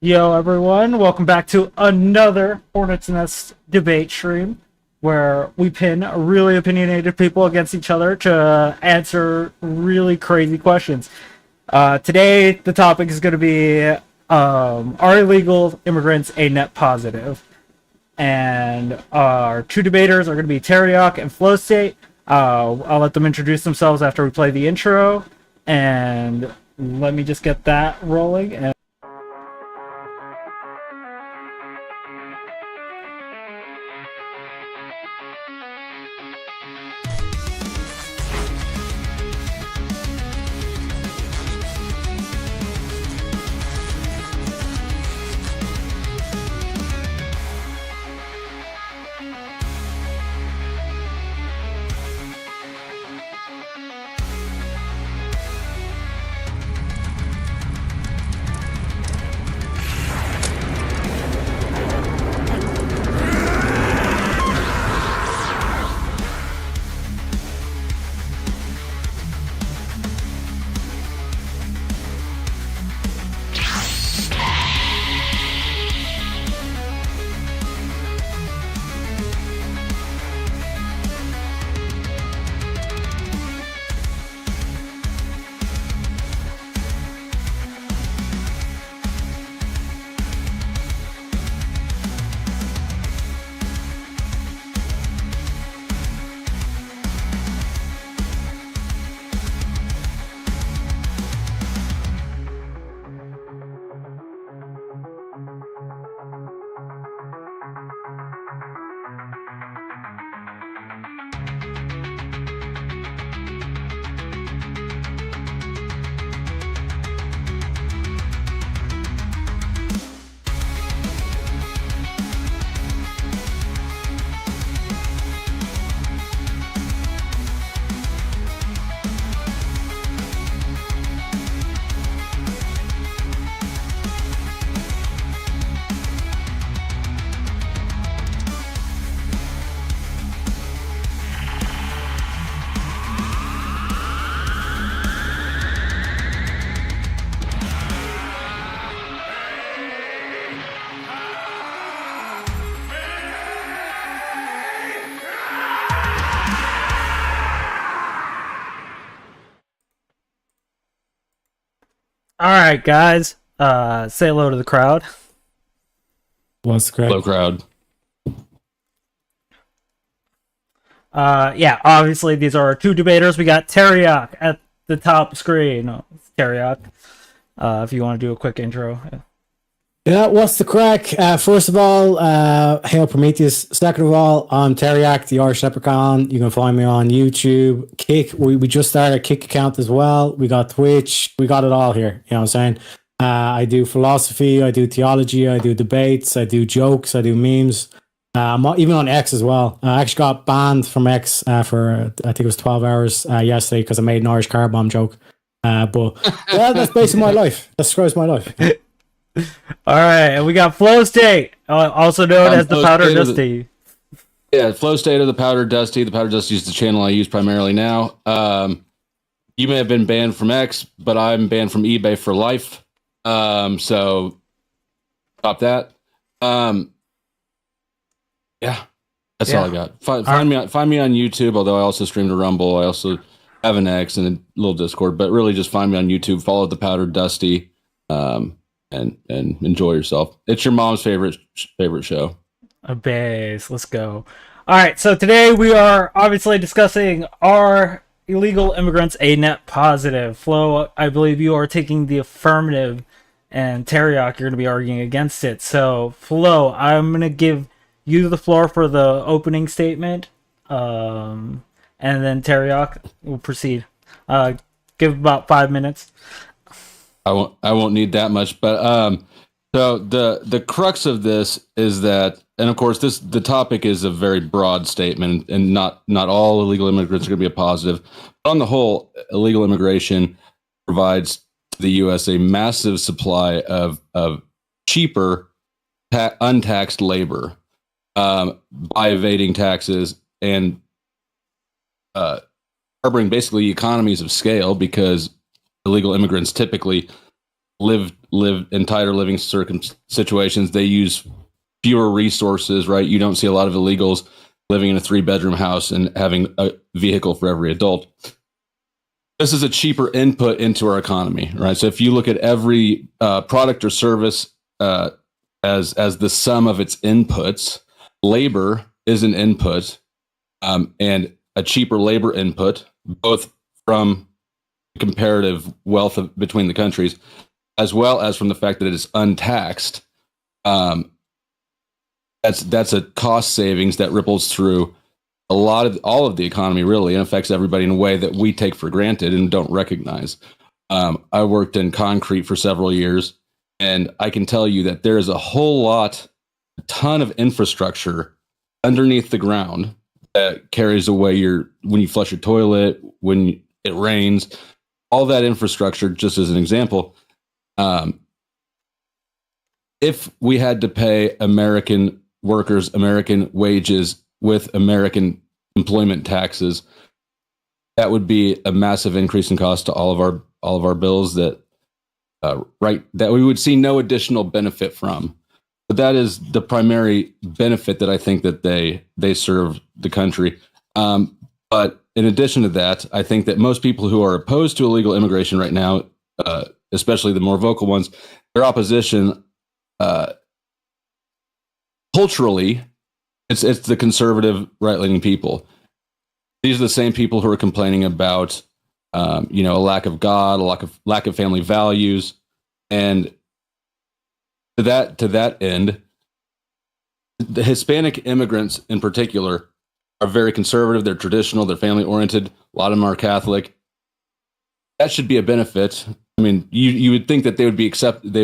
Yo, everyone, welcome back to another Hornets Nest debate stream where we pin really opinionated people against each other to answer really crazy questions. Today, the topic is going to be are illegal immigrants a net positive? And our two debaters are going to be Teriok and Flow State. I'll let them introduce themselves after we play the intro. And let me just get that rolling. And all right, guys, say hello to the crowd. What's correct? Hello, crowd. Yeah, obviously these are our two debaters. We got Teriok at the top screen. No, it's Teriok. If you want to do a quick intro. Yeah, what's the crack? First of all, hail Prometheus. Second of all, I'm Teriak, the Irish Leprechaun. You can find me on YouTube. Kick, we just started a Kick account as well. We got Twitch. We got it all here. You know what I'm saying? I do philosophy. I do theology. I do debates. I do jokes. I do memes. I'm even on X as well. I actually got banned from X for, I think it was 12 hours yesterday because I made an Irish car bomb joke. But yeah, that's basically my life. That describes my life. All right, and we got Flow State, also known as the Powder Dusty. Flow State of the Powder Dusty. The Powder Dusty is the channel I use primarily now. You may have been banned from X, but I'm banned from eBay for life. So stop that. Yeah, that's all I got. Find me on YouTube. Although I also stream to Rumble. I also have an X and a little Discord, but really just find me on YouTube. Follow the Powder Dusty. And enjoy yourself. It's your mom's favorite show. A base. Let's go. All right, so today we are obviously discussing are illegal immigrants a net positive. Flo, I believe you are taking the affirmative, and Teriok, you're going to be arguing against it. So, Flo, I'm going to give you the floor for the opening statement, and then Teriok will proceed. Give about 5 minutes. I won't need that much, but so the crux of this is that, and of course the topic is a very broad statement, and not all illegal immigrants are going to be a positive. But on the whole, illegal immigration provides to the U.S. a massive supply of cheaper untaxed labor by evading taxes and harboring basically economies of scale, because illegal immigrants typically live in tighter living situations. They use fewer resources, right? You don't see a lot of illegals living in a 3-bedroom house and having a vehicle for every adult. This is a cheaper input into our economy, right? So if you look at every product or service as the sum of its inputs, labor is an input, and a cheaper labor input, both from comparative wealth between the countries, as well as from the fact that it is untaxed. That's a cost savings that ripples through all of the economy, really, and affects everybody in a way that we take for granted and don't recognize. I worked in concrete for several years, and I can tell you that there is a ton of infrastructure underneath the ground that carries away when you flush your toilet, when it rains, all that infrastructure. Just as an example, if we had to pay American workers American wages with American employment taxes, that would be a massive increase in cost to all of our bills that we would see no additional benefit from. But that is the primary benefit that I think that they serve the country. But in addition to that, I think that most people who are opposed to illegal immigration right now, especially the more vocal ones, their opposition culturally, it's the conservative right-leaning people. These are the same people who are complaining about a lack of God, a lack of family values, and to that end, the Hispanic immigrants in particular are very conservative. They're traditional. They're family oriented. A lot of them are Catholic. That should be a benefit. I mean, you would think that they would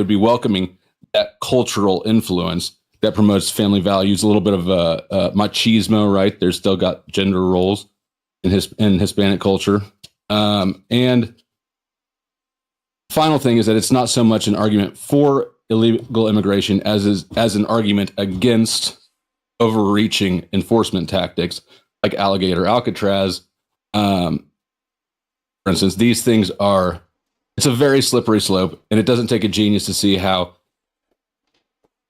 be welcoming that cultural influence that promotes family values. A little bit of machismo, right? There's still got gender roles in Hispanic culture. And final thing is that it's not so much an argument for illegal immigration as an argument against overreaching enforcement tactics like alligator Alcatraz. For instance, these things it's a very slippery slope, and it doesn't take a genius to see how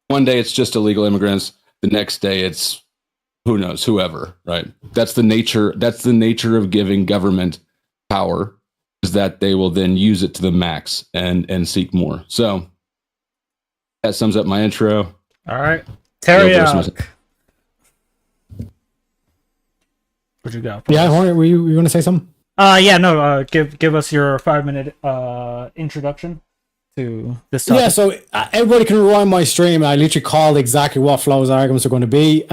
one day it's just illegal immigrants, the next day it's who knows, whoever, right? That's the nature of giving government power, is that they will then use it to the max and seek more. So that sums up my intro. All right. Teriyaki. What you got? Yeah, Hornet, were you going to say something? Give us your 5-minute introduction to this topic. Yeah, so everybody can rewind my stream. I literally called exactly what Flo's arguments are going to be.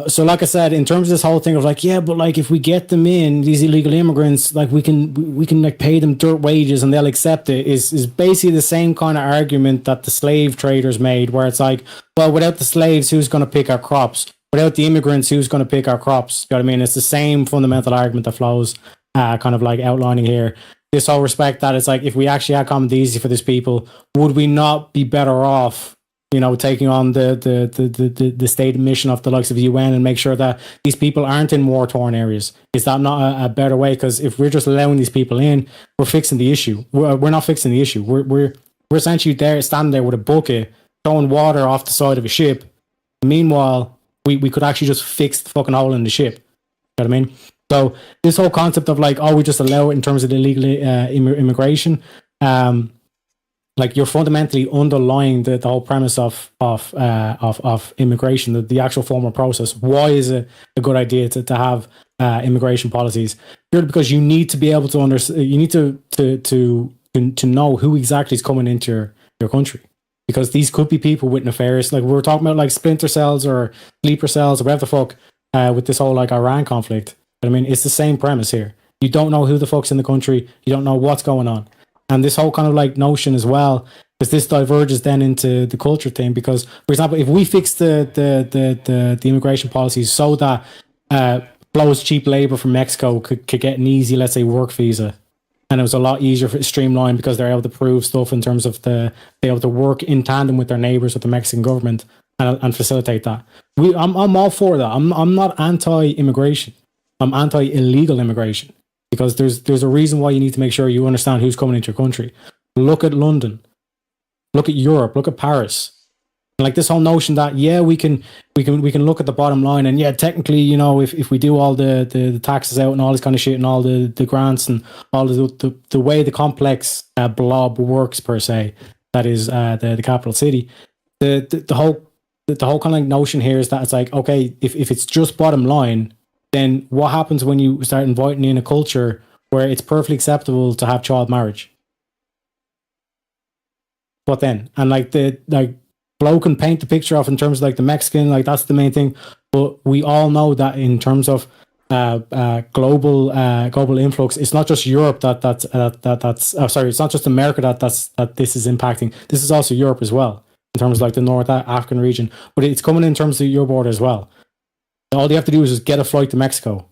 So like I said, in terms of this whole thing of like, yeah, but like if we get them in, these illegal immigrants, like we can like pay them dirt wages and they'll accept it, is basically the same kind of argument that the slave traders made, where it's like, well, without the slaves, who's going to pick our crops? Without the immigrants, who's going to pick our crops? You know what I mean? It's the same fundamental argument that Flo's kind of like outlining here. This whole respect that it's like, if we actually had common decency for these people, would we not be better off, taking on the state mission of the likes of the UN and make sure that these people aren't in war-torn areas? Is that not a better way? Because if we're just allowing these people in, we're fixing the issue. We're not fixing the issue. We're essentially standing there with a bucket, throwing water off the side of a ship. Meanwhile, we could actually just fix the fucking hole in the ship. You know what I mean? So this whole concept of like, we just allow it in terms of the illegal immigration, like you're fundamentally underlying the whole premise of immigration, the actual formal process. Why is it a good idea to have immigration policies? Purely because you need to be able to understand. You need to know who exactly is coming into your country, because these could be people with nefarious, like we were talking about, like splinter cells or sleeper cells or whatever the fuck, with this whole like Iran conflict. But I mean, it's the same premise here. You don't know who the fuck's in the country. You don't know what's going on. And this whole kind of like notion as well, because this diverges then into the culture thing. Because, for example, if we fix the immigration policies so that Flo's cheap labor from Mexico could get an easy, let's say, work visa, and it was a lot easier for streamlined because they're able to prove stuff in terms of be able to work in tandem with their neighbors, with the Mexican government, and facilitate that. I'm all for that. I'm not anti-immigration. I'm anti-illegal immigration, because there's a reason why you need to make sure you understand who's coming into your country. Look at London. Look at Europe. Look at Paris. Like this whole notion that we can look at the bottom line, and technically, if we do all the taxes out and all this kind of shit and all the grants and all the way the complex blob works per se, that is the capital city, the whole kind of notion here is that it's like, okay, if it's just bottom line, then what happens when you start inviting in a culture where it's perfectly acceptable to have child marriage? What then? And Flo can paint the picture off in terms of like the Mexican, like that's the main thing. But we all know that in terms of global influx, it's not just Europe that's it's not just America that this is impacting. This is also Europe as well, in terms of like the North African region. But it's coming in terms of your border as well. All you have to do is just get a flight to Mexico,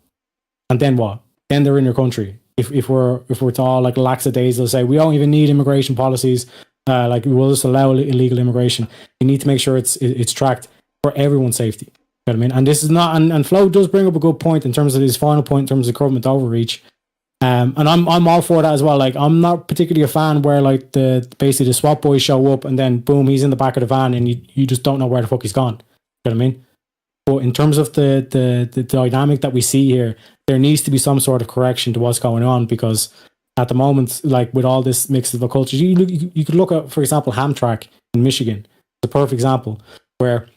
and then what? Then they're in your country. If we're to all like lackadaisical, say we don't even need immigration policies. We'll just allow illegal immigration. You need to make sure it's tracked for everyone's safety. You know what I mean? And this is not, and Flo does bring up a good point in terms of his final point in terms of government overreach. And I'm all for that as well. Like, I'm not particularly a fan where like basically the SWAT boys show up and then boom, he's in the back of the van and you just don't know where the fuck he's gone. You know what I mean? But in terms of the dynamic that we see here, there needs to be some sort of correction to what's going on, because at the moment, like with all this mix of cultures, you could look at, for example, Hamtramck in Michigan. It's a perfect example where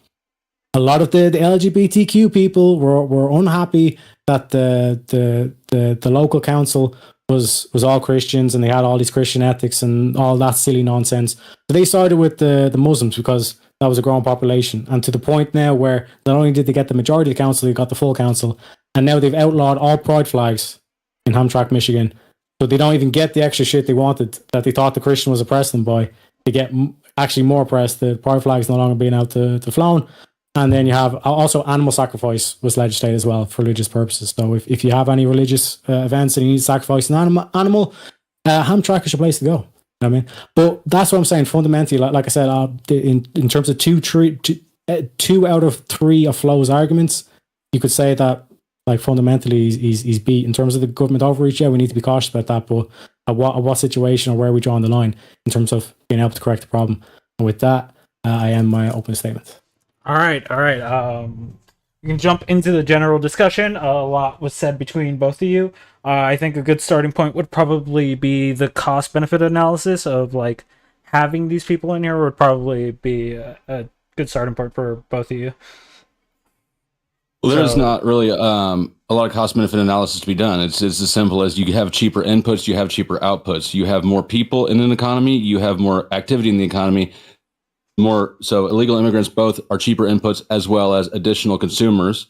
a lot of the LGBTQ people were unhappy that the local council was all Christians and they had all these Christian ethics and all that silly nonsense. So they sided with the Muslims because that was a growing population. And to the point now where not only did they get the majority of the council, they got the full council, and now they've outlawed all pride flags in Hamtramck, Michigan. So they don't even get the extra shit they wanted, that they thought the Christian was oppressed them by. They get actually more oppressed. The pride flag's no longer being out to flown. And then you have also animal sacrifice was legislated as well for religious purposes. So if you have any religious events and you need to sacrifice an animal, Hamtramck is your place to go. You know what I mean? But that's what I'm saying. Fundamentally, like I said, in terms of two out of three of Flo's arguments, you could say that like fundamentally he's beat. In terms of the government overreach, we need to be cautious about that. But at what situation or where are we drawing the line in terms of being able to correct the problem? And with that, I end my opening statement. All right. You can jump into the general discussion. A lot was said between both of you. I think a good starting point would probably be the cost-benefit analysis of like having these people in here would probably be a good starting point for both of you. Well, there's not really a lot of cost-benefit analysis to be done. It's as simple as you have cheaper inputs, you have cheaper outputs. You have more people in an economy, you have more activity in the economy. So illegal immigrants both are cheaper inputs as well as additional consumers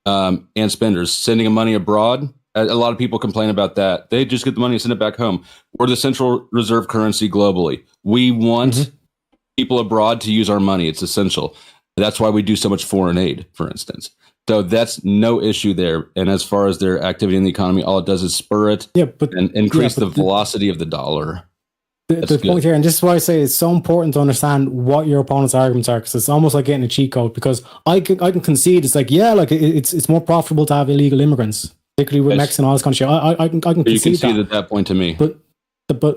and spenders. Sending money abroad, a lot of people complain about that. They just get the money and send it back home. We're the central reserve currency globally. We want people abroad to use our money. It's essential. That's why we do so much foreign aid, for instance. So that's no issue there. And as far as their activity in the economy, all it does is spur it and increase the velocity of the dollar. The point here, and this is why I say it's so important to understand what your opponent's arguments are, because it's almost like getting a cheat code. Because I can concede it's like it's more profitable to have illegal immigrants, particularly with Mexican and all this kind of shit. I can concede you concede at that point to me. But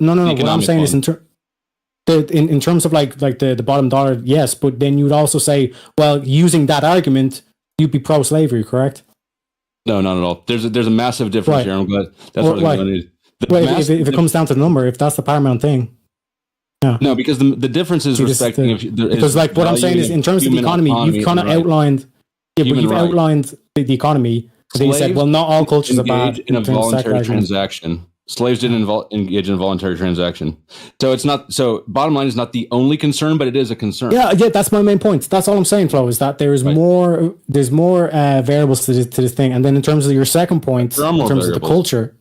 no. What I'm saying is in terms of like the bottom dollar, yes. But then you would also say, well, using that argument, you'd be pro-slavery, correct? No, not at all. There's a massive difference here. I'm glad that's what I'm going to. If it comes down to the number, if that's the paramount thing. Yeah. No, because the difference is respecting. Because like what I'm saying is in terms of the economy, you've kind of outlined. Yeah, but you've outlined the economy. So you said, well, not all cultures are bad. In a voluntary transaction. Slaves didn't engage in a voluntary transaction. So it's not. So bottom line is not the only concern, but it is a concern. Yeah, that's my main point. That's all I'm saying, Flo, is that there's more. There's more variables to this thing, and then in terms of your second point, in terms of the culture.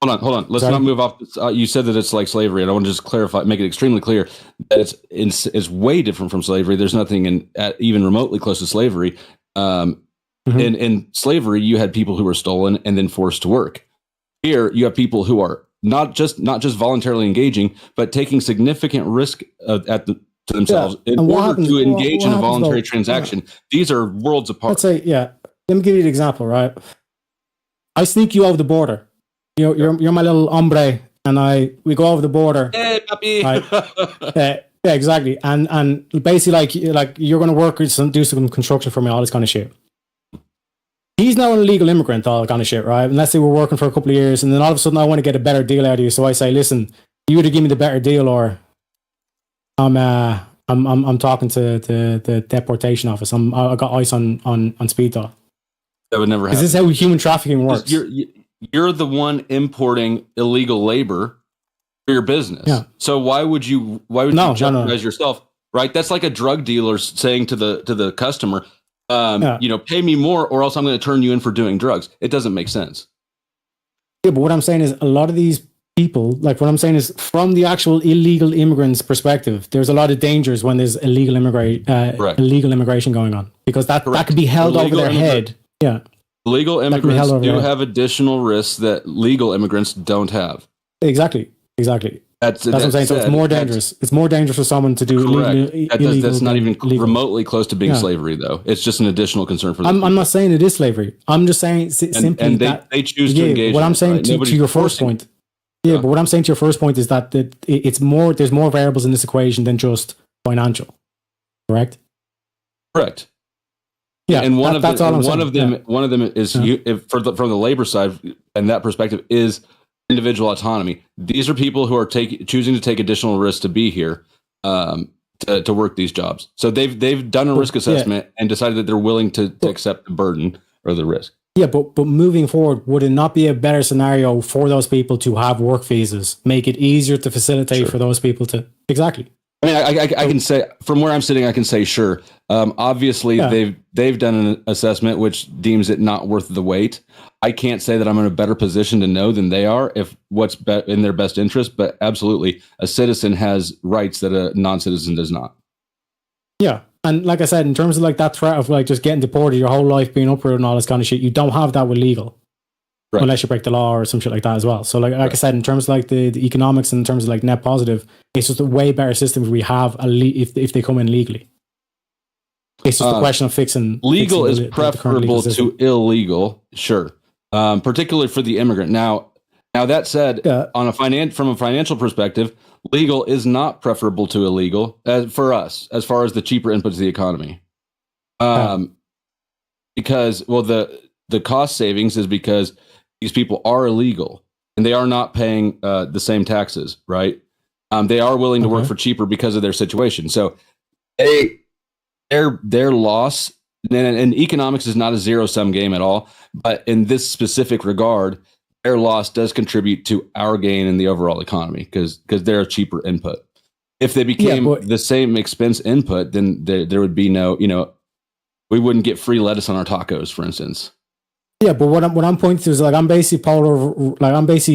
Hold on. Let's not move off. You said that it's like slavery, and I want to just clarify, make it extremely clear that it's way different from slavery. There's nothing even remotely close to slavery. In slavery, you had people who were stolen and then forced to work. Here, you have people who are not just voluntarily engaging, but taking significant risk to themselves in order to engage in a voluntary transaction. These are worlds apart. Let's say, let me give you an example, right? I sneak you over the border. You're my little hombre, and we go over the border. Hey, puppy. Yeah, exactly. And basically, like you're going to work with do some construction for me, all this kind of shit. He's now an illegal immigrant, all that kind of shit, right? And let's say we're working for a couple of years, and then all of a sudden I want to get a better deal out of you. So I say, listen, you either give me the better deal, or I'm talking to the deportation office. I got ice on speed dial. That would never happen. Is this how human trafficking works? You're the one importing illegal labor for your business. Yeah. So why would you jeopardize yourself? Right? That's like a drug dealer saying to the customer, pay me more, or else I'm going to turn you in for doing drugs. It doesn't make sense. Yeah, but what I'm saying is a lot of these people, like what I'm saying is from the actual illegal immigrants' perspective, there's a lot of dangers when there's illegal immigration going on, because that could be held over their head. Yeah. Legal immigrants do have additional risks that legal immigrants don't have. Exactly. That's what I'm saying. So it's more dangerous. It's more dangerous for someone to do illegal. That's not even remotely close to being slavery, though. It's just an additional concern for them. I'm not saying it is slavery. I'm just saying simply that they choose to engage. What I'm saying to your first point. Yeah, but what I'm saying to your first point is that it's more. There's more variables in this equation than just financial. Correct. Yeah, and one of them is from the labor side, and that perspective is individual autonomy. These are people who are choosing to take additional risks to be here, to work these jobs. So they've done a risk assessment and decided that they're willing to accept the burden or the risk. Yeah, but moving forward, would it not be a better scenario for those people to have work visas, make it easier to facilitate for those people to exactly? I mean, I can say from where I'm sitting, I can say sure. Obviously, they've done an assessment which deems it not worth the wait. I can't say that I'm in a better position to know than they are if what's in their best interest. But absolutely, a citizen has rights that a non-citizen does not. Yeah, and like I said, in terms of like that threat of like just getting deported, your whole life being uprooted and all this kind of shit, you don't have that with legal. Right. Unless you break the law or some shit like that as well. So like I said, in terms of like the economics and in terms of like net positive, it's just a way better system if we have if they come in legally. It's just a question of fixing. Legal is preferable to illegal, sure. Particularly for the immigrant. Now that said, from a financial perspective, legal is not preferable to illegal for us as far as the cheaper inputs to the economy. Because the cost savings is because these people are illegal and they are not paying the same taxes, right? They are willing to work for cheaper because of their situation. So their loss, and economics is not a zero-sum game at all, but in this specific regard, their loss does contribute to our gain in the overall economy because they're a cheaper input. If they became the same expense input, then there would be no, we wouldn't get free lettuce on our tacos, for instance. Yeah, but what I'm pointing to is like I'm basically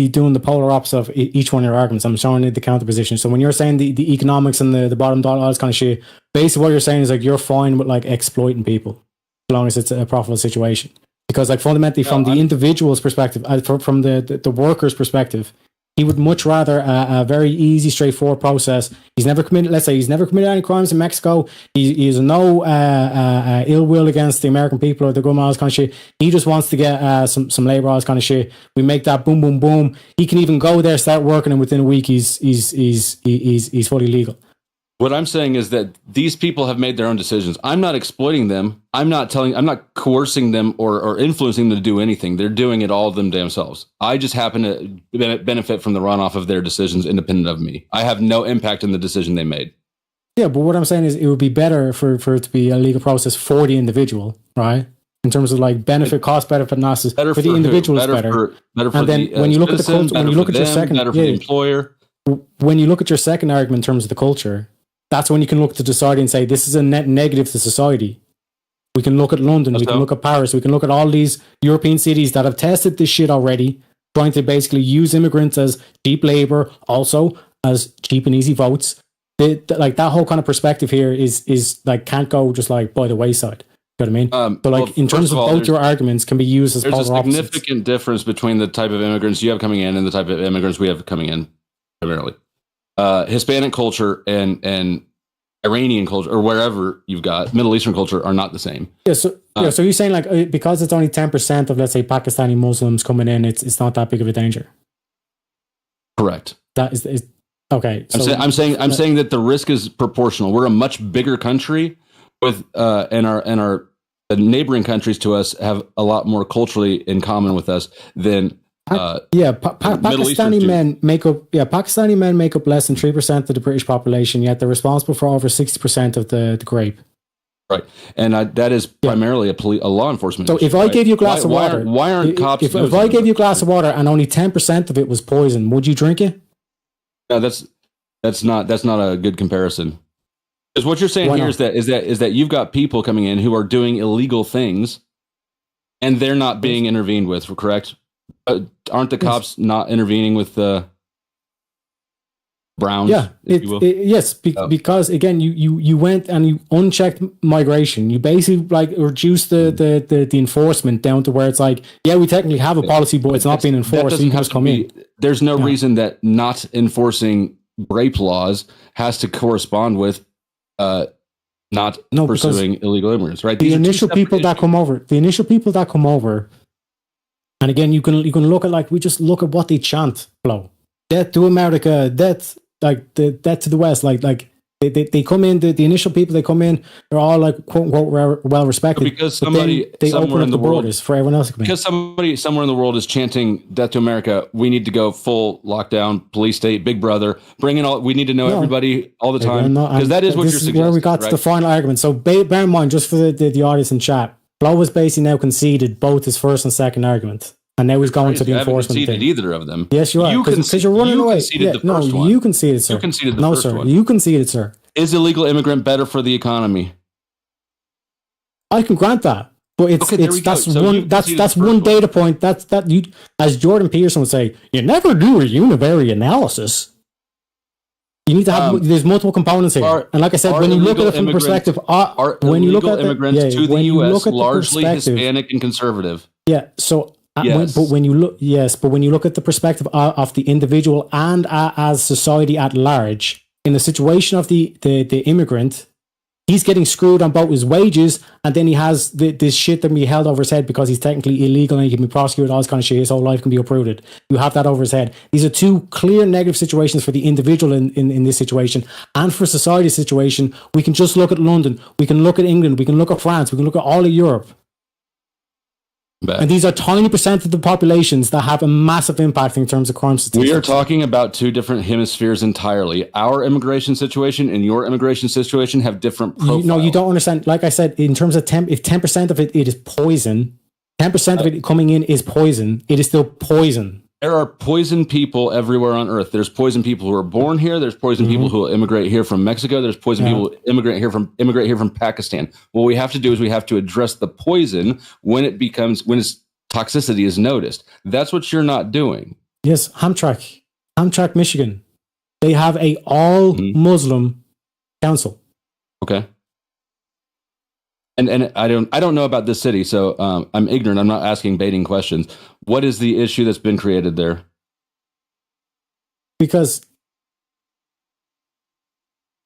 doing the polar opposite of each one of your arguments. I'm showing the counter position. So when you're saying the economics and the bottom dollar, all this kind of shit, basically what you're saying is like you're fine with like exploiting people as long as it's a profitable situation. Because like fundamentally from the individual's perspective, from the worker's perspective, he would much rather a very easy, straightforward process. He's never committed any crimes in Mexico. He has no ill will against the American people or the government, all this kind of shit. He just wants to get some labor, all this kind of shit. We make that boom, boom, boom. He can even go there, start working, and within a week he's fully legal. What I'm saying is that these people have made their own decisions. I'm not exploiting them. I'm not coercing them or influencing them to do anything. They're doing it all of them themselves. I just happen to benefit from the runoff of their decisions independent of me. I have no impact in the decision they made. Yeah, but what I'm saying is it would be better for it to be a legal process for the individual, right? In terms of like cost benefit analysis. Better for the individual is better. Better for and then the when you look at the culture, when you look at your second, better for the employer. When you look at your second argument in terms of the culture, that's when you can look to society and say this is a net negative to society. We can look at London, we can look at Paris, we can look at all these European cities that have tested this shit already, trying to basically use immigrants as cheap labor, also as cheap and easy votes. Like that whole kind of perspective here is like can't go just like by the wayside. You know what I mean? So like in terms of both your arguments can be used as there's polar opposites. There's a significant difference between the type of immigrants you have coming in and the type of immigrants we have coming in primarily. Hispanic culture and Iranian culture or wherever you've got Middle Eastern culture are not the same. Yeah. So you're saying like because it's only 10% of let's say Pakistani Muslims coming in, it's not that big of a danger. Correct. That is Okay, so I'm saying that the risk is proportional. We're a much bigger country with and our neighboring countries to us have a lot more culturally in common with us than Pakistani men make up less than 3% of the British population, yet they're responsible for over 60% of the grape. Right, and that is primarily a law enforcement. So issue, if I gave you a glass of water, why aren't cops? If I gave you a glass of water and only 10% of it was poison, would you drink it? No, that's not a good comparison. Because what you're saying here is that you've got people coming in who are doing illegal things, and they're not being intervened with. Correct? Aren't the cops not intervening with the Browns? Yeah, because again, you went and you unchecked migration. You basically like reduced the enforcement down to where it's like, yeah, we technically have a policy, but it's not being enforced. So you can just come in. There's no reason that not enforcing grape laws has to correspond with not pursuing illegal immigrants. Right? The initial people that come over, and again, you can look at like we just look at what they chant, Flo. Death to America, death to the West, like they come in, the initial people they come in, they're all like quote unquote well respected. Because somebody they somewhere open in up the world borders for everyone else to come in. Because somebody somewhere in the world is chanting death to America, we need to go full lockdown, police state, Big Brother, bring in all. We need to know everybody all the time because that is what you're suggesting. This is where we got to the final argument. So bear in mind, just for the audience in chat, Flo has basically now conceded both his first and second argument. And now he's going to the enforcement thing. I haven't conceded either of them. Yes, you are. Because you're running away. Conceded the first one. You conceded, sir. You conceded the first one. You conceded, sir. Is illegal immigrant better for the economy? I can grant that, but that's one data point. That's you, as Jordan Peterson would say, you never do a univariate analysis. You need to have there's multiple components here, and like I said, when you look at it from the perspective, when you look at immigrants to the U.S. largely Hispanic and conservative. Yeah, so. Yes. But when you look at the perspective of the individual and as society at large, in the situation of the immigrant, he's getting screwed on both his wages, and then he has this shit that can be held over his head because he's technically illegal and he can be prosecuted, all this kind of shit. His whole life can be uprooted. You have that over his head. These are two clear negative situations for the individual in this situation, and for society's situation. We can just look at London. We can look at England. We can look at France. We can look at all of Europe. And these are tiny percent of the populations that have a massive impact in terms of crime statistics. We are talking about two different hemispheres entirely. Our immigration situation and your immigration situation have different profiles. No, you don't understand. Like I said, in terms of if 10% of it is poison, 10% of it coming in is poison, it is still poison. There are poison people everywhere on earth. There's poison people who are born here. There's poison people who immigrate here from Mexico. There's poison people who immigrate here from Pakistan. What we have to do is we have to address the poison when its toxicity is noticed. That's what you're not doing. Yes, Hamtramck, Michigan. They have a all Muslim council. Okay. And I don't know about this city, so I'm ignorant. I'm not asking baiting questions. What is the issue that's been created there? Because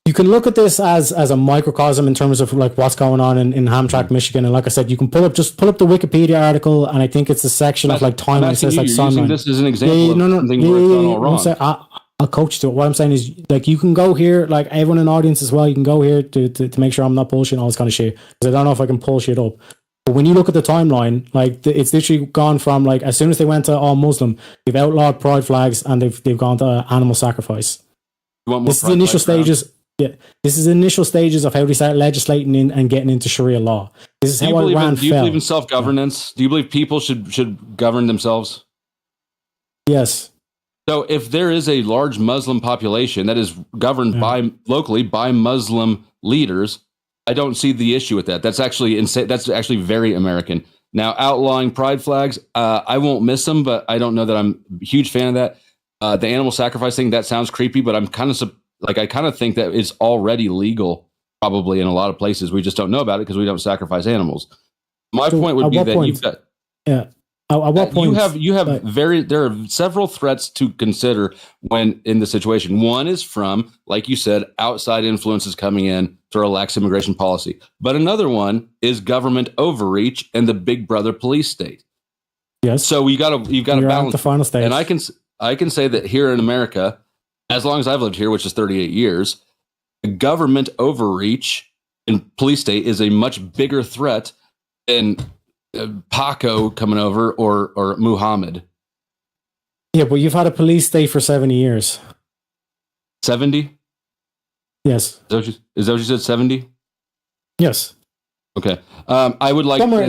you can look at this as a microcosm in terms of like what's going on in Hamtramck, Michigan. And like I said, you can pull up the Wikipedia article, and I think it's a section of like time. It says like using this as an example of something where it's gone all wrong. I'll coach to it. What I'm saying is, like, you can go here, like everyone in the audience as well, you can go here to make sure I'm not bullshitting all this kind of shit. Because I don't know if I can pull shit up. But when you look at the timeline, like, it's literally gone from, like, as soon as they went to all Muslim, they've outlawed pride flags and they've gone to animal sacrifice. This is the initial stages. Yeah, this is the initial stages of how they start legislating in and getting into Sharia law. This is how Iran fell. Do you believe in self-governance? Do you believe people should govern themselves? Yes. So if there is a large Muslim population that is governed locally by Muslim leaders, I don't see the issue with that. That's actually insane. That's actually very American. Now, outlawing pride flags, I won't miss them, but I don't know that I'm a huge fan of that. The animal sacrifice thing, that sounds creepy, but I'm kind of I kind of think that it's already legal, probably in a lot of places. We just don't know about it because we don't sacrifice animals. My point would be that you've got At what point there are several threats to consider when in the situation. One is from, like you said, outside influences coming in to relax immigration policy. But another one is government overreach and the Big Brother police state. Yes. So you've got to balance the final stage. And I can say that here in America, as long as I've lived here, which is 38 years, government overreach in police state is a much bigger threat than Paco coming over or Muhammad. Yeah, but you've had a police state for 70 years. 70? Yes. Is that what you said, 70? Yes. Okay. I would like, even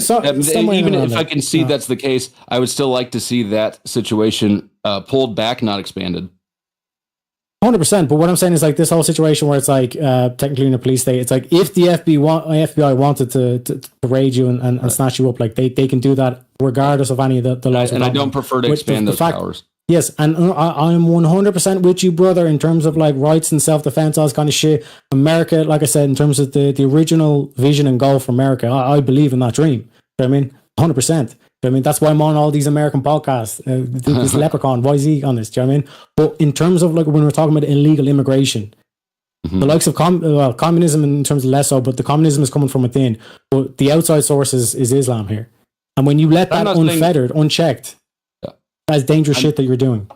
if I can see that's the case, I would still like to see that situation pulled back, not expanded. 100%. But what I'm saying is like this whole situation where it's like technically in a police state, it's like if the FBI wanted to raid you and snatch you up, like they can do that regardless of any of the laws. And I don't prefer to expand those powers. Yes, and I'm 100% with you, brother, in terms of like rights and self-defense, all this kind of shit. America, like I said, in terms of the original vision and goal for America, I believe in that dream. You know what I mean? 100%. I mean, that's why I'm on all these American podcasts. This leprechaun, why is he on this? Do you know what I mean? But in terms of like when we're talking about illegal immigration, the likes of communism in terms of less so, but the communism is coming from within. But the outside source is Islam here. And when you let that unfettered, unchecked, that's dangerous shit that you're doing.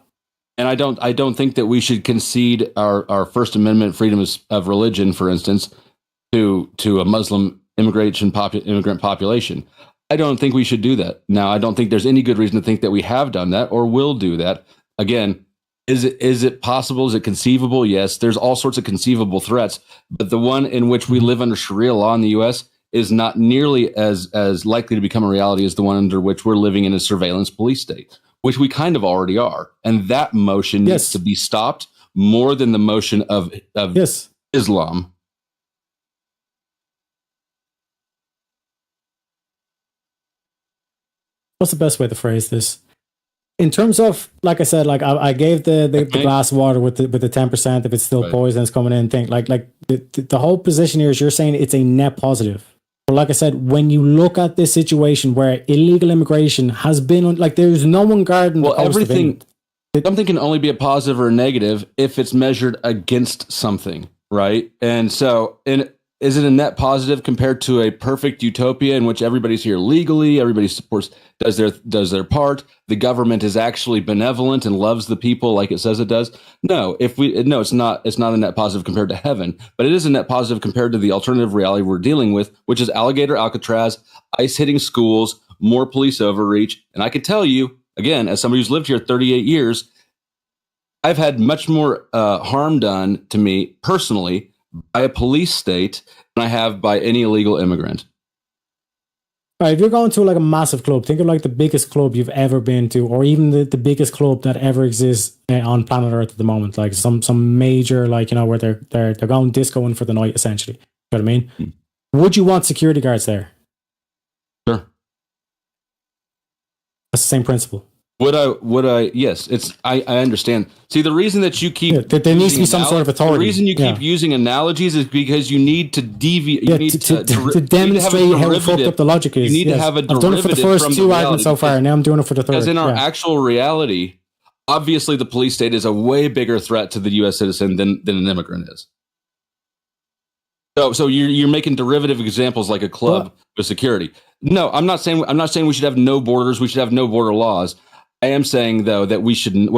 And I don't think that we should concede our First Amendment freedom of religion, for instance, to a Muslim immigrant population. I don't think we should do that. Now, I don't think there's any good reason to think that we have done that or will do that. Again, is it possible? Is it conceivable? Yes, there's all sorts of conceivable threats, but the one in which we live under Sharia law in the U.S. is not nearly as likely to become a reality as the one under which we're living in a surveillance police state, which we kind of already are. And that motion needs to be stopped more than the motion of Islam. What's the best way to phrase this? In terms of, like I said, like I gave the glass of water with the 10%, if it's still poison, it's coming in, thing. Like the whole position here is you're saying it's a net positive. But like I said, when you look at this situation where illegal immigration has been, like there's no one guarding the coast everything, something can only be a positive or a negative if it's measured against something, right? And so, is it a net positive compared to a perfect utopia in which everybody's here legally, everybody supports, does their part, the government is actually benevolent and loves the people like it says it does? No, it's not a net positive compared to heaven, but it is a net positive compared to the alternative reality we're dealing with, which is alligator Alcatraz, ICE hitting schools, more police overreach. And I can tell you, again, as somebody who's lived here 38 years, I've had much more harm done to me personally by a police state than I have by any illegal immigrant. All right, if you're going to like a massive club, think of like the biggest club you've ever been to, or even the biggest club that ever exists on planet Earth at the moment, like some major, like, you know, where they're going discoing for the night, essentially. You know what I mean? Would you want security guards there? Sure. That's the same principle. Would I? Yes, I understand. See, the reason that you keep there needs to be some sort of authority. The reason you keep using analogies is because you need to deviate. You need to demonstrate how fucked up the logic is. You need to have a derivative. I've done it for the first two arguments so far, and now I'm doing it for the third. Because in our actual reality, obviously, the police state is a way bigger threat to the U.S. citizen than an immigrant is. So you're making derivative examples like a club with security. No, I'm not saying we should have no borders. We should have no border laws. I am saying, though, that what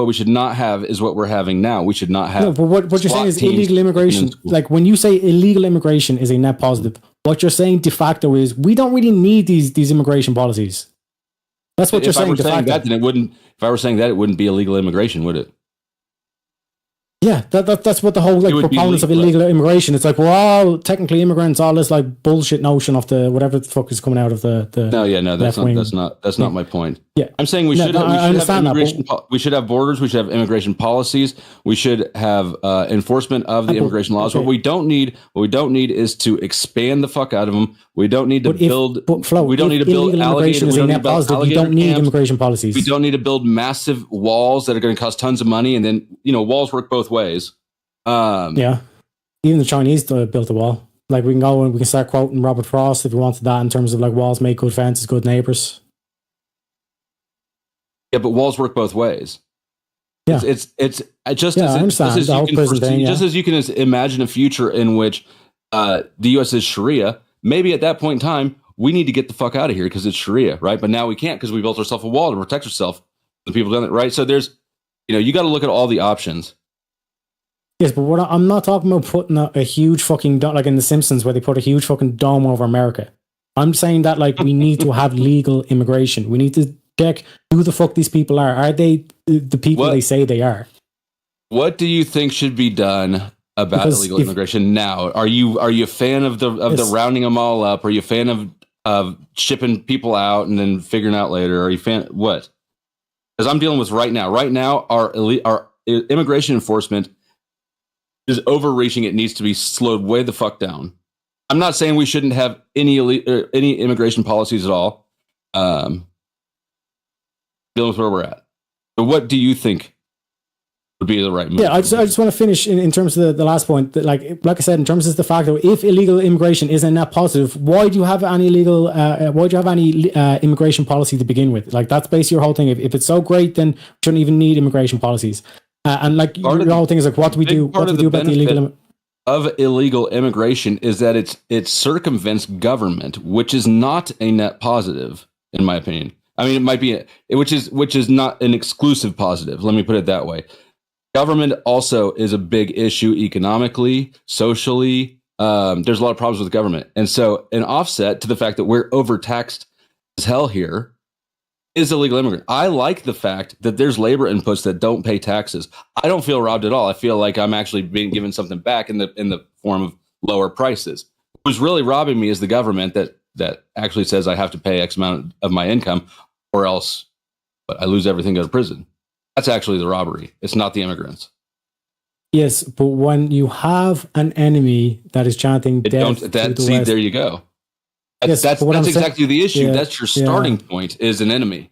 we should not have is what we're having now. We should not have. No, but what you're saying is illegal immigration. Like when you say illegal immigration is a net positive, what you're saying de facto is we don't really need these immigration policies. That's what you're saying de facto. If I were saying that, it wouldn't be illegal immigration, would it? Yeah, that's what the whole like proponents of illegal immigration. It's like we're all technically immigrants. All this like bullshit notion of the whatever the fuck is coming out of the that's not my point. Yeah, I'm saying we should have borders. We should have immigration policies. We should have enforcement of the immigration laws. What we don't need is to expand the fuck out of them. We don't need to build. We don't need to build alligator. You don't need immigration policies. We don't need to build massive walls that are going to cost tons of money. And then walls work both ways. Yeah, even the Chinese built a wall. Like we can go and we can start quoting Robert Frost if we wanted that in terms of like walls make good fences, good neighbors. Yeah, but walls work both ways. Yeah, it's just as you can imagine a future in which the U.S. is Sharia. Maybe at that point in time we need to get the fuck out of here because it's Sharia, right? But now we can't because we built ourselves a wall to protect ourselves. The people done it, right? So there's, you got to look at all the options. Yes, but I'm not talking about putting a huge fucking dome, like in The Simpsons, where they put a huge fucking dome over America. I'm saying that like we need to have legal immigration. We need to check who the fuck these people are. Are they the people they say they are? What do you think should be done about illegal immigration now? Are you a fan of the rounding them all up? Are you a fan of shipping people out and then figuring out later? Are you fan what? Because I'm dealing with right now. Right now, our immigration enforcement is overreaching. It needs to be slowed way the fuck down. I'm not saying we shouldn't have any immigration policies at all. Dealing with where we're at. But what do you think would be the right move? Yeah, I just want to finish in terms of the last point. That like I said, in terms of the fact that if illegal immigration is a net positive, why do you have any immigration policy to begin with? Like that's basically your whole thing. If it's so great, then we shouldn't even need immigration policies. And like your whole thing is like, what do we do? What do we do about the illegal of illegal immigration is that it circumvents government, which is not a net positive, in my opinion. I mean, it might be, which is not an exclusive positive. Let me put it that way. Government also is a big issue economically, socially. There's a lot of problems with government. And so an offset to the fact that we're overtaxed as hell here is illegal immigrant. I like the fact that there's labor inputs that don't pay taxes. I don't feel robbed at all. I feel like I'm actually being given something back in the form of lower prices. Who's really robbing me is the government that actually says I have to pay X amount of my income or else I lose everything, go to prison. That's actually the robbery. It's not the immigrants. Yes, but when you have an enemy that is chanting death to the West, there you go. That's exactly the issue. Yeah, that's your starting point is an enemy.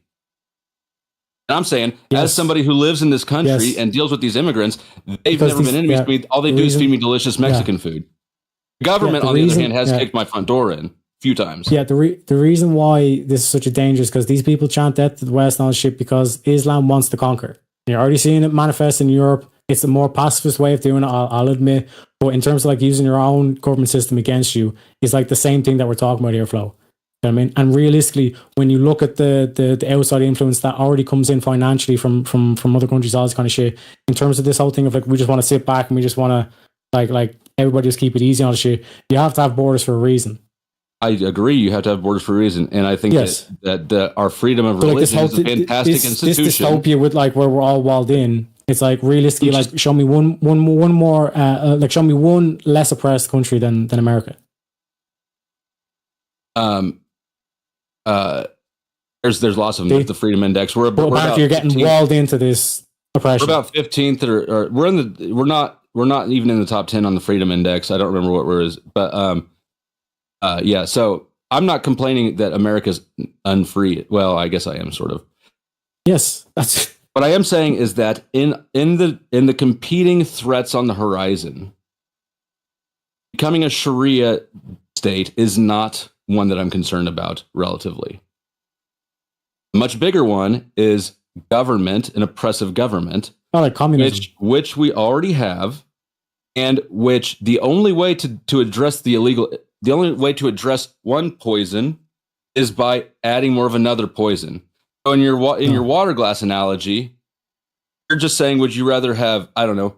And I'm saying, as somebody who lives in this country and deals with these immigrants, they've never been enemies to me. All they do is feed me delicious Mexican food. The government, on the other hand, has kicked my front door in a few times. Yeah, the reason why this is such a danger is because these people chant death to the West and all this shit because Islam wants to conquer. You're already seeing it manifest in Europe. It's a more pacifist way of doing it, I'll admit. But in terms of like using your own government system against you, it's like the same thing that we're talking about here, Flo. You know what I mean? And realistically, when you look at the outside influence that already comes in financially from other countries, all this kind of shit, in terms of this whole thing of like, we just want to sit back and we just want to like everybody just keep it easy on the shit, you have to have borders for a reason. I agree. You have to have borders for a reason, and I think that our freedom of religion is a fantastic institution. This dystopia with like where we're all walled in. It's like realistically, like show me one more, like show me one less oppressed country than America. There's lots of them. There's the Freedom Index. We're about you're getting 15th. Walled into this oppression. We're about 15th, or we're not even in the top 10 on the Freedom Index. I don't remember what we're is, but yeah. So I'm not complaining that America's unfree. Well, I guess I am sort of. Yes, that's. What I am saying is that in the competing threats on the horizon, becoming a Sharia state is not one that I'm concerned about relatively. A much bigger one is government, an oppressive government, like communism, which we already have, and which the only way to address the only way to address one poison is by adding more of another poison. So in your water glass analogy, you're just saying, would you rather have, I don't know,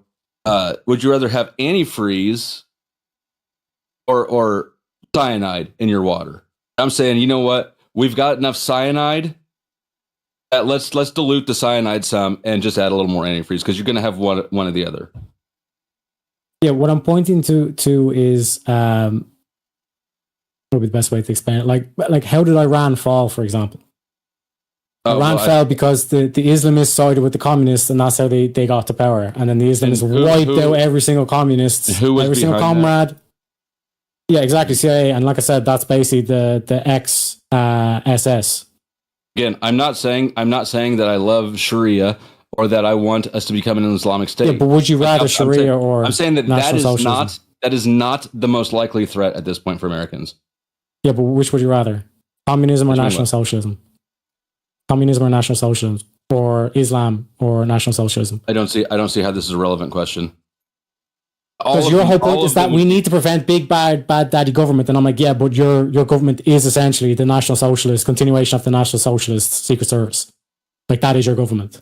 would you rather have antifreeze or cyanide in your water? I'm saying, you know what? We've got enough cyanide. Let's dilute the cyanide some and just add a little more antifreeze because you're going to have one or the other. Yeah, what I'm pointing to is probably the best way to explain it. Like how did Iran fall, for example? Iran fell because the Islamists sided with the communists, and that's how they got to power. And then the Islamists wiped out every single communist, every single comrade. That? Yeah, exactly. CIA, and like I said, that's basically the ex SS. Again, I'm not saying that I love Sharia or that I want us to become an Islamic state. Yeah, but would you rather Sharia or? I'm saying that is not the most likely threat at this point for Americans. Yeah, but which would you rather? Communism or national socialism? Communism or national socialism, or Islam or national socialism? I don't see how this is a relevant question. Because your whole point is that we need to prevent big bad daddy government, and I'm like, yeah, but your government is essentially the National Socialist continuation of the National Socialist Secret Service. Like that is your government.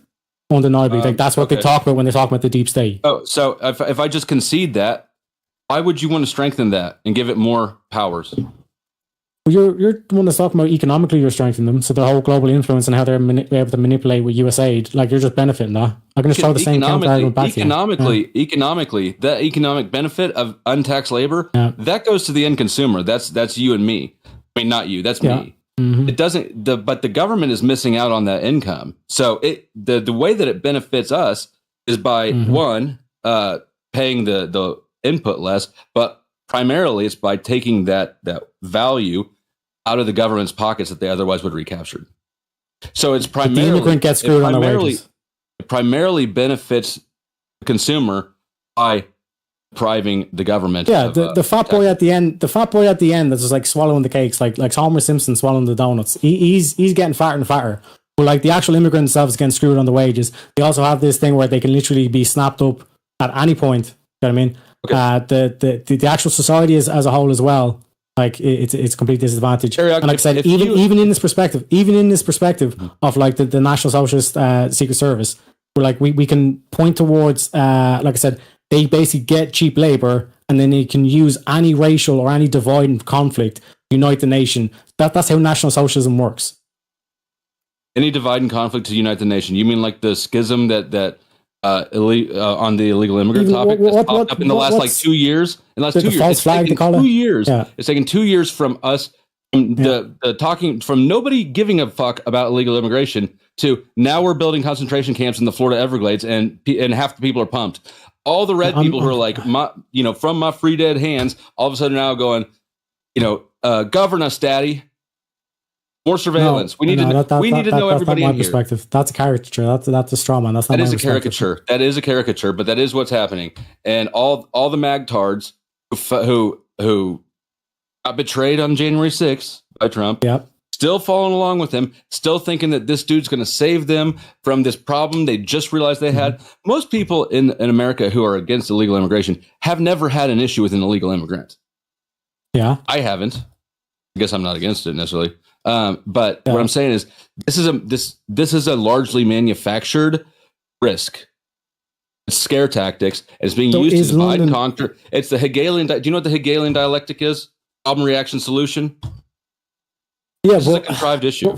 undeniably. Like that's what they talk about when they talk about the deep state. Oh, so if I just concede that, why would you want to strengthen that and give it more powers? Well, you're the one that's talking about economically. You're strengthening them, so the whole global influence and how they're able to manipulate with US aid. Like you're just benefiting that. I'm going to throw the same counter argument back to you. Economically, the economic benefit of untaxed labor that goes to the end consumer. That's you and me. I mean, not you. That's me. Mm-hmm. It doesn't. But the government is missing out on that income. So the way that it benefits us is by one paying the input less, but primarily it's by taking that value out of the government's pockets that they otherwise would recaptured. So it's primarily the immigrant gets screwed on the wages. It primarily benefits the consumer by depriving the government. Yeah, the fat boy at the end, that's just like swallowing the cakes, like Homer Simpson swallowing the donuts. He's getting fatter and fatter. But like the actual immigrant themselves getting screwed on the wages. They also have this thing where they can literally be snapped up at any point. You know what I mean? Okay. The actual society as a whole as well, like it's a complete disadvantage. And like I said, even in this perspective of like the National Socialist Secret Service, we're like we can point towards like I said, they basically get cheap labor and then they can use any racial or any divide and conflict to unite the nation. That's how National Socialism works. Any divide and conflict to unite the nation. You mean like the schism that on the illegal immigrant topic that's popped up in the last like 2 years. In the last 2 years, false flag, it's taken 2 years. Yeah. It's taken 2 years from us, from the talking, from nobody giving a fuck about illegal immigration to now we're building concentration camps in the Florida Everglades, and half the people are pumped. All the red people who are like, from my free dead hands, all of a sudden now going, govern us, daddy. More surveillance. We need to know everybody in here. Perspective. That's a caricature. That's a straw man. That's not. That is a caricature. That is a caricature, but that is what's happening. And all the magtards who got betrayed on January 6th by Trump, still following along with him, still thinking that this dude's going to save them from this problem they just realized they had. Most people in America who are against illegal immigration have never had an issue with an illegal immigrant. Yeah, I haven't. I guess I'm not against it necessarily. But what I'm saying is this is a largely manufactured risk. It's scare tactics. It's being used to divide and conquer. It's the Hegelian. Do you know what the Hegelian dialectic is? Problem, reaction, solution. Yeah, it's a contrived issue.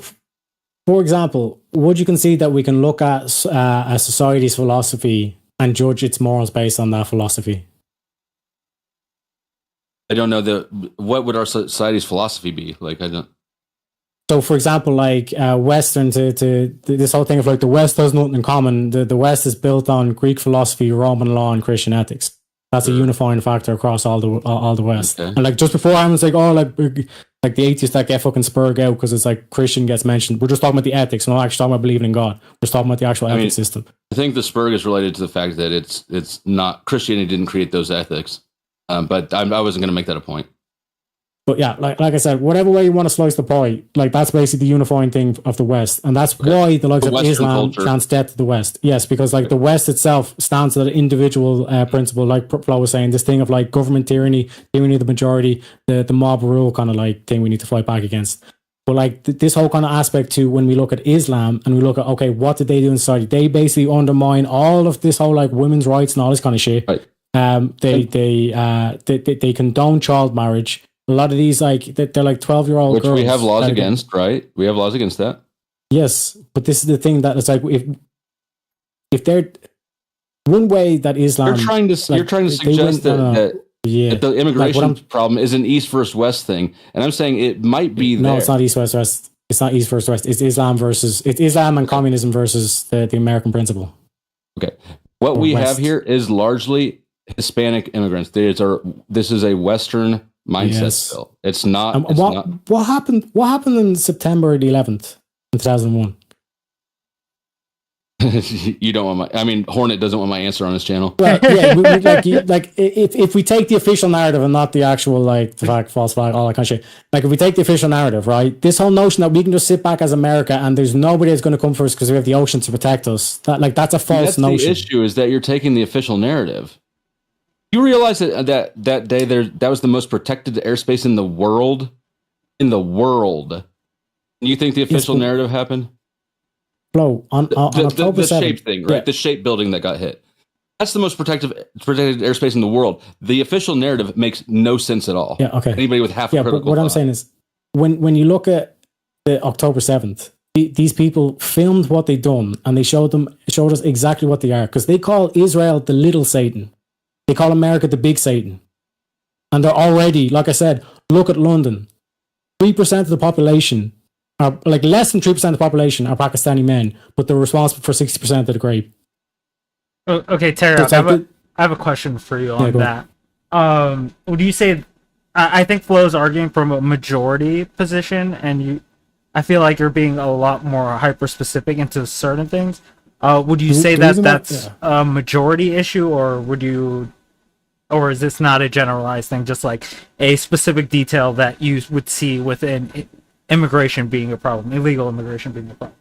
For example, would you concede that we can look at a society's philosophy and judge its morals based on that philosophy? I don't know what would our society's philosophy be like. I don't. So, for example, like Western to this whole thing of like the West has nothing in common. The West is built on Greek philosophy, Roman law, and Christian ethics. That's a unifying factor across all the West. Okay. And like just before, I was like, oh, like the atheists that get fucking spurred out because it's like Christian gets mentioned. We're just talking about the ethics. We're not actually talking about believing in God. We're just talking about the actual ethics system. I think the spur is related to the fact that it's not Christianity didn't create those ethics. But I wasn't going to make that a point. But yeah, like I said, whatever way you want to slice the pie, like that's basically the unifying thing of the West, and that's why the likes of Islam chants death to the West. Yes, because like the West itself stands for the individual principle, like Flo was saying, this thing of like government tyranny of the majority, the mob rule kind of like thing we need to fight back against. But like this whole kind of aspect to when we look at Islam and we look at what did they do in society? They basically undermine all of this whole like women's rights and all this kind of shit. Right. They condone child marriage. A lot of these, like, they're like 12-year-old girls. Which we have laws against, right? We have laws against that. Yes, but this is the thing that it's like, if they're one way that Islam... You're trying to suggest that the immigration problem is an East versus West thing. And I'm saying it might be there. No, it's not East versus West. It's not East versus West. It's Islam and communism versus the American principle. Okay. What we have here is largely Hispanic immigrants. This is a Western mindset bill. It's not. What happened? What happened in September the 11th in 2001? You don't want Hornet doesn't want my answer on his channel. Well, yeah, if we take the official narrative and not the actual like the fact, false flag, all that kind of shit. Like if we take the official narrative, right? This whole notion that we can just sit back as America and there's nobody that's going to come for us because we have the ocean to protect us. That's a false notion. The issue is that you're taking the official narrative. You realize that day that was the most protected airspace in the world? In the world. You think the official narrative happened? Flo, on October the 7th. shape thing, right? Yeah. The shape building that got hit. That's the most protected airspace in the world. The official narrative makes no sense at all. Yeah, okay. Anybody with half a Yeah, critical but what I'm thought. saying is, when you look at the October 7th, these people filmed what they done, and they showed us exactly what they are, because they call Israel the little Satan. They call America the big Satan. And they're already, like I said, look at London. 3% of the population are, like, less than 3% of the population are Pakistani men, but they're responsible for 60% of the grape. Okay, Terry, It's I like have a question for you on go that. Would you say? I think Flo's arguing from a majority position, and I feel like you're being a lot more hyper specific into certain things. Would you say that that's a majority issue, or or is this not a generalized thing, just like a specific detail that you would see within immigration being a problem, illegal immigration being a problem?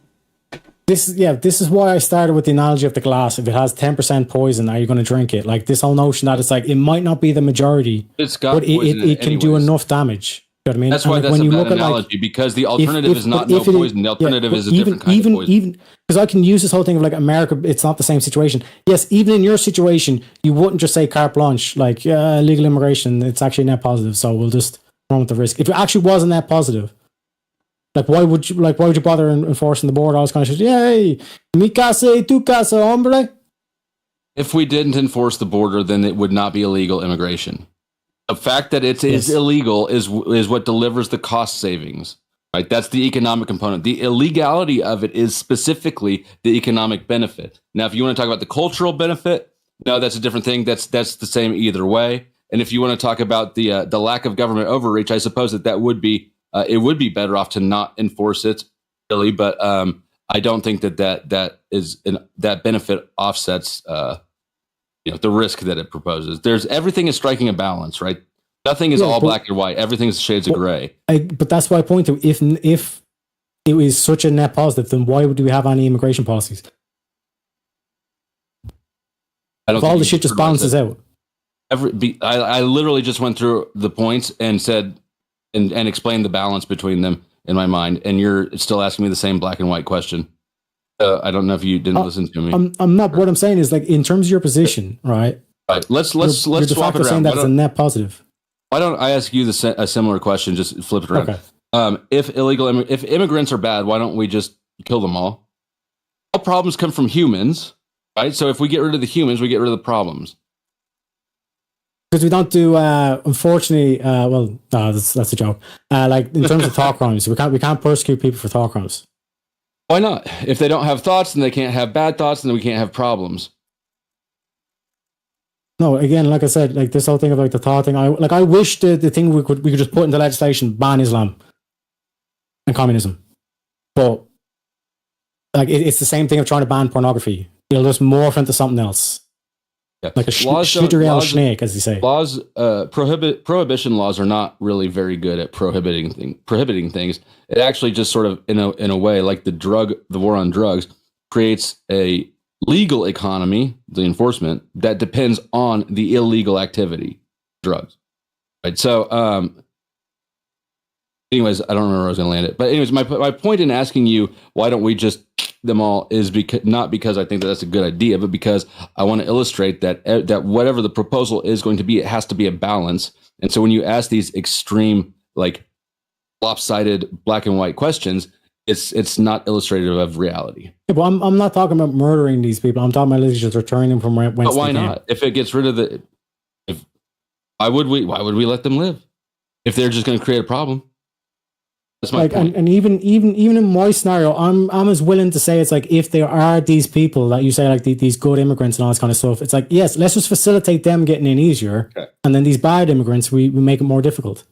This is why I started with the analogy of the glass. If it has 10% poison, are you going to drink it? Like, this whole notion that it's like, it might not be the majority, It's got but it can do enough damage. You know what I mean? That's why like, that's a bad at, analogy, because the alternative is not no poison. The alternative is a different kind of poison. Even because I can use this whole thing of like America, it's not the same situation. Yes, even in your situation, you wouldn't just say carte blanche, like, yeah, illegal immigration, it's actually net positive, so we'll just run with the risk. If it actually was a net positive, like, why would you bother enforcing the border? All this kind of shit. Yay, mi casa y tu casa, hombre. If we didn't enforce the border, then it would not be illegal immigration. The fact that it is illegal is what delivers the cost savings, right? That's the economic component. The illegality of it is specifically the economic benefit. Now, if you want to talk about the cultural benefit, no, that's a different thing. That's the same either way. And if you want to talk about the lack of government overreach, I suppose that would be it would be better off to not enforce it, really. But I don't think that benefit offsets the risk that it proposes. Everything is striking a balance, right? Nothing is all black and white. Everything is shades of gray. But that's why I point to, if it was such a net positive, then why would we have any immigration policies? If all the shit just balances out. I literally just went through the points and said and explained the balance between them in my mind, and you're still asking me the same black and white question. I don't know if you didn't listen to me. I'm not. What I'm saying is, like, in terms of your position, right? Right. Let's you're de swap facto it around. saying that it's a net positive. Why don't I ask you a similar question? Just flip it around. Okay. If immigrants are bad, why don't we just kill them all? All problems come from humans, right? So if we get rid of the humans, we get rid of the problems. Because we don't do, unfortunately, well, no, that's a joke. Like, in terms of thought crimes, we can't persecute people for thought crimes. Why not? If they don't have thoughts, then they can't have bad thoughts, and then we can't have problems. No, again, like I said, like, this whole thing about the thought thing, I wish the thing we could just put into legislation, ban Islam and communism. But, like, it's the same thing of trying to ban pornography. It'll just morph into something else. Yeah. Like a shidderel snake, as they say. Prohibition laws are not really very good at prohibiting things. It actually just sort of, in a way, like the war on drugs, creates a legal economy, the enforcement, that depends on the illegal activity, drugs. Right. So, anyways, I don't remember where I was going to land it. But anyways, my point in asking you, why don't we just them all, is not because I think that that's a good idea, but because I want to illustrate that whatever the proposal is going to be, it has to be a balance. And so when you ask these extreme, like, lopsided black and white questions, it's not illustrative of reality. Yeah, but I'm not talking about murdering these people. I'm talking about literally just returning them from whence. But why not? If it gets rid of why would we let them live if they're just going to create a problem? That's my point. And even in my scenario, I'm as willing to say, it's like, if there are these people that you say, like, these good immigrants and all this kind of stuff, it's like, yes, let's just facilitate them getting in easier, okay. And then these bad immigrants, we make it more difficult.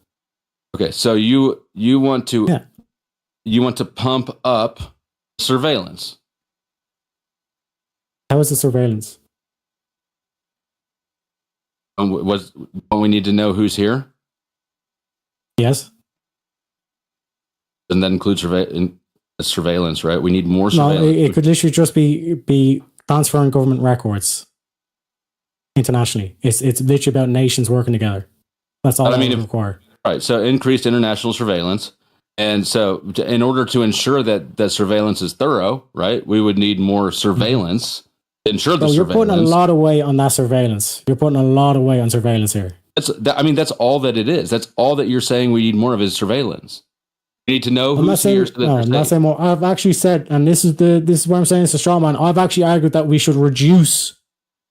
Okay, so you want to pump up surveillance. How is the surveillance? Don't we need to know who's here? Yes. And that includes surveillance, right? We need more surveillance. No, it could literally just be transferring government records internationally. It's literally about nations working together. That's all it require. Right. So increased international surveillance. And so, in order to ensure that surveillance is thorough, right, we would need more surveillance. Ensure the So you're surveillance. putting a lot of weight on that surveillance. You're putting a lot of weight on surveillance here. That's all that it is. That's all that you're saying we need more of is surveillance. We need to know I'm not who's saying, here. So that no, I'm not saying more. I've actually said, and this is what I'm saying. It's a straw man. I've actually argued that we should reduce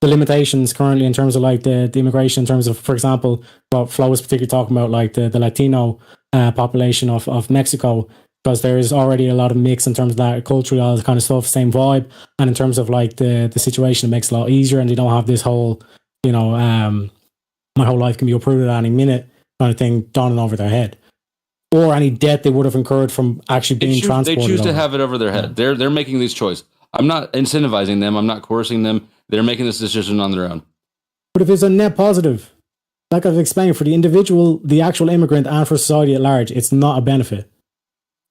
the limitations currently in terms of like the immigration, in terms of, for example, what Flo was particularly talking about, like the Latino population of Mexico, because there is already a lot of mix in terms of that culturally, all this kind of stuff, same vibe, and in terms of like the situation, it makes it a lot easier, and they don't have this whole, my whole life can be uprooted at any minute kind of thing dawning over their head, or any debt they would have incurred from actually being transported. They choose to have it over their head. Yeah. They're making these choices. I'm not incentivizing them. I'm not coercing them. They're making this decision on their own. But if it's a net positive, like I've explained, for the individual, the actual immigrant, and for society at large, it's not a benefit.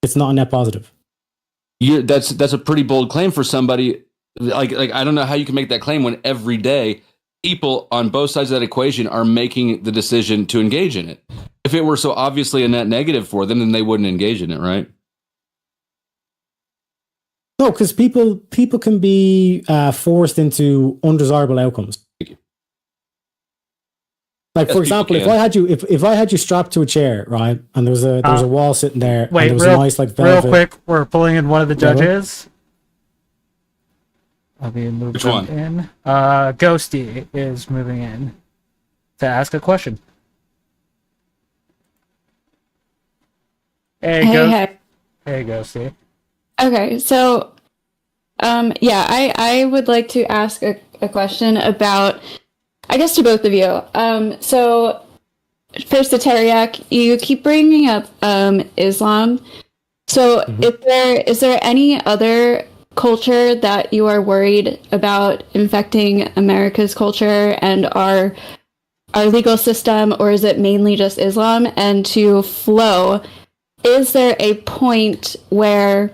It's not a net positive. That's a pretty bold claim for somebody. Like I don't know how you can make that claim when every day people on both sides of that equation are making the decision to engage in it. If it were so obviously a net negative for them, then they wouldn't engage in it, right? No, because people can be forced into undesirable outcomes. Thank you. Like, yes, for example, if I had you strapped to a chair, right, and there was a wall sitting there, wait, and there was a nice like velvet. Real quick, we're pulling in one of the judges. I'll be moving Which one? in. Ghosty is moving in to ask a question. Hey, Ghosty. Okay, so, I would like to ask a question about, I guess, to both of you. So, first to Teriak, you keep bringing up Islam. So, is there any other culture that you are worried about infecting America's culture and our legal system, or is it mainly just Islam? And to Flo, is there a point where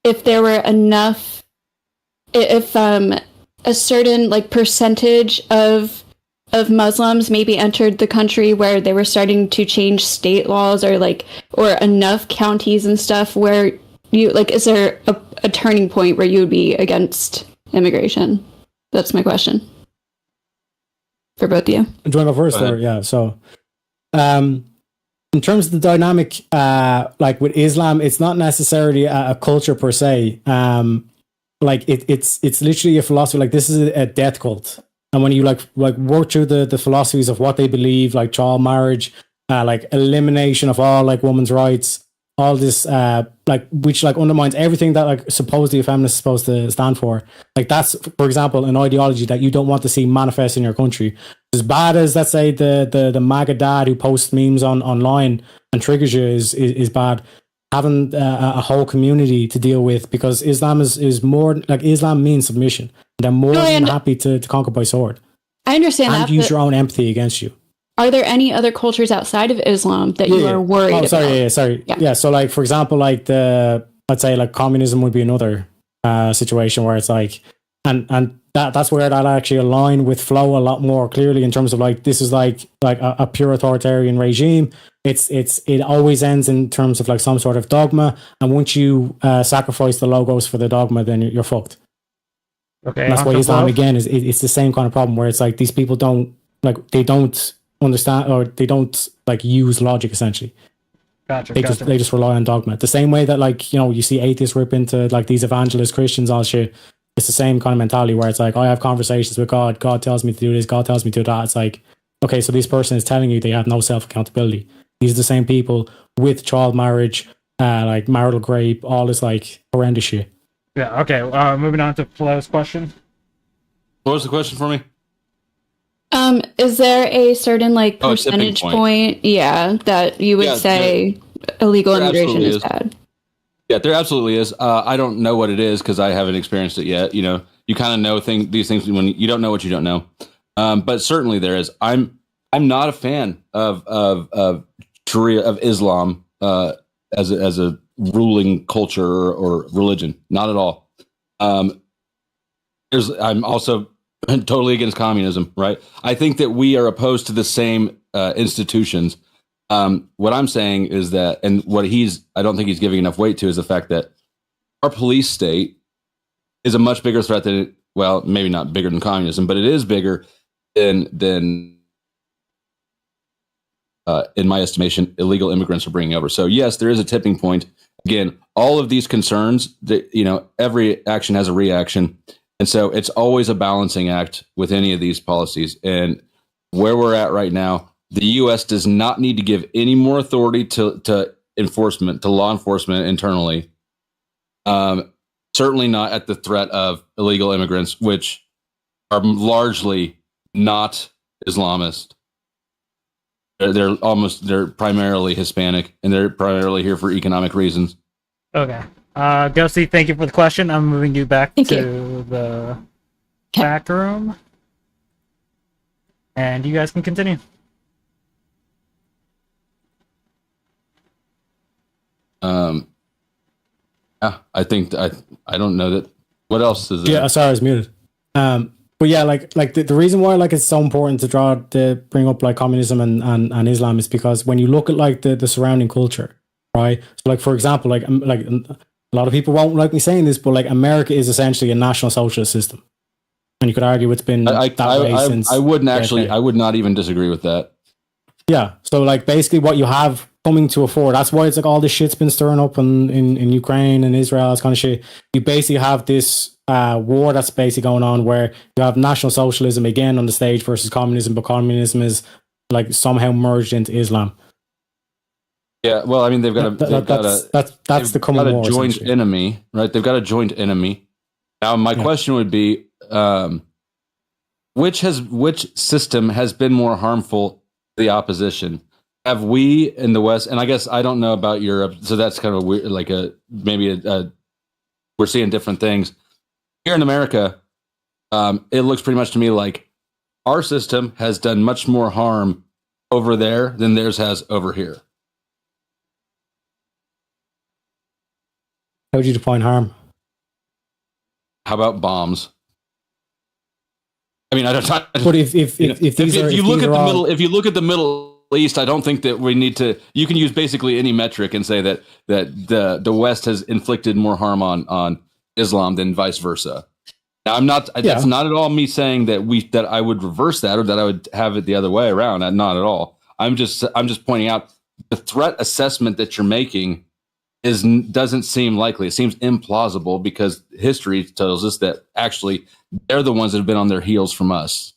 if there were enough, if a certain like percentage of Muslims maybe entered the country where they were starting to change state laws, or enough counties and stuff where you is there a turning point where you would be against immigration? That's my question for both of you. Do you want to go first? Or, yeah. So, in terms of the dynamic, like with Islam, it's not necessarily a culture per se. It's literally a philosophy. Like, this is a death cult, and when you like work through the philosophies of what they believe, like child marriage, like elimination of all like women's rights, all this which undermines everything that like supposedly a feminist is supposed to stand for. Like, that's, for example, an ideology that you don't want to see manifest in your country. As bad as, let's say, the MAGA dad who posts memes online and triggers you is bad. Having a whole community to deal with, because Islam is more like, Islam means submission. They're more than happy to conquer by sword. I understand and that, use your own empathy against you. Are there any other cultures outside of Islam that you are worried about? Sorry. Yeah. So, like, for example, like I'd say like communism would be another situation where it's like, and that's where that actually align with Flo a lot more clearly in terms of like, this is like a pure authoritarian regime. It always ends in terms of like some sort of dogma, and once you sacrifice the logos for the dogma, then you're fucked. Okay, and that's why Islam again it's the same kind of problem where it's like these people don't understand, or they don't like use logic essentially. Gotcha. They just rely on dogma. The same way that like, you see atheists rip into like these evangelist Christians, all shit. It's the same kind of mentality where it's like, I have conversations with God. God tells me to do this. God tells me to do that. It's like, okay, so this person is telling you they have no self accountability. These are the same people with child marriage, like marital rape, all this like horrendous shit. Yeah. Okay. Moving on to Flo's question. What was the question for me? Is there a certain like percentage point, that you would say illegal immigration is bad? Yeah, there absolutely is. I don't know what it is because I haven't experienced it yet. You kind of know these things when you don't know what you don't know. But certainly there is. I'm not a fan of Sharia, of Islam as a ruling culture or religion. Not at all. I'm also totally against communism, right? I think that we are opposed to the same institutions What I'm saying is that, and I don't think he's giving enough weight to, is the fact that our police state is a much bigger threat than, well, maybe not bigger than communism, but it is bigger than in my estimation, illegal immigrants are bringing over. So yes, there is a tipping point. Again, all of these concerns, that every action has a reaction, and so it's always a balancing act with any of these policies. And where we're at right now, the U.S. does not need to give any more authority to law enforcement internally. Certainly not at the threat of illegal immigrants, which are largely not Islamist. They're primarily Hispanic, and they're primarily here for economic reasons. Okay. Ghosty, thank you for the question. I'm moving you back to the back room. And you guys can continue. Yeah, I think I don't know that. What else is there? Yeah, sorry, I was muted. But yeah, like the reason why it's so important to bring up communism and Islam is because when you look at the surrounding culture, right? So for example, like a lot of people won't like me saying this, but America is essentially a national socialist system, and you could argue it's been that way since. I would not even disagree with that. Yeah, so basically what you have coming to a fore, that's why it's all this shit's been stirring up in Ukraine and Israel, this kind of shit. You basically have this war that's basically going on where you have National Socialism again on the stage versus communism, but communism is somehow merged into Islam. Yeah, well, I mean, they've got the common war, joint enemy, right? They've got a joint enemy. Now, my question would be, which system has been more harmful to the opposition? Have we in the West, and I guess I don't know about Europe, so that's kind of weird, we're seeing different things. Here in America, it looks pretty much to me like our system has done much more harm over there than theirs has over here. How would you define harm? How about bombs? I mean, I don't. But if you look at the Middle East, I don't think that we need to. You can use basically any metric and say that the West has inflicted more harm on Islam than vice versa. Now, I'm not. That's not at all me saying that I would reverse that or that I would have it the other way around. Not at all. I'm just pointing out the threat assessment that you're making doesn't seem likely. It seems implausible because history tells us that actually they're the ones that have been on their heels from us.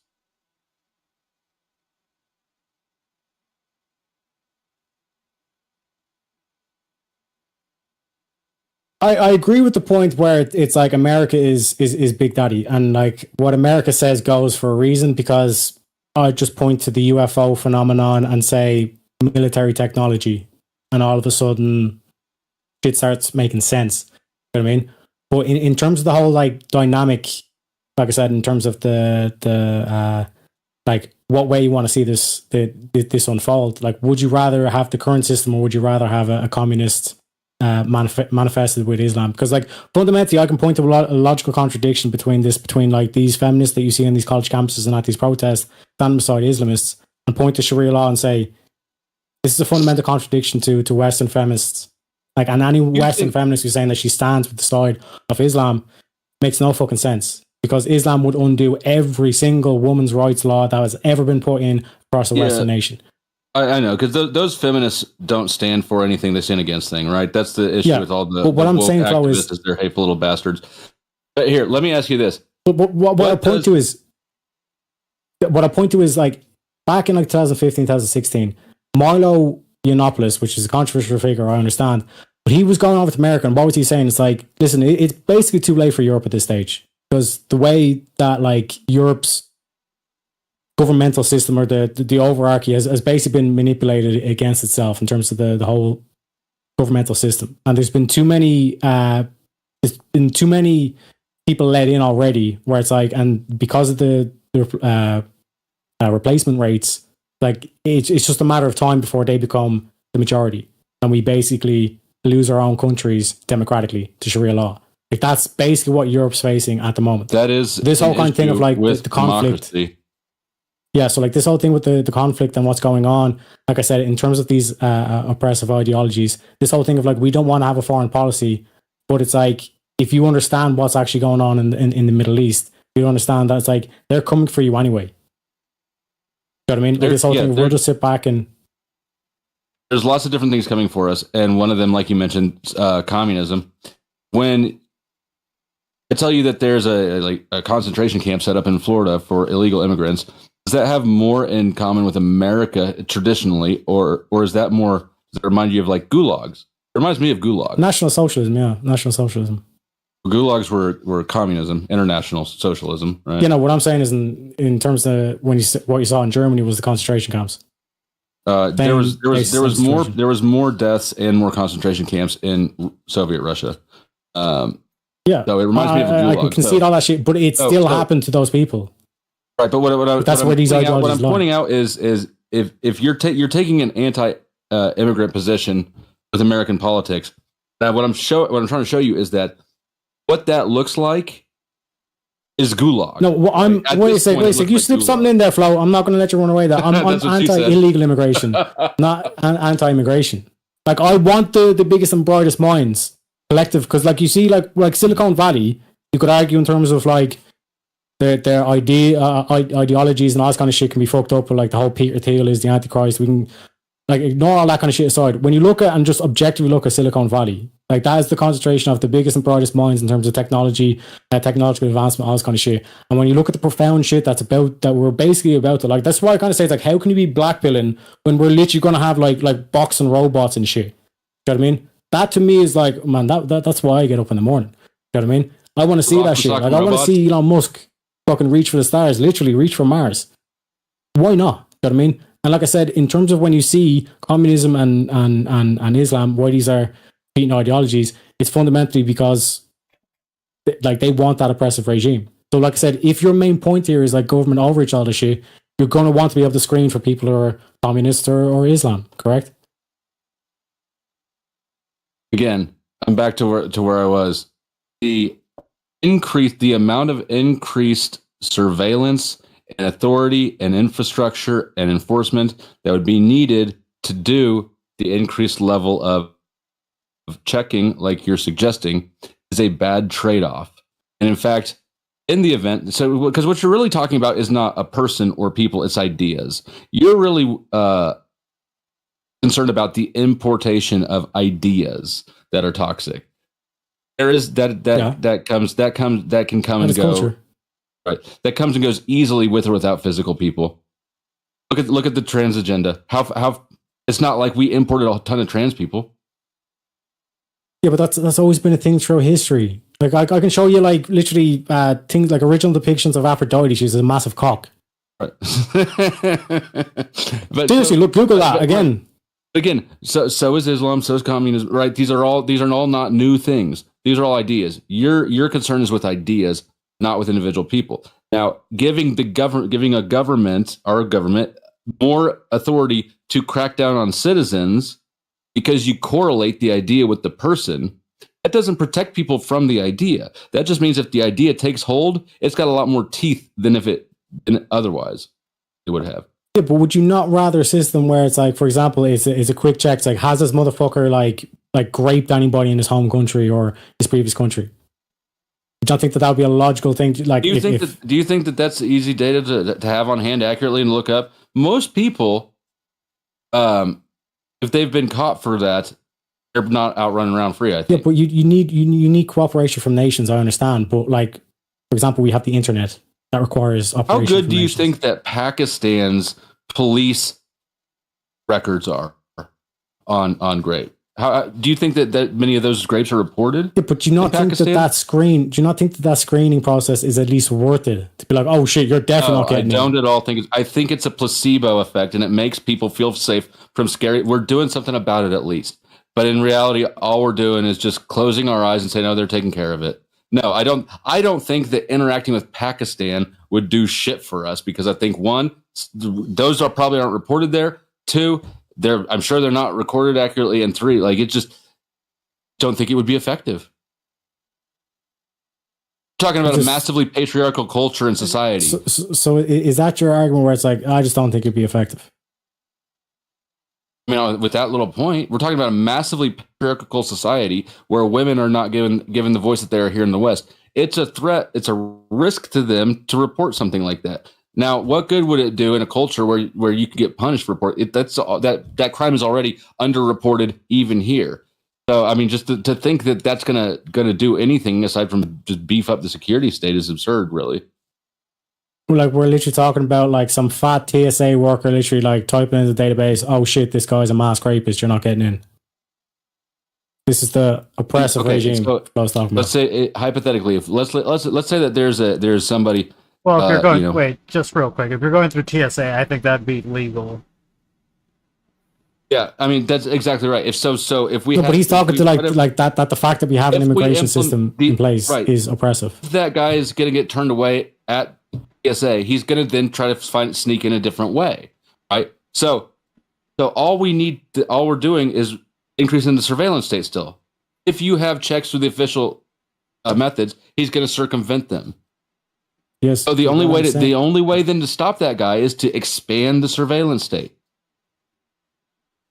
I agree with the point where it's America is Big Daddy, and what America says goes for a reason, because I just point to the UFO phenomenon and say military technology, and all of a sudden shit starts making sense. You know what I mean? But in terms of the whole dynamic, like I said, in terms of the what way you want to see this unfold, would you rather have the current system or would you rather have a communist manifested with Islam? Because fundamentally I can point to a logical contradiction between these feminists that you see in these college campuses and at these protests standing beside Islamists, and point to Sharia law and say this is a fundamental contradiction to Western feminists. And any Western feminist who's saying that she stands with the side of Islam makes no fucking sense, because Islam would undo every single woman's rights law that has ever been put in across a Western nation. I know, because those feminists don't stand for anything, they stand against thing, right? That's the issue with all the. But what I'm saying, though, is they're hateful little bastards. But here, let me ask you this. But what I point to is back in 2015, 2016, Milo Yiannopoulos, which is a controversial figure, I understand, but he was going over to America, and what was he saying? It's listen, it's basically too late for Europe at this stage, because the way that Europe's governmental system or the overarchy has basically been manipulated against itself in terms of the whole governmental system, and there's been too many people let in already, where it's and because of the replacement rates, it's just a matter of time before they become the majority, and we basically lose our own countries democratically to Sharia law. That's basically what Europe's facing at the moment. That is this whole kind of thing of the conflict. Democracy. Yeah, so like this whole thing with the conflict and what's going on, like I said, in terms of these oppressive ideologies, this whole thing of like we don't want to have a foreign policy, but it's like if you understand what's actually going on in the Middle East, you understand that it's like they're coming for you anyway. You know what I mean? Like this whole thing, we'll just sit back and there's lots of different things coming for us, and one of them, like you mentioned, communism. When I tell you that there's a concentration camp set up in Florida for illegal immigrants, does that have more in common with America traditionally, or is that more? Does it remind you of like gulags? It reminds me of gulags. National socialism, yeah, National socialism. Gulags were communism, international socialism, right? You know what I'm saying is in terms of what you saw in Germany was the concentration camps. There was more deaths and more concentration camps in Soviet Russia. Yeah, so it reminds me of a gulag. I can concede all that shit, but it still happened to those people. Right, but what I'm pointing out is if you're taking an anti-immigrant position with American politics, what I'm trying to show you is that what that looks like is gulag. No, wait a second. You slip something in there, Flo. I'm not going to let you run away. I'm anti-illegal immigration, not anti-immigration. Like I want the biggest and brightest minds collective, because like you see, like Silicon Valley, you could argue in terms of like their ideologies and all this kind of shit can be fucked up. But like the whole Peter Thiel is the Antichrist. We can like ignore all that kind of shit aside. When you look at and just objectively look at Silicon Valley, like that is the concentration of the biggest and brightest minds in terms of technology, technological advancement, all this kind of shit. And when you look at the profound shit that we're basically about to, like, that's why I kind of say it's like, how can you be blackpilling when we're literally going to have like boxing robots and shit? You know what I mean? That to me is like, man, that's why I get up in the morning. You know what I mean? I want to see that shit. Like I want to see Elon Musk fucking reach for the stars, literally reach for Mars. Why not? You know what I mean? And like I said, in terms of when you see communism and Islam, why these are beating ideologies, it's fundamentally because like they want that oppressive regime. So like I said, if your main point here is like government overreach, all this shit, you're going to want to be able to screen for people who are communist or Islam, correct? Again, I'm back to where I was. The amount of increased surveillance and authority and infrastructure and enforcement that would be needed to do the increased level of checking, like you're suggesting, is a bad trade-off. And in fact, in the event, so because what you're really talking about is not a person or people, it's ideas. You're really concerned about the importation of ideas that are toxic. There is that can come and go. Culture. Right. That comes and goes easily with or without physical people. Look at the trans agenda. How it's not like we imported a ton of trans people. Yeah, but that's always been a thing throughout history. Like I can show you like literally things like original depictions of Aphrodite. She's a massive cock. Right. But seriously, look, Google that again. Again, so is Islam, so is communism. Right? These are all not new things. These are all ideas. Your concern is with ideas, not with individual people. Now, giving a government more authority to crack down on citizens because you correlate the idea with the person, that doesn't protect people from the idea. That just means if the idea takes hold, it's got a lot more teeth than otherwise it would have. Yeah, but would you not rather a system where it's like, for example, it's a quick check, it's like, has this motherfucker like raped anybody in his home country or his previous country? Do you think that would be a logical thing? Do you think that that's easy data to have on hand accurately and look up? Most people, if they've been caught for that, they're not out running around free. I think. Yeah, but you need cooperation from nations. I understand, but like, for example, we have the internet that requires operation. How good do you think that Pakistan's police records are on grape? How do you think that many of those grapes are reported? Yeah, but do you not think that screening process is at least worth it to be like, oh shit, you're definitely not getting it? I don't at all think I think it's a placebo effect, and it makes people feel safe from scary. We're doing something about it at least, but in reality, all we're doing is just closing our eyes and saying, "No, they're taking care of it." No, I don't think that interacting with Pakistan would do shit for us, because I think one, those probably aren't reported there. Two, I'm sure they're not recorded accurately, and three, like it just don't think it would be effective. talking about a massively patriarchal culture and society. So is that your argument where it's like, I just don't think it'd be effective? I mean, with that little point, we're talking about a massively patriarchal society where women are not given the voice that they are here in the West. It's a threat. It's a risk to them to report something like that. Now, what good would it do in a culture where you can get punished for report? That crime is already underreported even here. So, I mean, just to think that that's gonna do anything aside from just beef up the security state is absurd, really. Like, we're literally talking about like some fat TSA worker literally like typing in the database, "Oh shit, this guy's a mass rapist. You're not getting in." This is the oppressive regime. So I was talking about. Let's say hypothetically, if let's say that there's somebody. Well, if you're going, wait, just real quick. If you're going through TSA, I think that'd be legal. Yeah, I mean that's exactly right. If we, but he's talking to like that the fact that we have an immigration system in place is oppressive. If that guy is going to get turned away at TSA, he's going to then try to sneak in a different way, right? So all we're doing is increasing the surveillance state. Still, if you have checks through the official methods, he's going to circumvent them. Yes. So the only way then to stop that guy is to expand the surveillance state.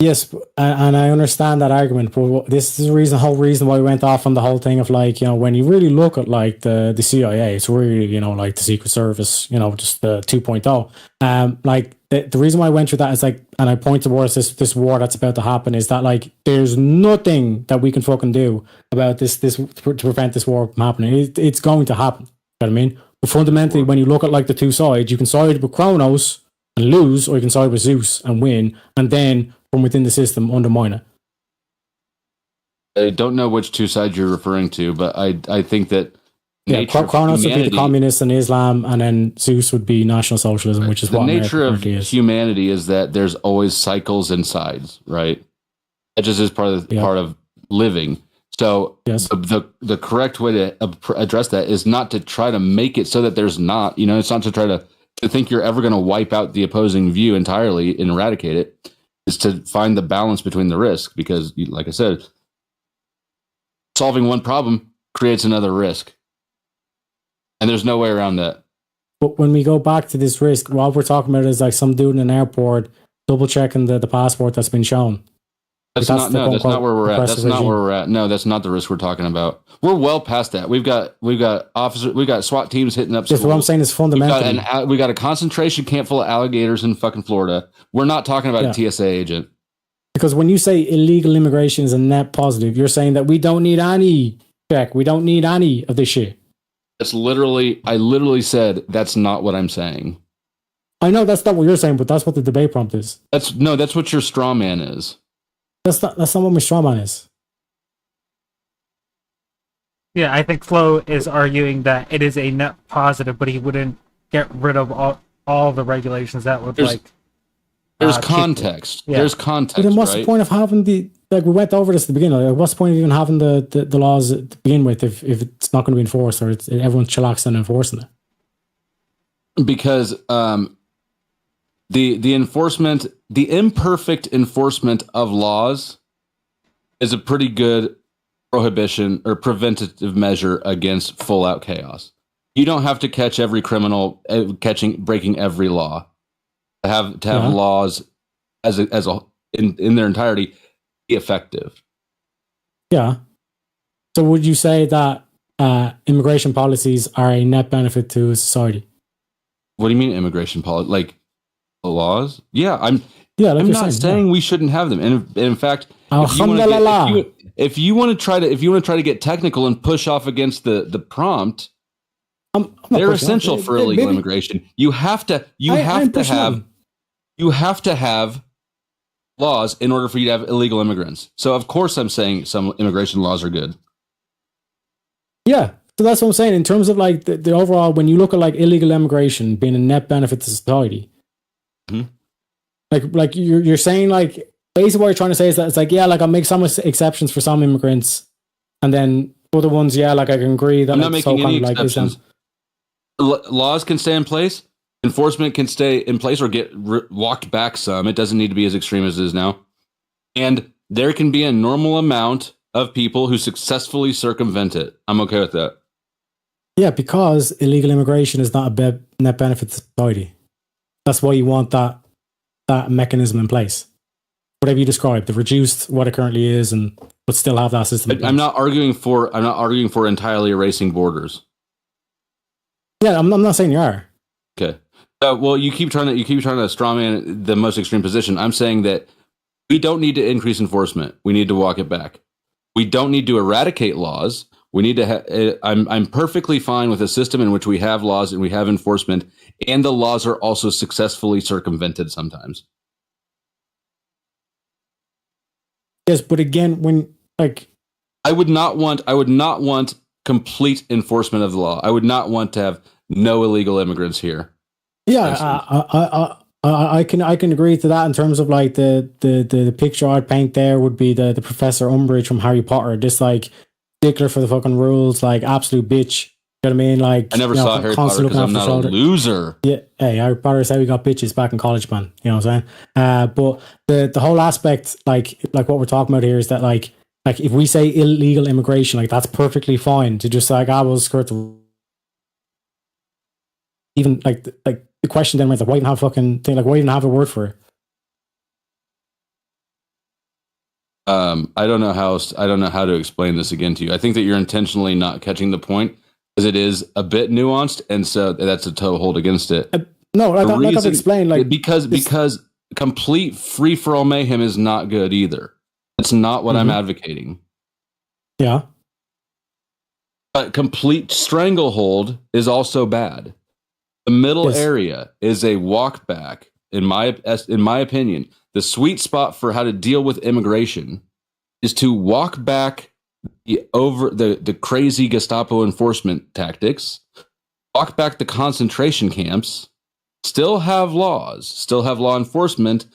Yes, and I understand that argument, but this is the whole reason why we went off on the whole thing of like, when you really look at like the CIA, it's really, like the Secret Service, just the 2.0. Like the reason why I went through that is like, and I point towards this war that's about to happen, is that like there's nothing that we can fucking do about this to prevent this war from happening. It's going to happen. You know what I mean? But fundamentally, when you look at like the two sides, you can side with Kronos and lose, or you can side with Zeus and win, and then from within the system undermine it. I don't know which two sides you're referring to, but I think that Kronos would be the communists and Islam, and then Zeus would be National Socialism, which is the what nature America of is. humanity is that there's always cycles and sides, right? That just is part of living. So yes. the correct way to address that is not to try to make it so that there's not, it's not to try to think you're ever going to wipe out the opposing view entirely and eradicate it. Is to find the balance between the risk, because, like I said, solving one problem creates another risk, and there's no way around that. But when we go back to this risk, what we're talking about is like some dude in an airport double checking the passport that's been shown. That's not where we're at. That's not where we're at. No, that's not the risk we're talking about. We're well past that. We've got officers, we've got SWAT teams hitting up schools. Just what I'm saying is fundamentally. We got a concentration camp full of alligators in fucking Florida. We're not talking about a TSA agent. Because when you say illegal immigration is a net positive, you're saying that we don't need any check. We don't need any of this shit. I literally said that's not what I'm saying. I know that's not what you're saying, but that's what the debate prompt is. That's what your straw man is. That's not what my straw man is. Yeah, I think Flo is arguing that it is a net positive, but he wouldn't get rid of all the regulations that would There's context. Yeah. There's context. But then what's the point of having we went over this at the beginning. Like, what's the point of even having the laws to begin with if it's not going to be enforced, or everyone's chillaxing and enforcing it? Because the enforcement, the imperfect enforcement of laws is a pretty good prohibition or preventative measure against full out chaos. You don't have to catch every criminal breaking every law. To have laws as in their entirety be effective. Yeah. So would you say that immigration policies are a net benefit to society? What do you mean immigration policy? Like the laws? Yeah, I'm not saying we shouldn't have them. And in fact, if you want to try to get technical and push off against the prompt, they're essential for illegal immigration. You have to have laws in order for you to have illegal immigrants. So of course I'm saying some immigration laws are good. Yeah. So that's what I'm saying. In terms of like the overall, when you look at like illegal immigration being a net benefit to society, mm-hmm. like you're saying, like basically what you're trying to say is that it's like, yeah, like I'll make some exceptions for some immigrants, and then other ones, yeah, like I can agree that I'm not making any exceptions. Laws can stay in place. Enforcement can stay in place or get walked back some. It doesn't need to be as extreme as it is now. And there can be a normal amount of people who successfully circumvent it. I'm okay with that. Yeah, because illegal immigration is not a net benefit to society. That's why you want that mechanism in place. Whatever you described, the reduced what it currently is, and but still have that system. In place. I'm not arguing for entirely erasing borders. Yeah, I'm not saying you are. Okay. Well, you keep trying to strawman the most extreme position. I'm saying that we don't need to increase enforcement. We need to walk it back. We don't need to eradicate laws. We need to. I'm perfectly fine with a system in which we have laws and we have enforcement, and the laws are also successfully circumvented sometimes. Yes, but again, when I would not want complete enforcement of the law. I would not want to have no illegal immigrants here. Yeah, I can agree to that in terms of like the picture I'd paint there would be the Professor Umbridge from Harry Potter, just like stickler for the fucking rules, like absolute bitch. You know what I mean? Like I never saw Harry Potter because I'm not a loser. Yeah, hey, Harry Potter is how we got bitches back in college, man. You know what I'm saying? But the whole aspect, like what we're talking about here, is that like if we say illegal immigration, like that's perfectly fine to just like we'll skirt the even like the question then was like why even have fucking thing, like why even have a word for it? I don't know how to explain this again to you. I think that you're intentionally not catching the point because it is a bit nuanced, and so that's a toehold against it. No, I don't have to explain like because complete free for all mayhem is not good either. That's not what I'm advocating. Yeah, but complete stranglehold is also bad. The middle area is a walk back, in my opinion. The sweet spot for how to deal with immigration is to walk back the crazy Gestapo enforcement tactics, walk back the concentration camps, still have laws, still have law enforcement,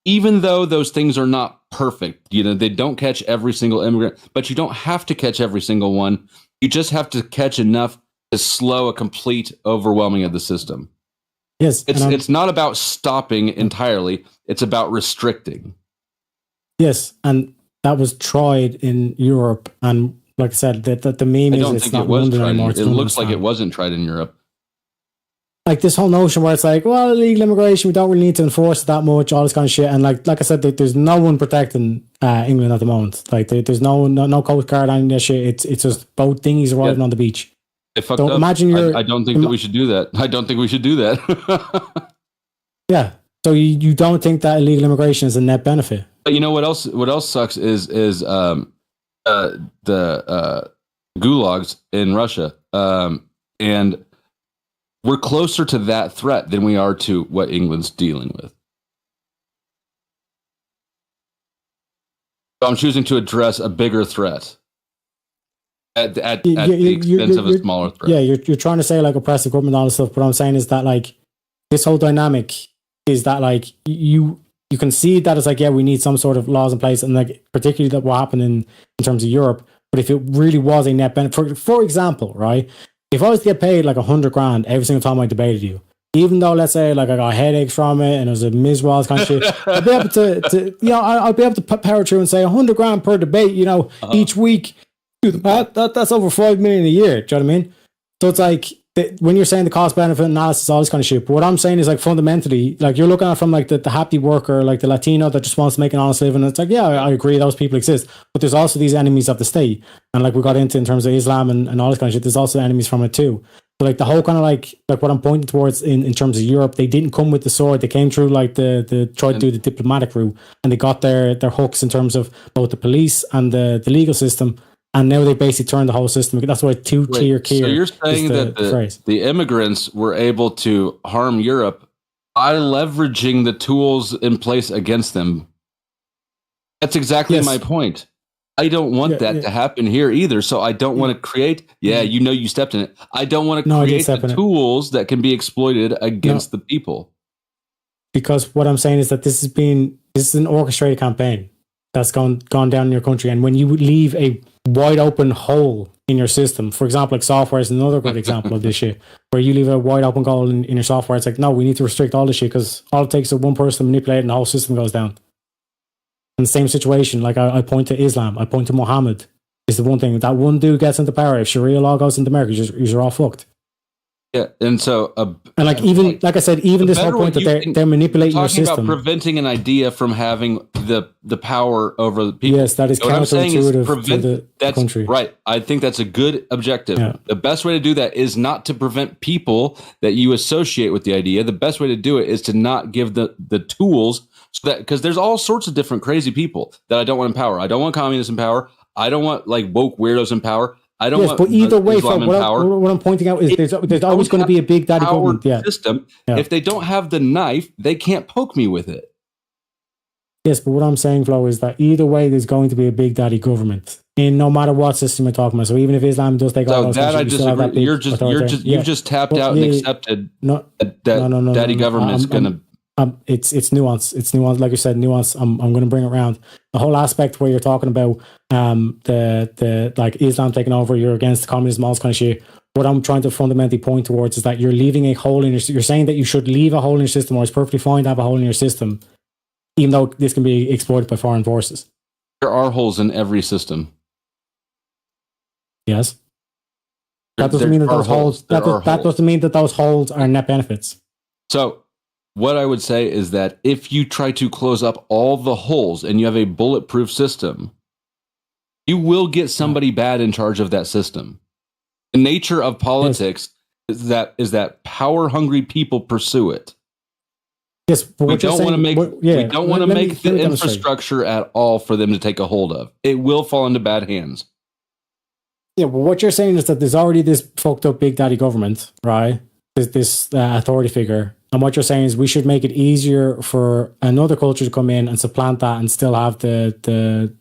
even though those things are not perfect. You know, they don't catch every single immigrant, but you don't have to catch every single one. You just have to catch enough to slow a complete overwhelming of the system. Yes, it's not about stopping entirely. It's about restricting. Yes, and that was tried in Europe, and like I said, that the meme is it's not London anymore. It looks like it wasn't tried in Europe. Like this whole notion where it's like, well, illegal immigration, we don't really need to enforce it that much, all this kind of shit. And like I said, there's no one protecting England at the moment. Like there's no Coast Guard on this shit. It's just boat dinghies arriving on the beach. It fucked up. Imagine I don't think that we should do that. I don't think we should do that. Yeah. So you don't think that illegal immigration is a net benefit? But you know what else? What else sucks is the gulags in Russia, and we're closer to that threat than we are to what England's dealing with. So I'm choosing to address a bigger threat at the expense of a smaller threat. Yeah, you're trying to say like oppressive government and all this stuff, but what I'm saying is that like this whole dynamic is that like you can see that it's like, yeah, we need some sort of laws in place, and like particularly that what happened in terms of Europe. But if it really was a net benefit, for example, right? If I was to get paid like $100,000 every single time I debated you, even though let's say like I got headaches from it and it was a miserable kind of shit, I'd be able to you know, I'll be able to power through and say $100,000 per debate, you know, each week. Dude, that's over 5 million a year. Do you know what I mean? So it's like when you're saying the cost benefit analysis, all this kind of shit. But what I'm saying is like fundamentally, like you're looking at it from like the happy worker, like the Latino that just wants to make an honest living. And it's like, yeah, I agree, those people exist. But there's also these enemies of the state. And like we got into in terms of Islam and all this kind of shit, there's also enemies from it too. So like the whole kind of like what I'm pointing towards in terms of Europe, they didn't come with the sword. They came through like the tried to do the diplomatic route, and they got their hooks in terms of both the police and the legal system. And now they basically turned the whole system. That's why two-tier care. So you're saying that the immigrants were able to harm Europe by leveraging the tools in place against them. That's exactly my point. I don't want that to happen here either. So I don't want to create. Yeah, you know, you stepped in it. I don't want to create the tools that can be exploited against the people. Because what I'm saying is that this is an orchestrated campaign that's gone down in your country, and when you leave a wide open hole in your system, for example, like software is another good example of this shit, where you leave a wide open hole in your software. It's like, no, we need to restrict all this shit because all it takes is one person to manipulate it and the whole system goes down. In the same situation, like I point to Islam, I point to Muhammad. It's the one thing that one dude gets into power. If Sharia law goes into America, you're all fucked. Yeah, and so And like I said, even this whole point that they're manipulating your system. Talking about preventing an idea from having the power over the people. Yes, that is counterintuitive to the country. Right. I think that's a good objective. Yeah. The best way to do that is not to prevent people that you associate with the idea. The best way to do it is to not give the tools, so that, because there's all sorts of different crazy people that I don't want in power. I don't want communists in power. I don't want like woke weirdos in power. I don't want. But either way, Islam in power. what I'm pointing out is there's always going to be a big daddy government. Yeah. System. Yeah. If they don't have the knife, they can't poke me with it. Yes, but what I'm saying, Flo, is that either way, there's going to be a big daddy government in no matter what system we're talking about. So even if Islam does take all those that I disagree. You've just tapped out and accepted that daddy government's going to. It's nuance. It's nuance. Like you said, nuance. I'm going to bring it around. The whole aspect where you're talking about the like Islam taking over, you're against communism, all this kind of shit. What I'm trying to fundamentally point towards is that you're leaving a hole in you're saying that you should leave a hole in your system, or it's perfectly fine to have a hole in your system, even though this can be exploited by foreign forces. There are holes in every system. Yes. That doesn't mean that those holes. That doesn't mean that those holes are net benefits. So, what I would say is that if you try to close up all the holes and you have a bulletproof system, you will get somebody bad in charge of that system. The nature of politics is that power-hungry people pursue it. Yes, but we don't want to make the infrastructure at all for them to take a hold of. It will fall into bad hands. Yeah, but what you're saying is that there's already this fucked up big daddy government, right? This authority figure. And what you're saying is we should make it easier for another culture to come in and supplant that and still have the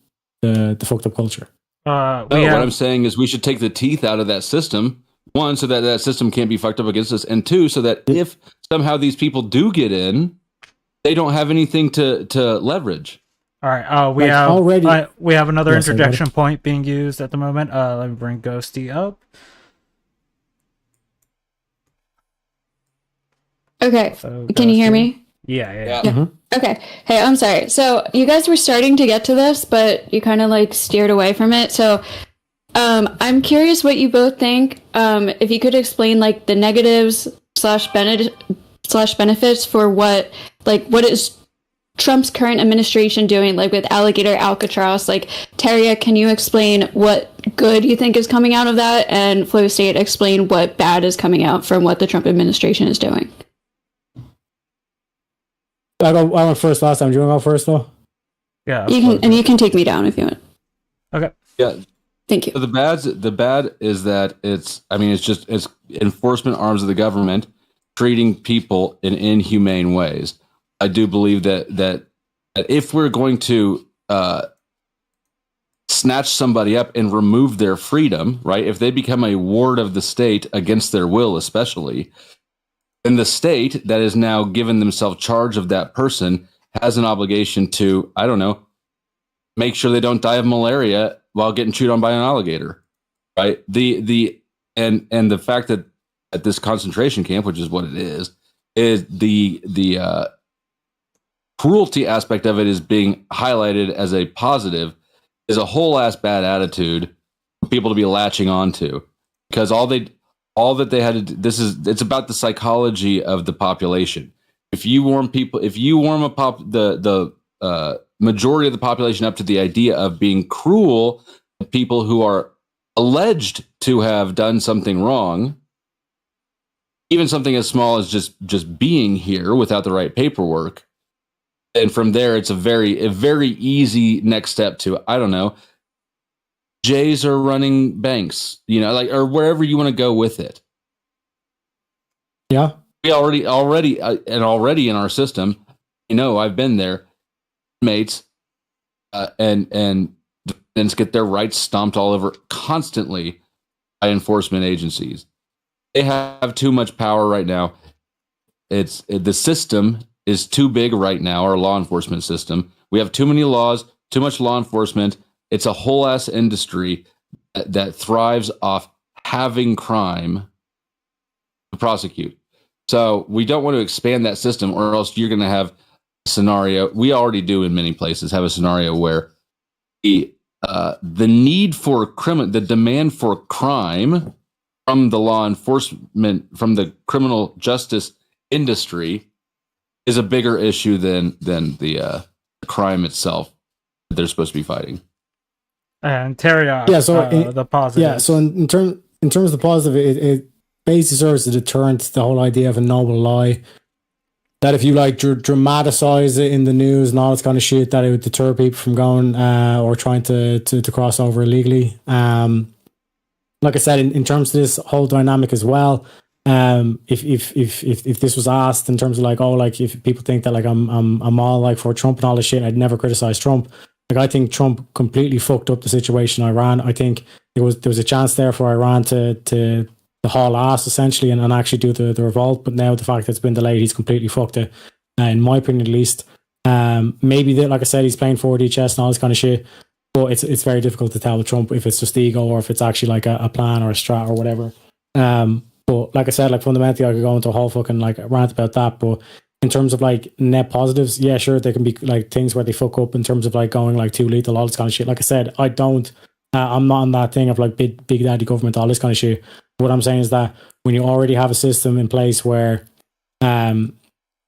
fucked up culture. What I'm saying is we should take the teeth out of that system. One, so that that system can't be fucked up against us. And two, so that if somehow these people do get in, they don't have anything to leverage. All right. We have another interjection point being used at the moment. Let me bring Ghosty up. Okay. So, can you hear me? Yeah. Mm-hmm. Okay. Hey, I'm sorry. So you guys were starting to get to this, but you kind of like steered away from it. So I'm curious what you both think. If you could explain like the negatives / benefits for what is Trump's current administration doing, like with Alligator Alcatraz? Like, Taria, can you explain what good you think is coming out of that? And Flow State, explain what bad is coming out from what the Trump administration is doing. I went first last time. Do you want to go first, though? Yeah. You can take me down if you want. Okay. Yeah. Thank you. So the bad is that it's enforcement arms of the government treating people in inhumane ways. I do believe that if we're going to snatch somebody up and remove their freedom, right? If they become a ward of the state against their will, especially, then the state that is now given themselves charge of that person has an obligation to, I don't know, make sure they don't die of malaria while getting chewed on by an alligator, right? And the fact that at this concentration camp, which is what it is the cruelty aspect of it is being highlighted as a positive, is a whole ass bad attitude for people to be latching onto, because all that they had to do, it's about the psychology of the population. If you warm the majority of the population up to the idea of being cruel to people who are alleged to have done something wrong, even something as small as just being here without the right paperwork, and from there it's a very easy next step to, I don't know, Jays are running banks, or wherever you want to go with it. Yeah, we already in our system, I've been there, mates, and defendants get their rights stomped all over constantly by enforcement agencies. They have too much power right now. The system is too big right now, our law enforcement system. We have too many laws, too much law enforcement. It's a whole ass industry that thrives off having crime to prosecute. So we don't want to expand that system, or else you're going to have a scenario. We already do in many places have a scenario where the the need for the demand for crime from the law enforcement, from the criminal justice industry, is a bigger issue than the crime itself that they're supposed to be fighting. And Teriyaki, the positive. Yeah, so in terms of the positive, it basically serves as a deterrent to the whole idea of a noble lie. That if you like dramatize it in the news and all this kind of shit, that it would deter people from going or trying to cross over illegally. Like I said, in terms of this whole dynamic as well, if this was asked in terms of like, oh, like if people think that like I'm all like for Trump and all this shit, I'd never criticize Trump. Like I think Trump completely fucked up the situation in Iran. I think there was a chance there for Iran to haul ass essentially and actually do the revolt. But now the fact that it's been delayed, he's completely fucked it. In my opinion, at least. Maybe that, like I said, he's playing 4D chess and all this kind of shit. But it's very difficult to tell with Trump if it's just ego or if it's actually like a plan or a strat or whatever. But like I said, like fundamentally, I could go into a whole fucking like rant about that. But in terms of like net positives, yeah, sure, there can be like things where they fuck up in terms of like going like too lethal, all this kind of shit. Like I said, I'm not on that thing of like big daddy government, all this kind of shit. What I'm saying is that when you already have a system in place where it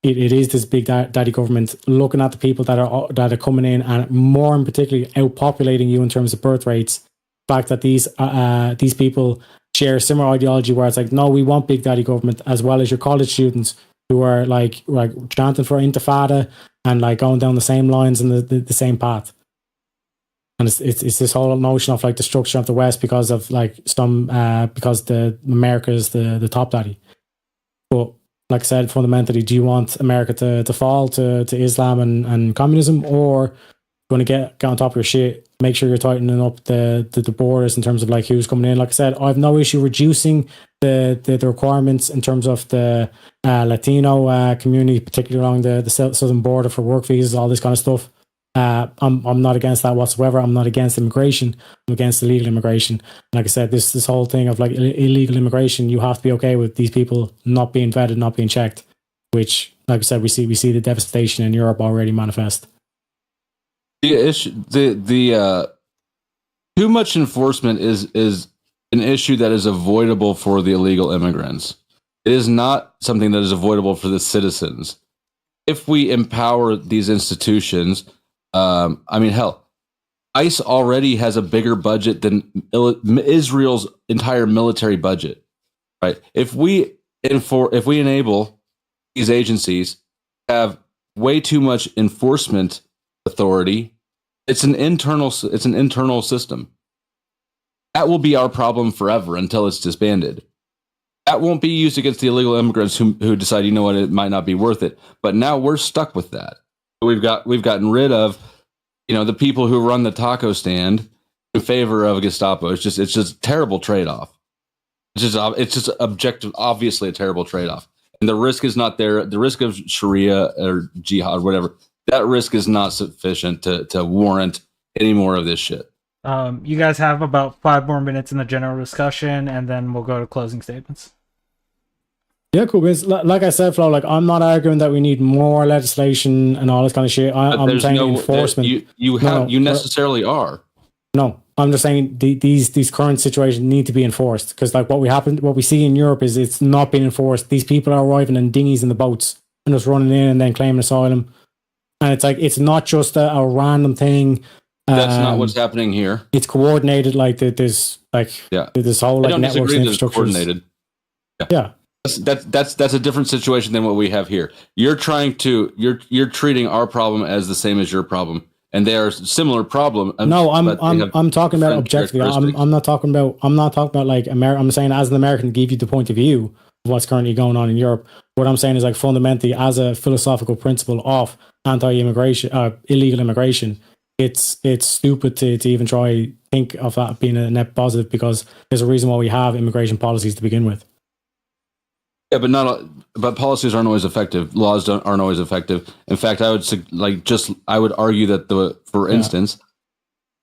is this big daddy government looking at the people that are coming in and more in particular outpopulating you in terms of birth rates, the fact that these people share a similar ideology where it's like, no, we want big daddy government, as well as your college students who are like chanting for intifada and like going down the same lines and the same path. And it's this whole notion of like destruction of the West because of like because the America is the top daddy. But like I said, fundamentally, do you want America to fall to Islam and communism, or going to get on top of your shit, make sure you're tightening up the borders in terms of like who's coming in? Like I said, I have no issue reducing the requirements in terms of the Latino community, particularly along the southern border for work visas, all this kind of stuff. I'm not against that whatsoever. I'm not against immigration. I'm against illegal immigration. Like I said, this whole thing of like illegal immigration, you have to be okay with these people not being vetted, not being checked. Which, like I said, we see the devastation in Europe already manifest. The issue, the too much enforcement is an issue that is avoidable for the illegal immigrants. It is not something that is avoidable for the citizens. If we empower these institutions, I mean, hell, ICE already has a bigger budget than Israel's entire military budget, right? If we enable these agencies to have way too much enforcement authority, it's an internal system. That will be our problem forever until it's disbanded. That won't be used against the illegal immigrants who decide, you know what, it might not be worth it. But now we're stuck with that. We've gotten rid of, the people who run the taco stand in favor of Gestapo. It's just a terrible trade-off. It's just objective, obviously a terrible trade-off. And the risk is not there. The risk of Sharia or jihad, whatever, that risk is not sufficient to warrant any more of this shit. You guys have about 5 more minutes in the general discussion, and then we'll go to closing statements. Yeah, cool. Like I said, Flo, like I'm not arguing that we need more legislation and all this kind of shit. I'm saying enforcement. You necessarily are. No, I'm just saying these current situations need to be enforced, because like what we see in Europe is it's not being enforced. These people are arriving in dinghies in the boats and just running in and then claiming asylum, and it's like it's not just a random thing. That's not what's happening here. It's coordinated. Like there's this whole like networks and infrastructures. Coordinated. Yeah. That's a different situation than what we have here. You're treating our problem as the same as your problem, and they are a similar problem. No, I'm talking about objectively. I'm not talking about like America. I'm saying as an American, to give you the point of view of what's currently going on in Europe. What I'm saying is like fundamentally, as a philosophical principle of anti-immigration, illegal immigration, it's stupid to even try think of that being a net positive, because there's a reason why we have immigration policies to begin with. Yeah, but policies aren't always effective. Laws aren't always effective. In fact, I would argue that for instance,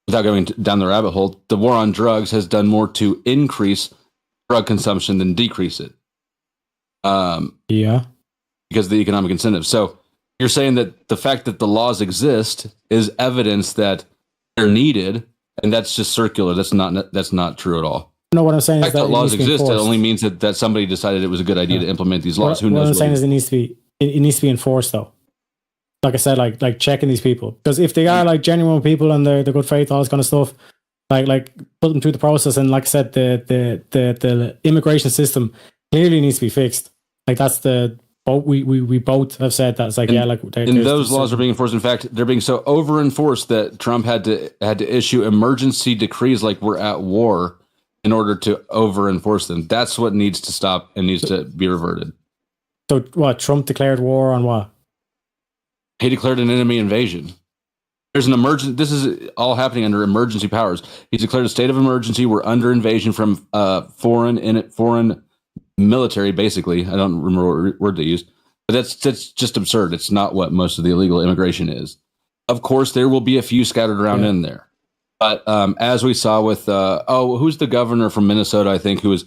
without going down the rabbit hole, the war on drugs has done more to increase drug consumption than decrease it. Because of the economic incentives. So you're saying that the fact that the laws exist is evidence that they're needed, and that's just circular. That's not true at all. No, what I'm saying The is fact that that laws exist, it enforced. only means that somebody decided it was a good idea to implement these laws. Who What knows? I'm saying is it needs to be enforced though. Like I said, like checking these people, because if they are like genuine people and they're good faith, all this kind of stuff, like put them through the process. And like I said, the immigration system clearly needs to be fixed. Like that's we both have said that. It's like, and, yeah, like and those laws are being enforced. In fact, they're being so over enforced that Trump had to issue emergency decrees like we're at war in order to over enforce them. That's what needs to stop and needs to be reverted. So what? Trump declared war on what? He declared an enemy invasion. There's an emergency. This is all happening under emergency powers. He's declared a state of emergency. We're under invasion from foreign military. Basically, I don't remember what word they used, but that's just absurd. It's not what most of the illegal immigration is. Of course, there will be a few scattered around in there, but as we saw with who's the governor from Minnesota? I think who was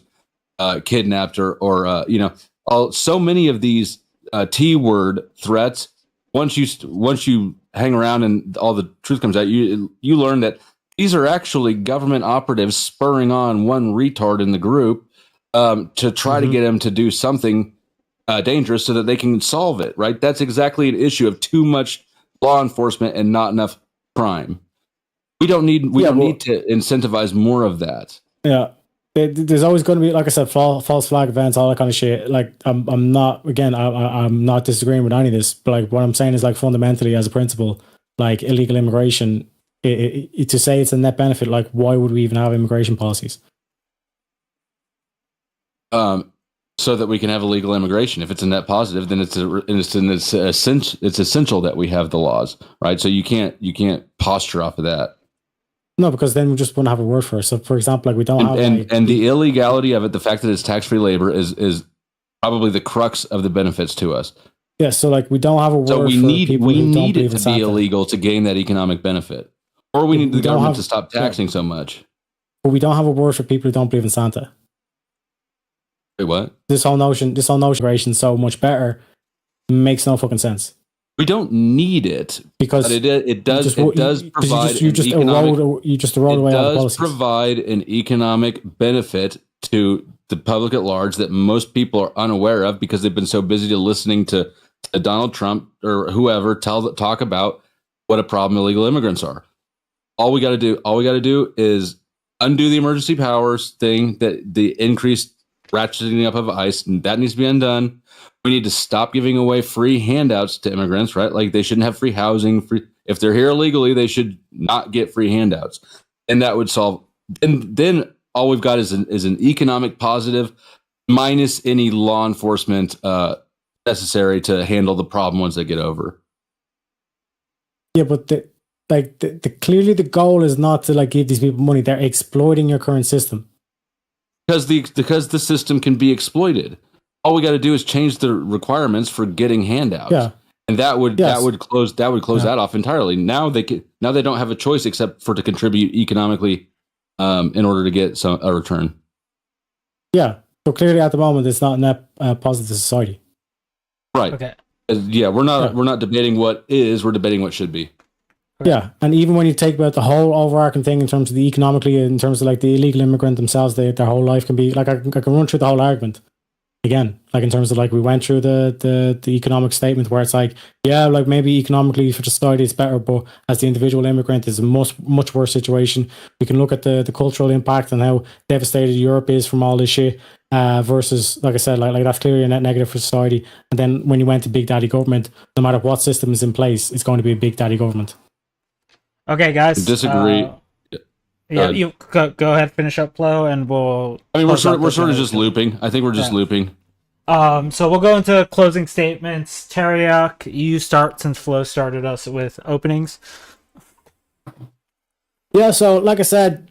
kidnapped or so many of these T-word threats. Once you hang around and all the truth comes out, you learn that these are actually government operatives spurring on one retard in the group to try to get him to do something dangerous so that they can solve it. Right? That's exactly an issue of too much law enforcement and not enough crime. We don't need to incentivize more of that. Yeah. There's always going to be, like I said, false flag events, all that kind of shit. Like I'm not disagreeing with any of this, but like what I'm saying is like fundamentally as a principle, like illegal immigration, to say it's a net benefit, like why would we even have immigration policies? So that we can have illegal immigration. If it's a net positive, then it's essential that we have the laws, right? So you can't posture off of that. No, because then we just wouldn't have a word for it. So, for example, like we don't have, and the illegality of it, the fact that it's tax-free labor is probably the crux of the benefits to us. Yeah, so like we don't have a word. So we for need people who don't it believe to in be Santa. illegal to gain that economic benefit, or we need the government to stop taxing so much. But we don't have a word for people who don't believe in Santa. Wait, what? This whole notion, immigration so much better makes no fucking sense. We don't need it because but it does provide you just erode away all the policies. Provide an economic benefit to the public at large that most people are unaware of because they've been so busy to listening to Donald Trump or whoever talk about what a problem illegal immigrants are. All we got to do is undo the emergency powers thing, that the increased ratcheting up of ICE, and that needs to be undone. We need to stop giving away free handouts to immigrants, right? Like they shouldn't have free housing. If they're here illegally, they should not get free handouts. And that would solve. And then all we've got is an economic positive minus any law enforcement necessary to handle the problem once they get over. Yeah, but clearly the goal is not to like give these people money. They're exploiting your current system. Because the system can be exploited. All we got to do is change the requirements for getting handouts, and that would close that off entirely. Now they don't have a choice except for to contribute economically in order to get a return. Yeah. So clearly, at the moment, it's not a net positive society. Right. Okay. We're not debating what is. We're debating what should be. Yeah, and even when you take about the whole overarching thing in terms of the economically, in terms of like the illegal immigrant themselves, their whole life can be like I can run through the whole argument again, like in terms of like we went through the economic statement where it's like, yeah, like maybe economically for society it's better, but as the individual immigrant is a much worse situation. We can look at the cultural impact and how devastated Europe is from all this shit versus, like I said, like that's clearly a net negative for society. And then when you went to big daddy government, no matter what system is in place, it's going to be a big daddy government. Okay, guys. Disagree. You go ahead, finish up, Flo, and we'll. I mean, we're sort of just looping. I think we're just looping. So we'll go into closing statements. Teriak, you start since Flo started us with openings. Yeah. So, like I said,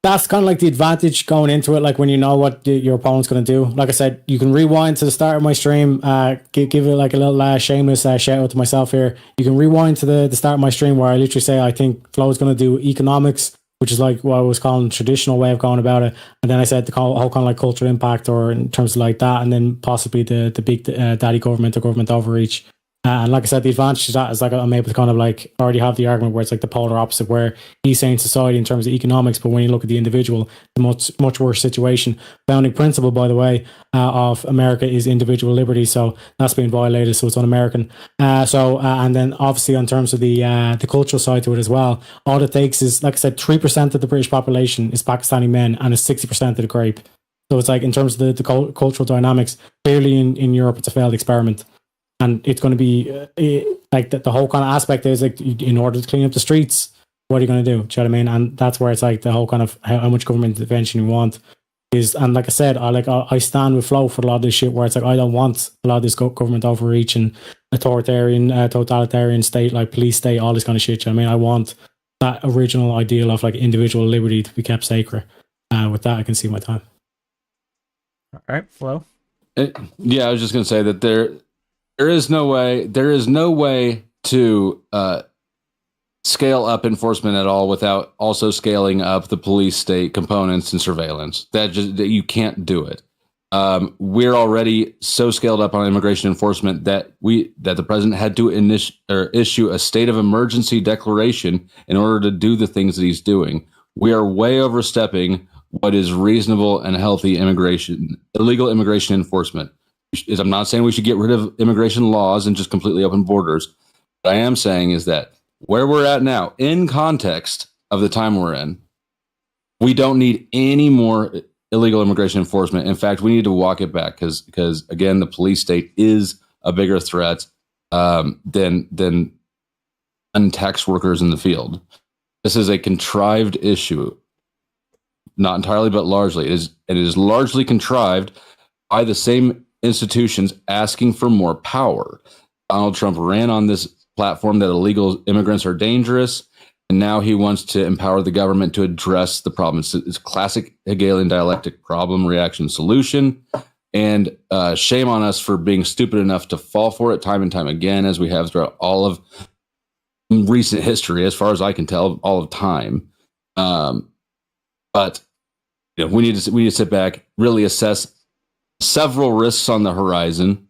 that's kind of like the advantage going into it. Like when you know what your opponent's going to do. Like I said, you can rewind to the start of my stream. Give it like a little shameless shout out to myself here. You can rewind to the start of my stream where I literally say I think Flo's going to do economics, which is like what I was calling the traditional way of going about it. And then I said the whole kind of like cultural impact, or in terms of like that, and then possibly the big daddy government or government overreach And like I said, the advantage of that is like I'm able to kind of like already have the argument where it's like the polar opposite, where he's saying society in terms of economics, but when you look at the individual, the much worse situation. Founding principle, by the way, of America is individual liberty, so that's being violated. So it's un-American. And then obviously in terms of the cultural side to it as well, all it takes is, like I said, 3% of the British population is Pakistani men, and it's 60% of the grape. So it's like in terms of the cultural dynamics, clearly in Europe, it's a failed experiment. And it's going to be like the whole kind of aspect is like, in order to clean up the streets, what are you going to do? Do you know what I mean? And that's where it's like the whole kind of how much government intervention you want is. And like I said, I stand with Flo for a lot of this shit where it's like I don't want a lot of this government overreach and authoritarian, totalitarian state, like police state, all this kind of shit. You know what I mean? I want that original ideal of like individual liberty to be kept sacred. With that, I can see my time. All right, Flo. Yeah, I was just going to say that there is no way to scale up enforcement at all without also scaling up the police state components and surveillance. That you can't do it. We're already so scaled up on immigration enforcement that the president had to issue a state of emergency declaration in order to do the things that he's doing. We are way overstepping what is reasonable and healthy illegal immigration enforcement. I'm not saying we should get rid of immigration laws and just completely open borders. What I am saying is that where we're at now, in context of the time we're in, we don't need any more illegal immigration enforcement. In fact, we need to walk it back because again, the police state is a bigger threat than untaxed workers in the field. This is a contrived issue, not entirely, but largely. It is largely contrived by the same institutions asking for more power. Donald Trump ran on this platform that illegal immigrants are dangerous, and now he wants to empower the government to address the problem. It's classic Hegelian dialectic: problem, reaction, solution. And shame on us for being stupid enough to fall for it time and time again, as we have throughout all of recent history, as far as I can tell, all of time. But we need to sit back, really assess several risks on the horizon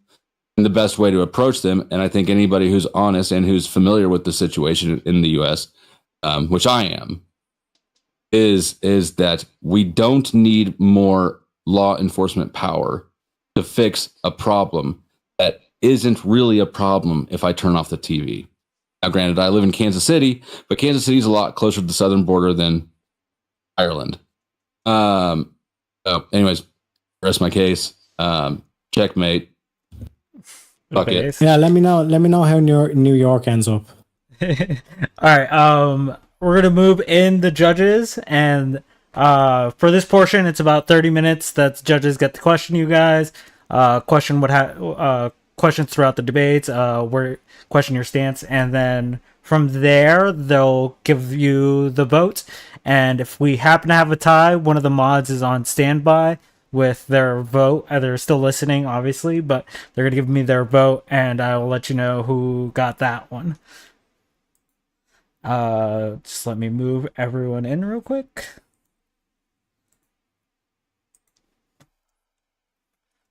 and the best way to approach them. And I think anybody who's honest and who's familiar with the situation in the U.S., which I am, is that we don't need more law enforcement power to fix a problem that isn't really a problem if I turn off the TV. Now, granted, I live in Kansas City, but Kansas City is a lot closer to the southern border than Ireland. Anyways, rest my case. Checkmate. Fuck it. Yeah, let me know how New York ends up. All right. We're gonna move in the judges, and for this portion, it's about 30 minutes. That's judges get to question you guys. Questions throughout the debates. Question your stance, and then from there they'll give you the vote. And if we happen to have a tie, one of the mods is on standby with their vote. They're still listening, obviously, but they're going to give me their vote, and I will let you know who got that one. Just let me move everyone in real quick.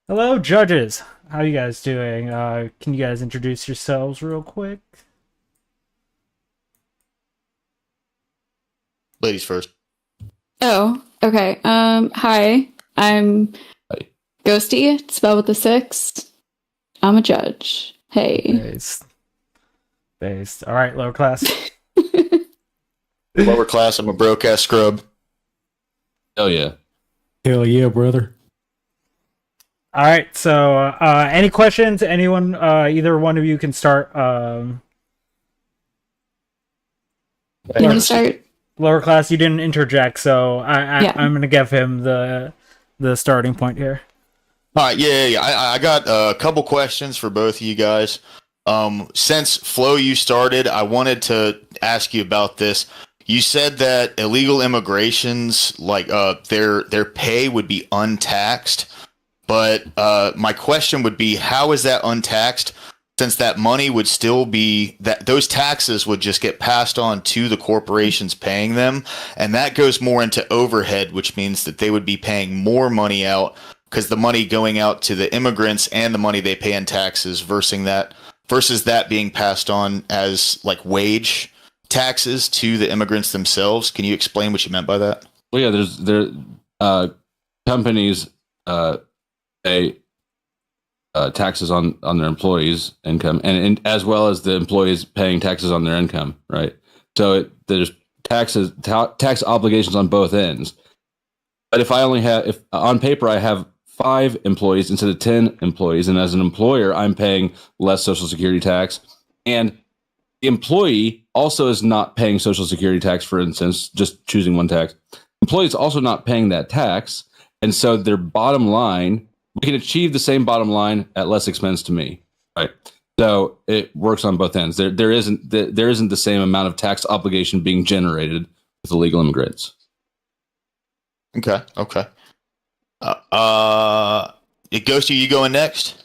Hello, judges. How you guys doing? Can you guys introduce yourselves real quick? Ladies first. Oh, okay. Hi. I'm Ghosty, spelled with a 6. I'm a judge. Hey. Based. All right, lower class. Lower class, I'm a broke-ass scrub. Hell yeah. Hell yeah, brother. All right, so any questions? Anyone, either one of you can start. You want to start? Lower class, you didn't interject, so I'm going to give him the starting point here. All right, yeah. I got a couple questions for both of you guys. Since Flo, you started, I wanted to ask you about this. You said that illegal immigrations, like their pay would be untaxed, but my question would be, how is that untaxed? Since that money would still be that those taxes would just get passed on to the corporations paying them, and that goes more into overhead, which means that they would be paying more money out because the money going out to the immigrants and the money they pay in taxes versus that versus that being passed on as like wage taxes to the immigrants themselves. Can you explain what you meant by that? Well, yeah, companies pay taxes on their employees' income, and as well as the employees paying taxes on their income, right? So there's tax obligations on both ends. But if on paper I have 5 employees instead of 10 employees, and as an employer I'm paying less Social Security tax, and the employee also is not paying Social Security tax, for instance, just choosing one tax. Employee is also not paying that tax, and so their bottom line, we can achieve the same bottom line at less expense to me, right? So it works on both ends. There isn't the same amount of tax obligation being generated with illegal immigrants. Okay. It goes to you going next.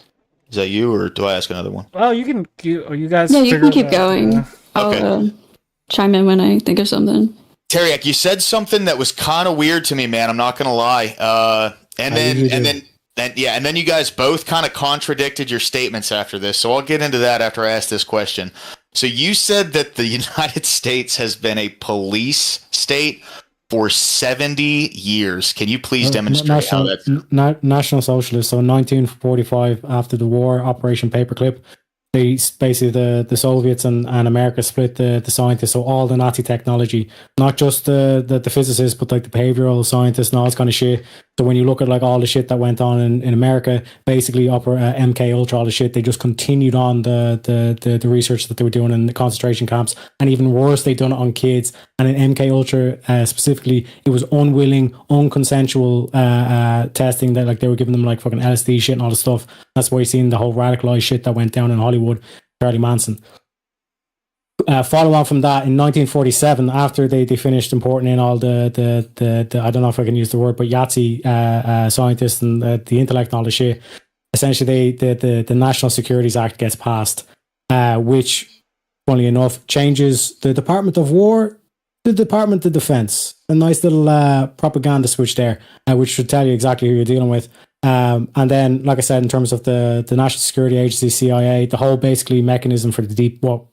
Is that you, or do I ask another one? Well, you guys. Yeah, you figure can keep it out, going. yeah. I'll chime in when I think of something. Teriak, you said something that was kind of weird to me, man. I'm not gonna lie. And then you guys both kind of contradicted your statements after this. So I'll get into that after I ask this question. So you said that the United States has been a police state for 70 years. Can you please demonstrate how that's... National Socialist. So in 1945, after the war, Operation Paperclip, they basically the Soviets and America split the scientists. So all the Nazi technology, not just the physicists, but like the behavioral scientists and all this kind of shit. So when you look at like all the shit that went on in America, basically MK Ultra, all the shit, they just continued on the research that they were doing in the concentration camps, and even worse, they done it on kids. And in MK Ultra specifically, it was unwilling, unconsensual testing that like they were giving them like fucking LSD shit and all the stuff. That's why you're seeing the whole radicalized shit that went down in Hollywood, Charlie Manson. Follow on from that, in 1947, after they finished importing in all the I don't know if I can use the word, but Yahtzee scientists and the intellect and all the shit, essentially the National Securities Act gets passed, which, funnily enough, changes the Department of War to the Department of Defense. A nice little propaganda switch there, which should tell you exactly who you're dealing with. And then, like I said, in terms of the National Security Agency, CIA, the whole basically mechanism for the deep, what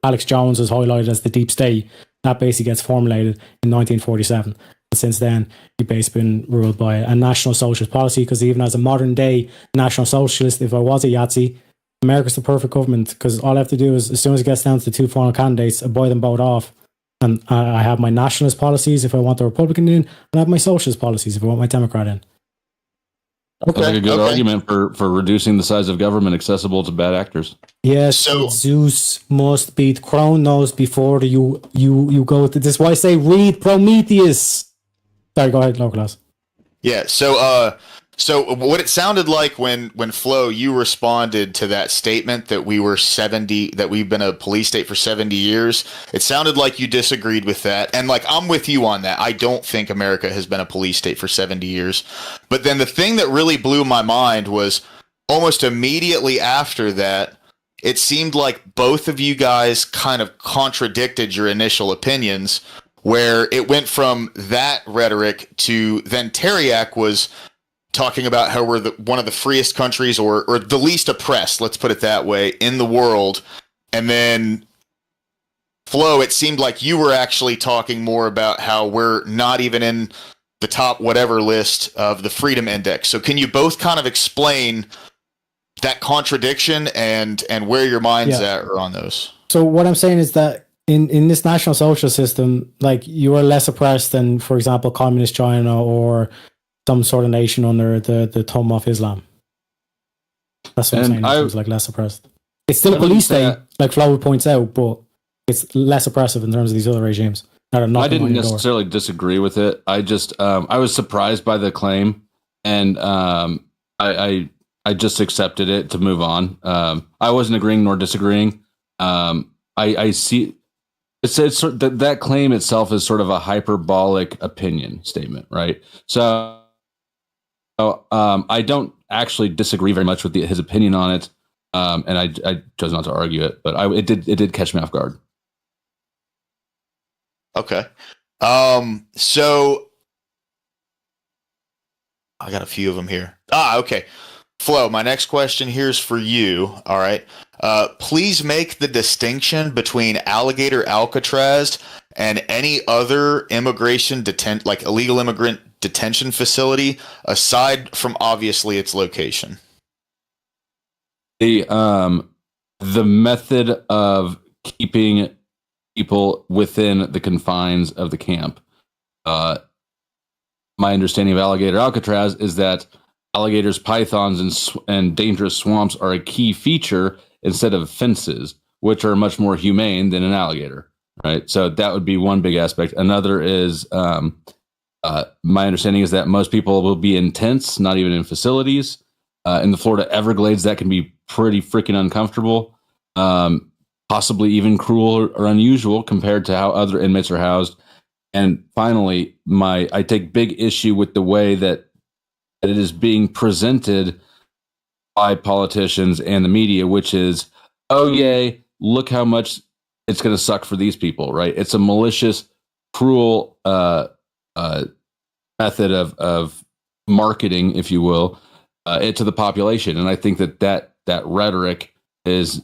Alex Jones has highlighted as the deep state, that basically gets formulated in 1947. And since then, you've basically been ruled by a National Socialist policy, because even as a modern day National Socialist, if I was a Yahtzee, America's the perfect government, because all I have to do is, as soon as it gets down to the 2 final candidates, I buy them both off. And I have my nationalist policies if I want the Republican in, and I have my socialist policies if I want my Democrat in. That's like a good argument for reducing the size of government accessible to bad actors. Yes, So- Zeus must be crowned nose before you go to this. Is why I say read Prometheus. Sorry, go ahead, Localas. Yeah. So what it sounded like when Flo, you responded to that statement that we've been a police state for 70 years. It sounded like you disagreed with that. And like, I'm with you on that. I don't think America has been a police state for 70 years. But then the thing that really blew my mind was almost immediately after that, it seemed like both of you guys kind of contradicted your initial opinions, where it went from that rhetoric to then Teriak was talking about how we're one of the freest countries or the least oppressed, let's put it that way, in the world. And then Flo, it seemed like you were actually talking more about how we're not even in the top whatever list of the Freedom Index. So can you both kind of explain that contradiction and where your mind's at on those? So what I'm saying is that in this National Social system, like, you are less oppressed than, for example, communist China or some sort of nation under the thumb of Islam. That's what I'm saying. It's like less oppressed. It's still a police state, like Flower points out, but it's less oppressive in terms of these other regimes. I didn't necessarily disagree with it. I just I was surprised by the claim, and I just accepted it to move on. I wasn't agreeing nor disagreeing. I see. It's that claim itself is sort of a hyperbolic opinion statement, right? So I don't actually disagree very much with his opinion on it, and I chose not to argue it, but it did catch me off guard. Okay, so I got a few of them here. Okay. Flo, my next question here is for you. All right. Please make the distinction between Alligator Alcatraz and any other like illegal immigrant detention facility, aside from obviously its location. The method of keeping people within the confines of the camp. My understanding of Alligator Alcatraz is that alligators, pythons, and dangerous swamps are a key feature instead of fences, which are much more humane than an alligator, right? So that would be one big aspect. Another is my understanding is that most people will be in tents, not even in facilities. In the Florida Everglades, that can be pretty freaking uncomfortable, possibly even cruel or unusual compared to how other inmates are housed. And finally, I take big issue with the way that it is being presented by politicians and the media, which is, oh, yay, look how much it's going to suck for these people, right? It's a malicious, cruel method of marketing, if you will, it to the population. And I think that rhetoric is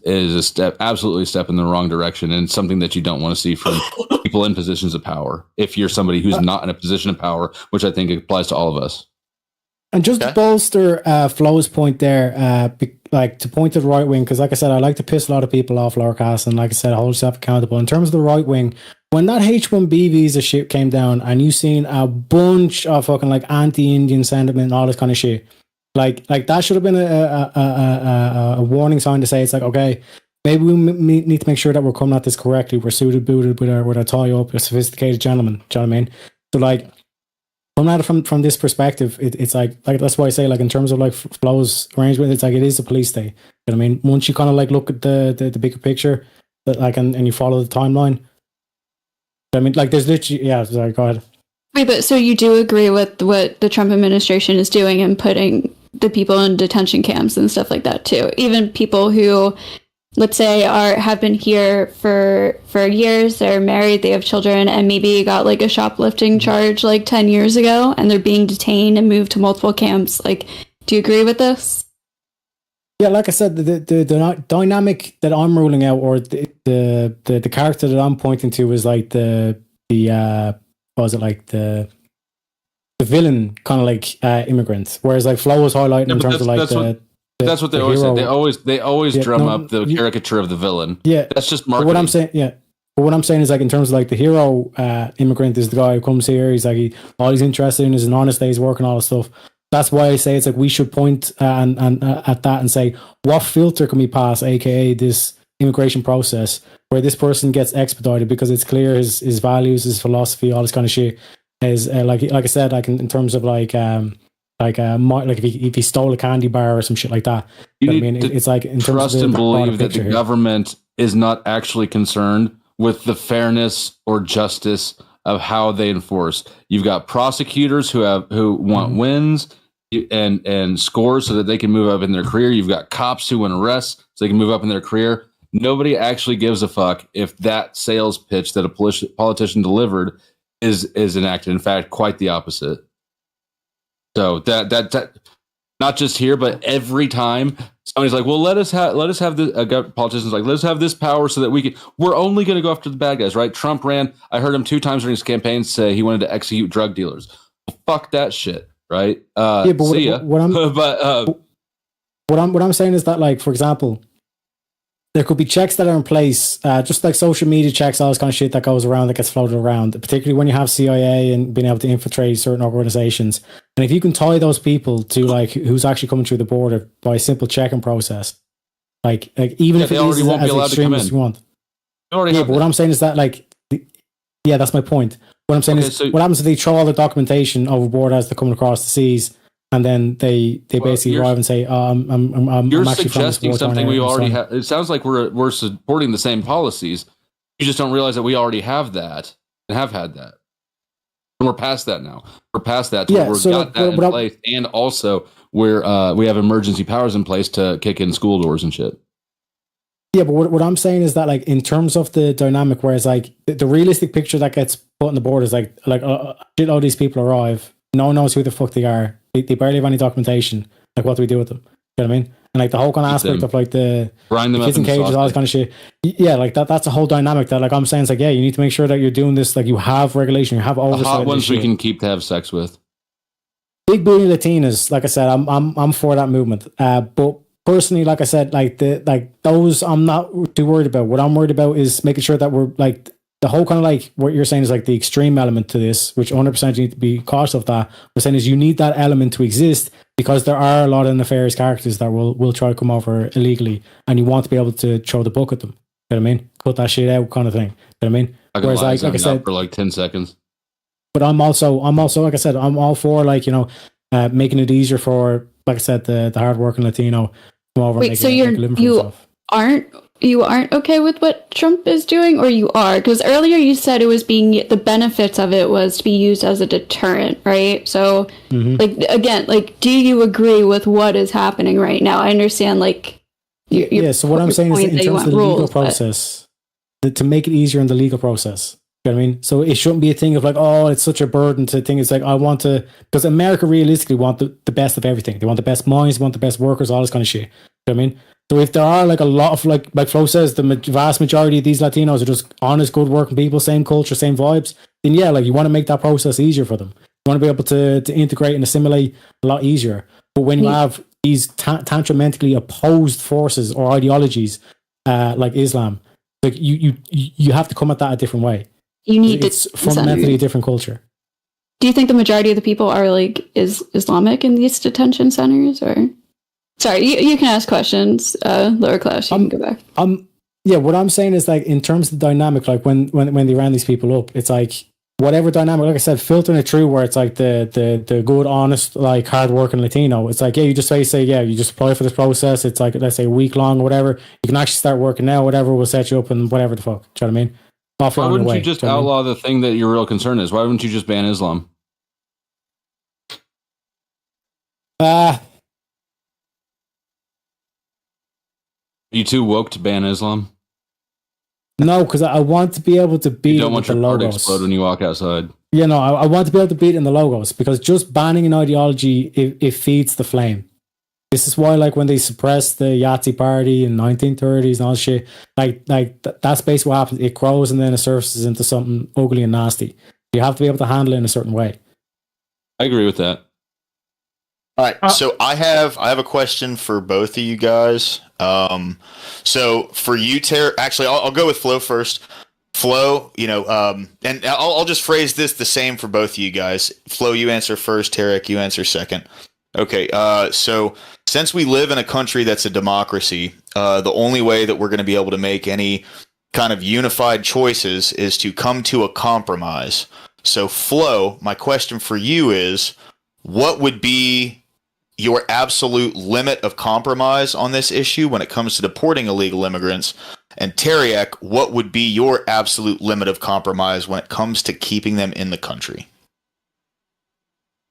absolutely a step in the wrong direction, and something that you don't want to see from people in positions of power. If you're somebody who's not in a position of power, which I think applies to all of us. And just to bolster Flo's point there, to point to the right wing, because like I said, I like to piss a lot of people off, Lowercast, and like I said, hold yourself accountable. In terms of the right wing, when that H-1B visa shit came down, and you seen a bunch of fucking like anti-Indian sentiment and all this kind of shit, like that should have been a warning sign to say, it's like, okay, maybe we need to make sure that we're coming at this correctly. We're suited, booted with our tie up, a sophisticated gentleman. Do you know what I mean? So like, coming at it from this perspective, it's like that's why I say, like, in terms of like Flo's arrangement, it's like it is a police state. You know what I mean? Once you kind of like look at the bigger picture, that like and you follow the timeline. I mean, like, there's literally, yeah. Sorry, go ahead. Wait, but so you do agree with what the Trump administration is doing and putting the people in detention camps and stuff like that too? Even people who, let's say, have been here for years, they're married, they have children, and maybe got like a shoplifting charge like 10 years ago, and they're being detained and moved to multiple camps. Like, do you agree with this? Yeah, like I said, the dynamic that I'm ruling out, or the character that I'm pointing to, is like the what was it, like the villain kind of like immigrant, whereas like Flo was highlighting in terms of like that's what they always say. They always drum up the caricature of the villain. Yeah, that's just marketing. What I'm saying, but what I'm saying is, like, in terms of like the hero immigrant is the guy who comes here. He's like, all he's interested in is an honest day's work and all this stuff. That's why I say it's like we should point and at that and say, what filter can we pass, aka this immigration process, where this person gets expedited because it's clear his values, his philosophy, all this kind of shit is like I said, like in terms of like if he stole a candy bar or some shit like that. You I mean, it's like in terms trust of and believe that the here. government is not actually concerned with the fairness or justice of how they enforce. You've got prosecutors who want wins and scores so that they can move up in their career. You've got cops who want arrests so they can move up in their career. Nobody actually gives a fuck if that sales pitch that a politician delivered is enacted. In fact, quite the opposite. So that not just here, but every time somebody's like, well, let us have this, politicians like, let's have this power so that we're only going to go after the bad guys, right? Trump ran, I heard him 2 times during his campaign say he wanted to execute drug dealers. Well, fuck that shit, right? Yeah, but see ya. What I'm saying is that, like, for example, there could be checks that are in place, just like social media checks, all this kind of shit that goes around, that gets floated around, particularly when you have CIA and being able to infiltrate certain organizations. And if you can tie those people to like who's actually coming through the border by a simple checking process, like even if it is as extreme as you want. But what I'm saying is that, like, that's my point. What I'm saying is, what happens if they throw all the documentation overboard as they're coming across the seas? And then they basically arrive and say, I'm you're actually suggesting something we already have. It sounds like we're supporting the same policies. You just don't realize that we already have that and have had that. And we're past that now. We're past that. We've got that in place. And also we have emergency powers in place to kick in school doors and shit. Yeah, but what I'm saying is that, like, in terms of the dynamic, whereas like the realistic picture that gets put on the board is like shit, all these people arrive. No one knows who the fuck they are. They barely have any documentation. Like, what do we do with them? You know what I mean? And like the whole kind of Keep aspect them. of like the Grind them kids up in cages, all this sausage. kind of shit. Yeah, like that's a whole dynamic that like I'm saying it's like, yeah, you need to make sure that you're doing this, like you have regulation, you have The oversight. hot of this ones we shit. can keep to have sex with. Big booty Latinas, like I said, I'm for that movement. But personally, like I said, like those I'm not too worried about. What I'm worried about is making sure that we're like the whole kind of like what you're saying is like the extreme element to this, which 100% you need to be cautious of that. We're saying is you need that element to exist because there are a lot of nefarious characters that will try to come over illegally, and you want to be able to throw the book at them. You know what I mean? Cut that shit out, kind of thing. You know what I mean? I can Whereas lie like I zone said, out for like 10 seconds. but I'm also like I said, I'm all for like, you know, making it easier for, like I said, the hardworking Latino to come over and Wait, make, so make a living for himself. you aren't okay with what Trump is doing, or you are? Because earlier you said it was being the benefits of it was to be used as a deterrent, right? So, like again, like, do you agree with what is happening right now? I understand, like, Yeah, so what I'm saying is that in that you terms of want the legal rules, but- process, to make it easier in the legal process. You know what I mean? So it shouldn't be a thing of like, oh, it's such a burden to think. It's like, I want to, because America realistically want the best of everything. They want the best minds, they want the best workers, all this kind of shit. You know what I mean? So if there are like a lot of like Flo says, the vast majority of these Latinos are just honest, good working people, same culture, same vibes, then yeah, like you want to make that process easier for them. You want to be able to integrate and assimilate a lot easier. But when you have these tantramentally opposed forces or ideologies like Islam, like you have to come at that a different way. You need It's fundamentally a different culture. Do you think the majority of the people are like Islamic in these detention centers, or? Sorry, you can ask questions. Lower class, you can go back. Yeah, what I'm saying is like in terms of the dynamic, like when they ran these people up, it's like whatever dynamic, like I said, filtering it through where it's like the good, honest, like hardworking Latino. It's like, yeah, you just say, yeah, you just apply for this process. It's like, let's say a week long or whatever. You can actually start working now, whatever will set you up and whatever the fuck. Do you know what I mean? Off Why on the wouldn't way, you just do you know what I mean? outlaw the thing that your real concern is? Why wouldn't you just ban Islam? Are you too woke to ban Islam? No, because I want to be able to beat You it don't want with the your heart to logos. explode when you walk outside. You know, I want to be able to beat it in the logos because just banning an ideology, it feeds the flame. This is why, like, when they suppressed the Yahtzee party in 1930s and all that shit, that's basically what happens. It grows and then it surfaces into something ugly and nasty. You have to be able to handle it in a certain way. I agree with that. All right, so I have a question for both of you guys. So for you, actually, I'll go with Flo first. Flo, you know, and I'll just phrase this the same for both of you guys. Flo, you answer first. Tarek, you answer second. Okay, so since we live in a country that's a democracy, the only way that we're going to be able to make any kind of unified choices is to come to a compromise. So, Flo, my question for you is, what would be your absolute limit of compromise on this issue when it comes to deporting illegal immigrants? And Teriak, what would be your absolute limit of compromise when it comes to keeping them in the country?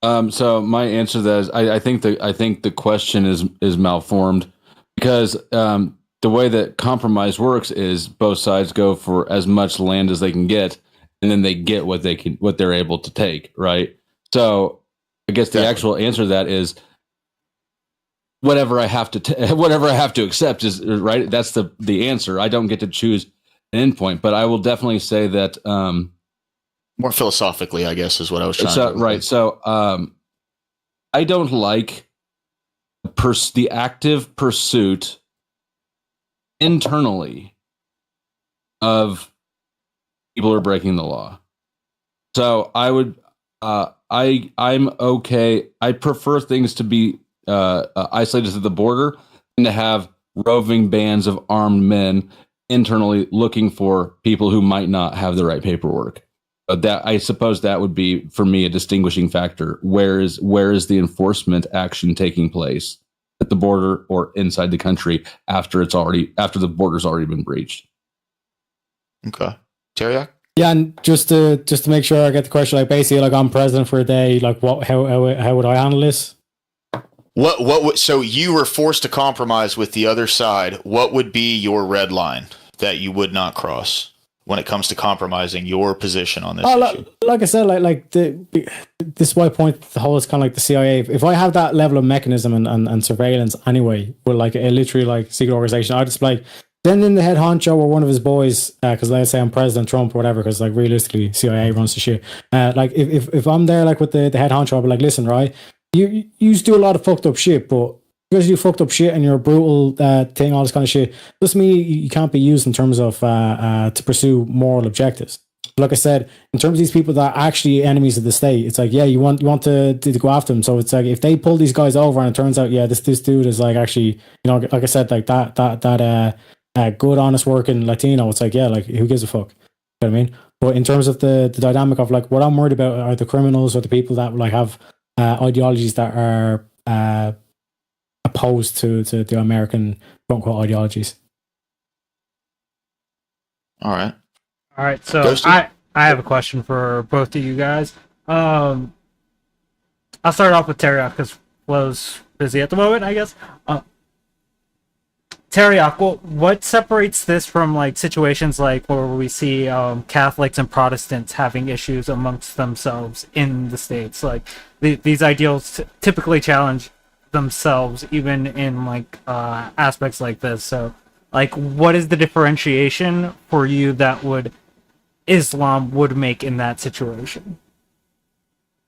So my answer to that is I think the question is malformed because the way that compromise works is both sides go for as much land as they can get, and then they get what they're able to take, right? So I guess the actual answer to that is whatever I have to accept is right. That's the answer. I don't get to choose an endpoint, but I will definitely say that. More philosophically, I guess, is what I was trying to right. So I don't like the active pursuit internally of people who are breaking the law. So I would, I'm okay. I prefer things to be isolated to the border and to have roving bands of armed men internally looking for people who might not have the right paperwork. That I suppose that would be for me a distinguishing factor. Where is the enforcement action taking place at the border or inside the country after the border's already been breached? Okay, Teriak? Yeah, and just to make sure I get the question, like basically, like I'm president for a day, like how would I handle this? So you were forced to compromise with the other side. What would be your red line that you would not cross? when it comes to compromising your position on this Oh, issue? like I said, this is why I point to the whole is kind of like the CIA. If I have that level of mechanism and surveillance anyway, with like a literally like secret organization, I just like send in the head honcho or one of his boys, because let's say I'm President Trump or whatever, because like realistically CIA runs the shit. Like if I'm there like with the head honcho, I'll be like, listen, right, you used to do a lot of fucked up shit, but because you fucked up shit and you're a brutal thing, all this kind of shit, doesn't mean you can't be used in terms of to pursue moral objectives. Like I said, in terms of these people that are actually enemies of the state, it's like, yeah, you want to go after them. So it's like if they pull these guys over and it turns out, yeah, this dude is like actually, you know, like I said, like that good, honest working Latino, it's like, yeah, like who gives a fuck? You know what I mean? But in terms of the dynamic of like what I'm worried about are the criminals or the people that like have ideologies that are opposed to the American quote unquote ideologies. All right. All right, so Ghosty? I have a question for both of you guys. I'll start off with Teriak because Flo's busy at the moment, I guess. Teriak, what separates this from like situations like where we see Catholics and Protestants having issues amongst themselves in the States? Like these ideals typically challenge themselves even in like aspects like this. So like what is the differentiation for you that would Islam would make in that situation?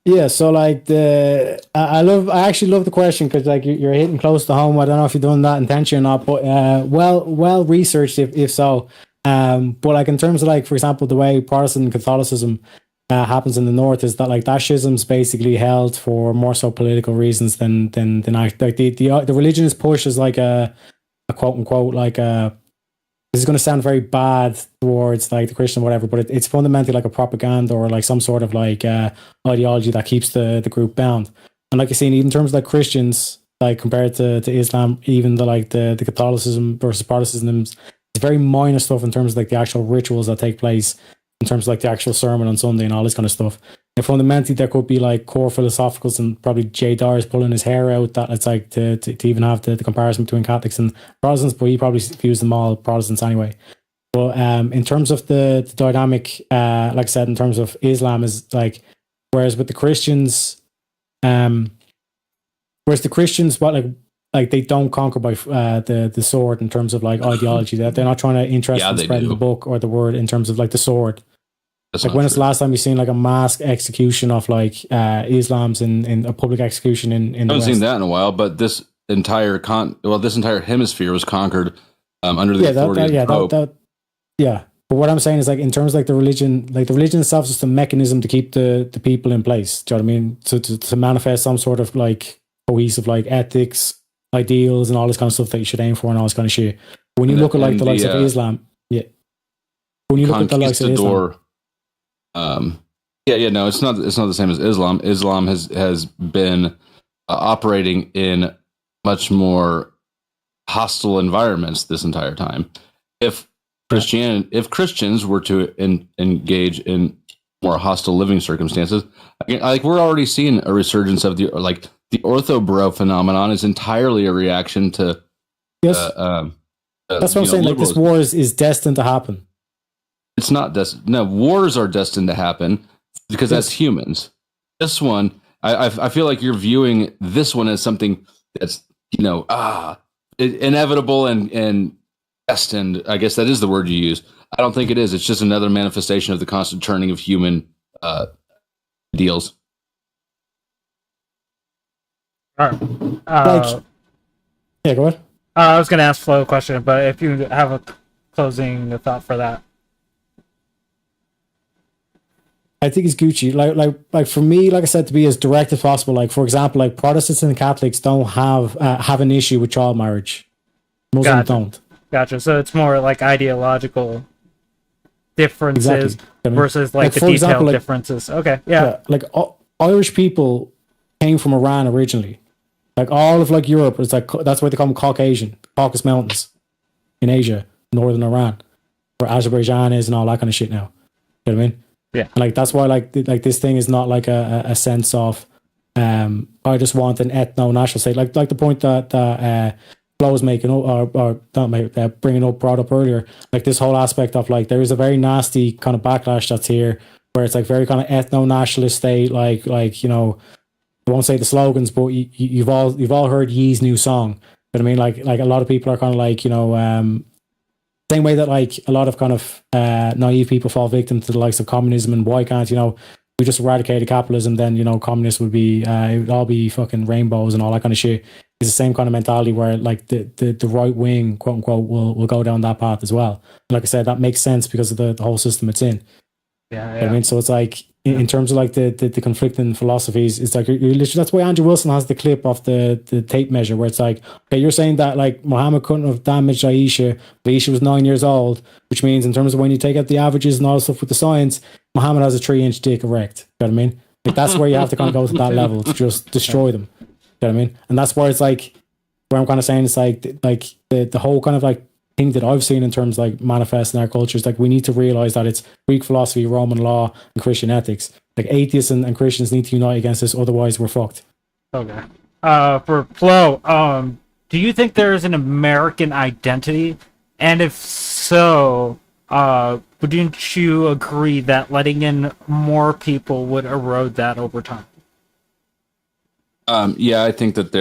Yeah, so like I actually love the question because like you're hitting close to home. I don't know if you're doing that intention or not, but well researched if so. But like in terms of like, for example, the way Protestant Catholicism happens in the north is that like that schism's basically held for more so political reasons than like the religionist push is like a quote unquote like this is going to sound very bad towards like the Christian whatever, but it's fundamentally like a propaganda or like some sort of like ideology that keeps the group bound. And like you're saying, even in terms of like Christians, like compared to Islam, even the Catholicism versus Protestantism, it's very minor stuff in terms of like the actual rituals that take place, in terms of like the actual sermon on Sunday and all this kind of stuff. And fundamentally, there could be like core philosophicals, and probably Jay Dyer is pulling his hair out that it's like to even have the comparison between Catholics and Protestants, but he probably views them all Protestants anyway. But in terms of the dynamic, like I said, in terms of Islam is like, whereas with the Christians, what like they don't conquer by the sword in terms of like ideology. That they're not trying to interest in spreading the book or the word in terms of like the sword. That's like when it's the last time you've seen like a mass execution of like Islams in a public execution in I haven't seen that in a while, but this entire hemisphere was conquered under the authority of Pope. Yeah. But what I'm saying is like in terms of like the religion itself is just a mechanism to keep the people in place. Do you know what I mean? To manifest some sort of like cohesive like ethics, ideals, and all this kind of stuff that you should aim for and all this kind of shit. When you look at like the likes of Islam, yeah. When you look at the likes of Islam. No, it's not the same as Islam. Islam has been operating in much more hostile environments this entire time. If Christians were to engage in more hostile living circumstances, like we're already seeing a resurgence of the ortho bro phenomenon is entirely a reaction to. Yes, that's what I'm saying. Like this war is destined to happen. It's not destined. No, wars are destined to happen because that's humans. This one, I feel like you're viewing this one as something that's inevitable and destined. I guess that is the word you use. I don't think it is. It's just another manifestation of the constant turning of human ideals. All right. Yeah, go ahead. I was going to ask Flo a question, but if you have a closing thought for that. I think it's Gucci. Like for me, like I said, to be as direct as possible. Like for example, like Protestants and Catholics don't have an issue with child marriage. Muslims don't. Gotcha. So it's more like ideological differences versus like the detailed differences. Okay. Yeah. Like Irish people came from Iran originally. Like all of like Europe, it's like that's why they call them Caucasian, Caucasus Mountains in Asia, northern Iran, where Azerbaijan is and all that kind of shit now. You know what I mean? Yeah. And like that's why like this thing is not like a sense of I just want an ethno-national state. Like the point that Flo was making up, or not making, bringing up, brought up earlier, like this whole aspect of like there is a very nasty kind of backlash that's here, where it's like very kind of ethno-nationalist state, like you know, I won't say the slogans, but you've all heard Yee's new song. But I mean, like a lot of people are kind of like, you know, same way that like a lot of kind of naive people fall victim to the likes of communism, and why can't, you know, we just eradicated capitalism, then, you know, communists would be it would all be fucking rainbows and all that kind of shit. It's the same kind of mentality where like the right wing, quote unquote, will go down that path as well. And like I said, that makes sense because of the whole system it's in. Yeah, You know what I mean, so it's like in terms of like the conflicting philosophies, it's like you're literally, that's why Andrew Wilson has the clip of the tape measure where it's like, okay, you're saying that like Muhammad couldn't have damaged Aisha, but Aisha was 9 years old, which means in terms of when you take out the averages and all the stuff with the science, Muhammad has a 3-inch dick erect. You know what I mean? Like that's where you have to kind of go to that level to just destroy them. You know what I mean? And that's where it's like, where I'm kind of saying it's like the whole kind of like thing that I've seen in terms of like manifest in our culture is like we need to realize that it's Greek philosophy, Roman law, and Christian ethics. Like atheists and Christians need to unite against this, otherwise we're fucked. Okay. For Flo, do you think there is an American identity? And if so, wouldn't you agree that letting in more people would erode that over time? Yeah, I think that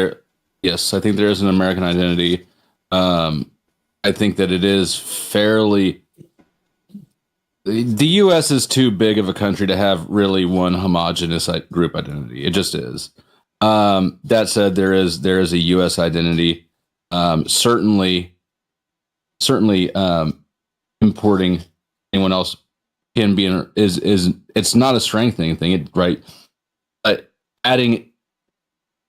I think there is an American identity. I think that it is fairly. The U.S. is too big of a country to have really one homogenous group identity. It just is. That said, there is a U.S. identity. Certainly, importing anyone else can be is it's not a strengthening thing, right? Adding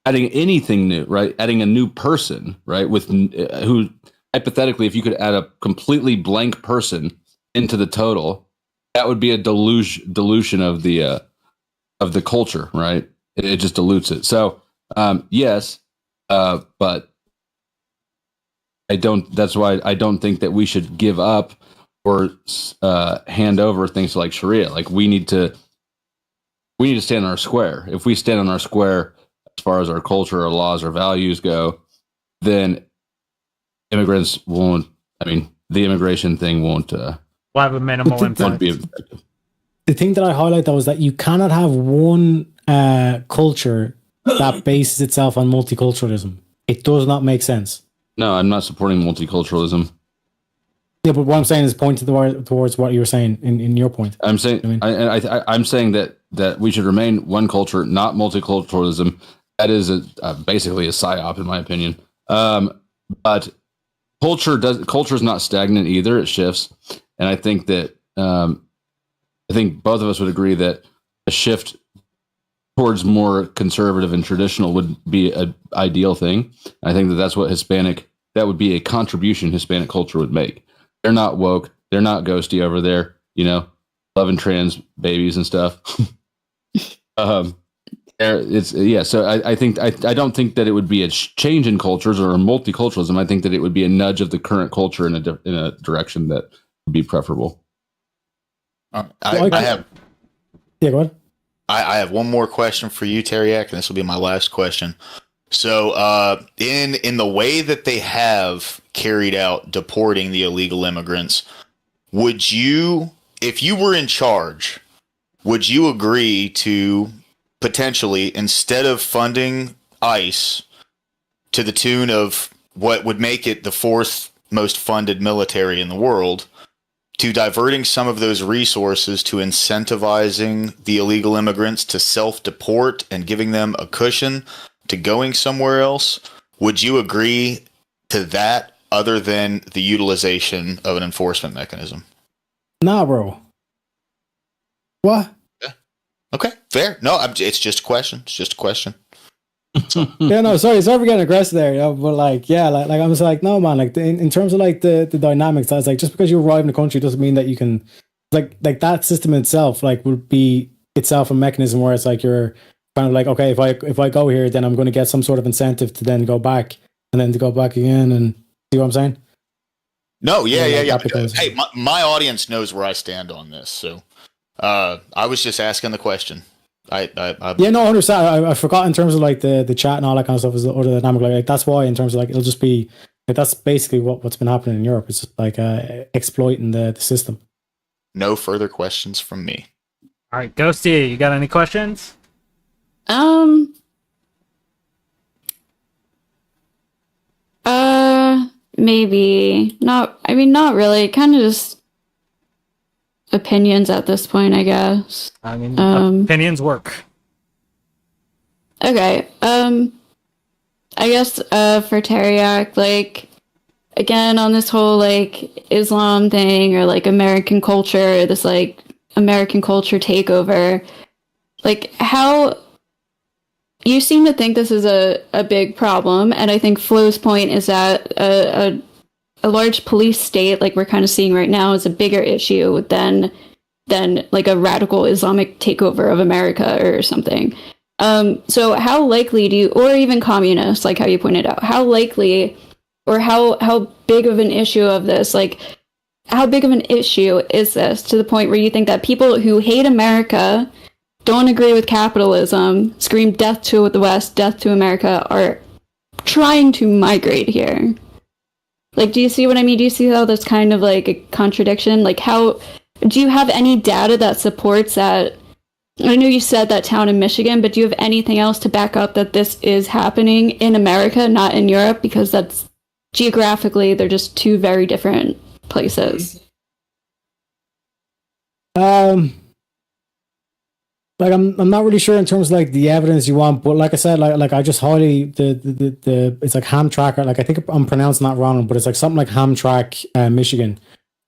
anything new, right? Adding a new person, right? With who hypothetically, if you could add a completely blank person into the total, that would be a dilution of the culture, right? It just dilutes it. So yes, but I don't. That's why I don't think that we should give up or hand over things like Sharia. Like we need to stand on our square. If we stand on our square as far as our culture, our laws, our values go, then immigrants won't. I mean, the immigration thing won't. Will have a minimal impact. Won't be effective. The thing that I highlight though is that you cannot have one culture that bases itself on multiculturalism. It does not make sense. No, I'm not supporting multiculturalism. Yeah, but what I'm saying is pointing towards what you were saying in your point. I'm saying, I'm saying that we should remain one culture, not multiculturalism. That is basically a psyop, in my opinion. But culture is not stagnant either; it shifts, and I think that both of us would agree that a shift towards more conservative and traditional would be an ideal thing. I think that that's what that would be a contribution Hispanic culture would make. They're not woke. They're not ghosty over there, you know, loving trans babies and stuff. So I think I don't think that it would be a change in cultures or multiculturalism. I think that it would be a nudge of the current culture in a direction that would be preferable. I have. Yeah, go ahead. I have one more question for you, Teriak, and this will be my last question. So, in the way that they have carried out deporting the illegal immigrants, would you, if you were in charge, would you agree to potentially, instead of funding ICE to the tune of what would make it the fourth most funded military in the world, to diverting some of those resources to incentivizing the illegal immigrants to self-deport and giving them a cushion to going somewhere else? Would you agree to that other than the utilization of an enforcement mechanism? Nah, bro. What? Yeah. Okay, fair. No, it's just a question. It's just a question. Yeah, no, sorry for getting aggressive there, you know, but like, yeah, like I was like, no, man, like in terms of like the dynamics, I was like, just because you arrive in the country doesn't mean that you can, like that system itself, like would be itself a mechanism where it's like you're kind of like, okay, if I go here, then I'm going to get some sort of incentive to then go back and then to go back again, and see what I'm saying? No, yeah. Because, hey, my audience knows where I stand on this, so I was just asking the question. Yeah, no, I understand. I forgot in terms of like the chat and all that kind of stuff is the other dynamic. Like that's why in terms of like it'll just be Like, that's basically what's been happening in Europe. It's just like exploiting the system. No further questions from me. All right, Ghosty, you got any questions? Maybe not. I mean, not really. Kind of just opinions at this point, I guess. I mean, opinions work. Okay. I guess for Teriak, like, again on this whole like Islam thing or like American culture, this like American culture takeover, like how you seem to think this is a big problem, and I think Flo's point is that a large police state like we're kind of seeing right now is a bigger issue than like a radical Islamic takeover of America or something. So how likely do you, or even communists, like how you pointed out, how likely or how big of an issue of this, like how big of an issue is this to the point where you think that people who hate America, don't agree with capitalism, scream death to the West, death to America, are trying to migrate here? Like, do you see what I mean? Do you see how that's kind of like a contradiction? Like, how do you have any data that supports that? I know you said that town in Michigan, but do you have anything else to back up that this is happening in America, not in Europe? Because that's geographically, they're just two very different places. Like I'm not really sure in terms of like the evidence you want, but like I said, like I just highly the it's like Hamtramck, like I think I'm pronouncing that wrong, but it's like something like Hamtramck, Michigan.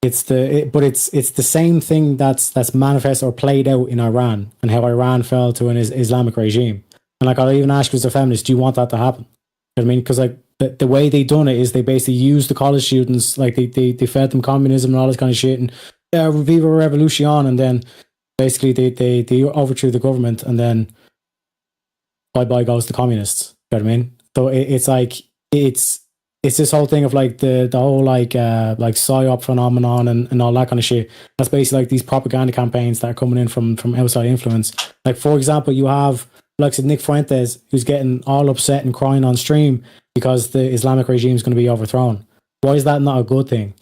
It's the same thing that's manifest or played out in Iran and how Iran fell to an Islamic regime. And like I'll even ask you as a feminist, do you want that to happen? You know what I mean? Because like the way they done it is they basically used the college students, like they fed them communism and all this kind of shit, and Viva Revolution, and then basically they overthrew the government, and then bye goes the communists. You know what I mean? So it's like it's this whole thing of like the whole like psyop phenomenon and all that kind of shit. That's basically like these propaganda campaigns that are coming in from outside influence. Like for example, you have like Nick Fuentes, who's getting all upset and crying on stream because the Islamic regime is going to be overthrown. Why is that not a good thing?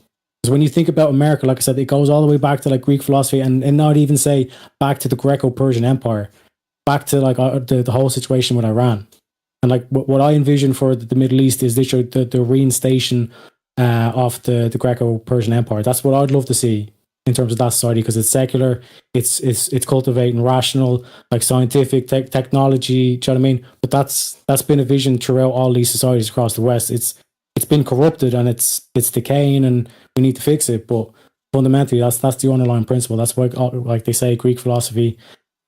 Because when you think about America, like I said, it goes all the way back to like Greek philosophy, and not even say back to the Greco-Persian Empire, back to like the whole situation with Iran. And like what I envision for the Middle East is literally the reinstation of the Greco-Persian Empire. That's what I'd love to see in terms of that society, because it's secular, it's cultivating rational, like scientific technology. Do you know what I mean? But that's been a vision throughout all these societies across the West. It's been corrupted and it's decaying, and we need to fix it. But fundamentally, that's the underlying principle. That's why, like they say, Greek philosophy,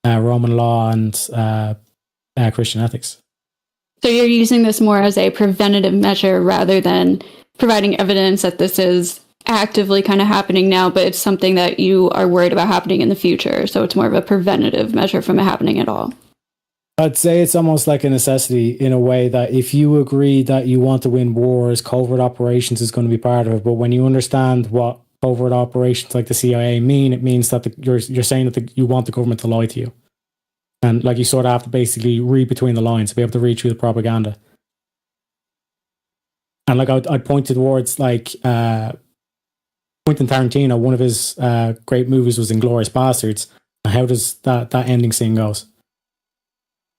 Roman law, and Christian ethics. So you're using this more as a preventative measure rather than providing evidence that this is actively kind of happening now, but it's something that you are worried about happening in the future. So it's more of a preventative measure from it happening at all. I'd say it's almost like a necessity in a way that if you agree that you want to win wars, covert operations is going to be part of it. But when you understand what covert operations like the CIA mean, it means that you're saying that you want the government to lie to you. And like you sort of have to basically read between the lines to be able to read through the propaganda. And like I'd point towards like Quentin Tarantino, one of his great movies was Inglourious Bastards. And how does that ending scene goes?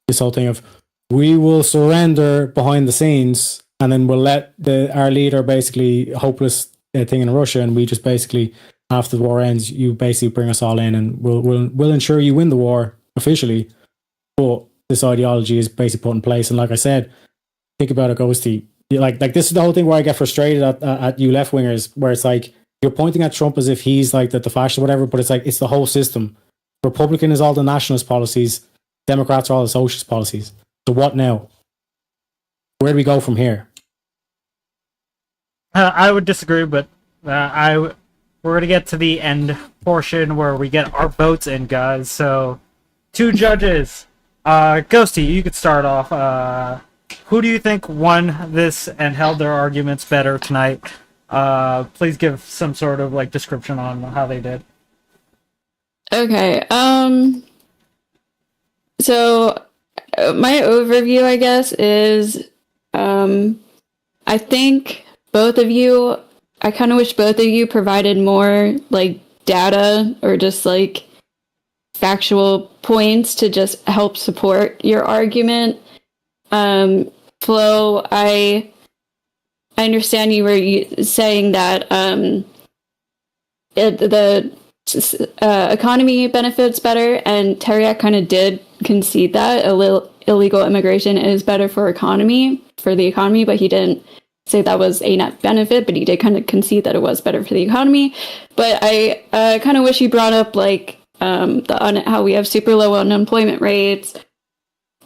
This whole thing of we will surrender behind the scenes, and then we'll let our leader basically hopeless thing in Russia, and we just basically after the war ends, you basically bring us all in, and we'll ensure you win the war officially, but this ideology is basically put in place. And like I said, think about it, Ghosty. Like this is the whole thing where I get frustrated at you left wingers, where it's like you're pointing at Trump as if he's like the fascist or whatever, but it's like it's the whole system. Republican is all the nationalist policies, Democrats are all the socialist policies. So what now? Where do we go from here? I would disagree, but we're gonna get to the end portion where we get our votes in, guys. So, 2 judges. Ghosty, you could start off. Who do you think won this and held their arguments better tonight? Please give some sort of like description on how they did. Okay. So my overview, I guess, is I think both of you, I kind of wish both of you provided more like data or just like factual points to just help support your argument. Flo, I understand you were saying that the economy benefits better, and Teriak kind of did concede that illegal immigration is better for the economy, but he didn't say that was a net benefit, but he did kind of concede that it was better for the economy. But I kind of wish he brought up like how we have super low unemployment rates,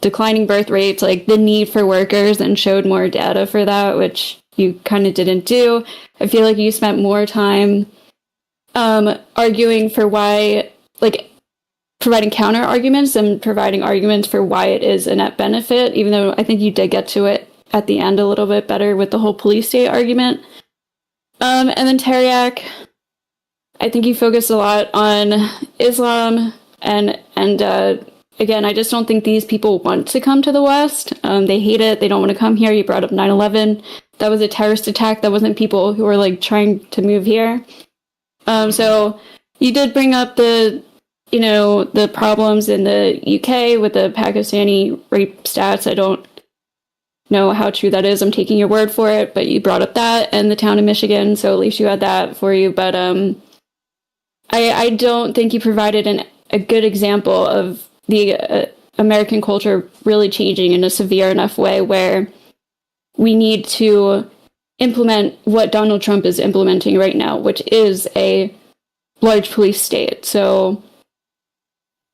declining birth rates, like the need for workers, and showed more data for that, which you kind of didn't do. I feel like you spent more time arguing for why, like providing counter arguments and providing arguments for why it is a net benefit, even though I think you did get to it at the end a little bit better with the whole police state argument. And then Teriak, I think you focused a lot on Islam, and again, I just don't think these people want to come to the West. They hate it. They don't want to come here. You brought up 9/11. That was a terrorist attack. That wasn't people who were like trying to move here. So you did bring up the problems in the UK with the Pakistani rape stats. I don't know how true that is. I'm taking your word for it, but you brought up that and the town in Michigan, so at least you had that for you. But I don't think you provided a good example of the American culture really changing in a severe enough way where we need to implement what Donald Trump is implementing right now, which is a large police state. So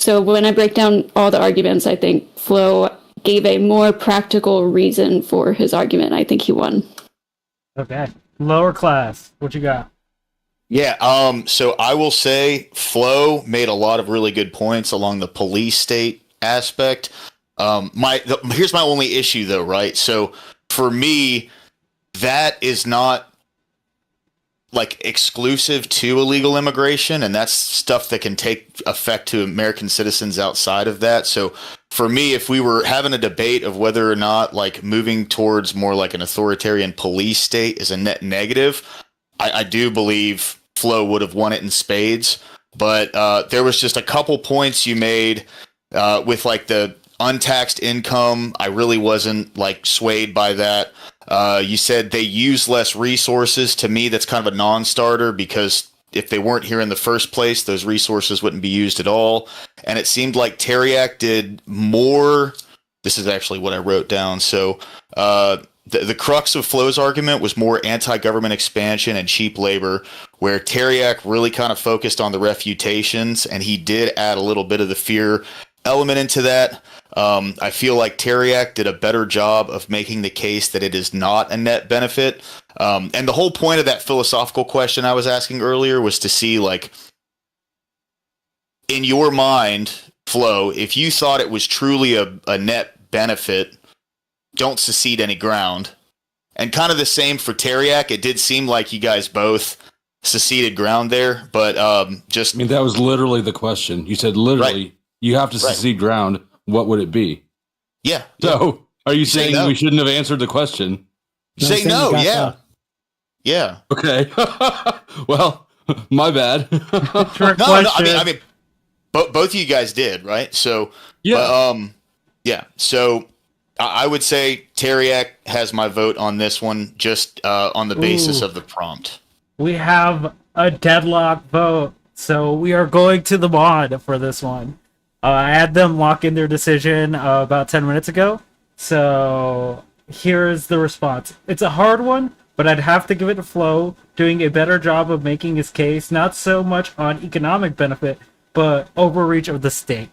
when I break down all the arguments, I think Flo gave a more practical reason for his argument. I think he won. Okay. Lower class. What you got? Yeah, so I will say Flo made a lot of really good points along the police state aspect. Here's my only issue though, right? So for me, that is not like exclusive to illegal immigration, and that's stuff that can take effect to American citizens outside of that. So for me, if we were having a debate of whether or not like moving towards more like an authoritarian police state is a net negative, I do believe Flo would have won it in spades. But there was just a couple points you made with like the untaxed income. I really wasn't like swayed by that. You said they use less resources. To me, that's kind of a non-starter because if they weren't here in the first place, those resources wouldn't be used at all. And it seemed like Teriak did more. This is actually what I wrote down. So the crux of Flo's argument was more anti-government expansion and cheap labor, where Teriak really kind of focused on the refutations, and he did add a little bit of the fear element into that. I feel like Teriak did a better job of making the case that it is not a net benefit. And the whole point of that philosophical question I was asking earlier was to see, like, in your mind, Flo, if you thought it was truly a net benefit, don't secede any ground. And kind of the same for Teriak. It did seem like you guys both seceded ground there, but just... I mean, that was literally the question. You said literally, right. You have to secede ground. What would it be? Yeah. So, are you saying no? We shouldn't have answered the question? Say no, yeah. Yeah. Okay. Well, my bad. No, I mean, both of you guys did, right? So, yeah. Yeah. So, I would say Teriak has my vote on this one, just on the basis of the prompt. We have a deadlock vote, so we are going to the mod for this one. I had them lock in their decision about 10 minutes ago, so here's the response. It's a hard one, but I'd have to give it to Flo, doing a better job of making his case, not so much on economic benefit, but overreach of the state.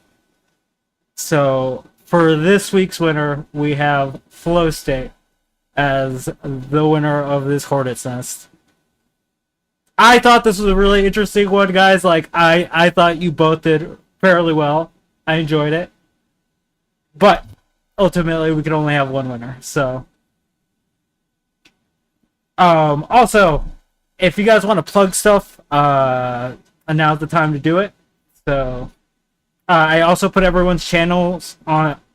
So, for this week's winner, we have Flo State as the winner of this Hornets Nest. I thought this was a really interesting one, guys. Like, I thought you both did fairly well. I enjoyed it. But, ultimately, we can only have one winner, so... also, if you guys want to plug stuff, now's the time to do it. So, I also put everyone's channels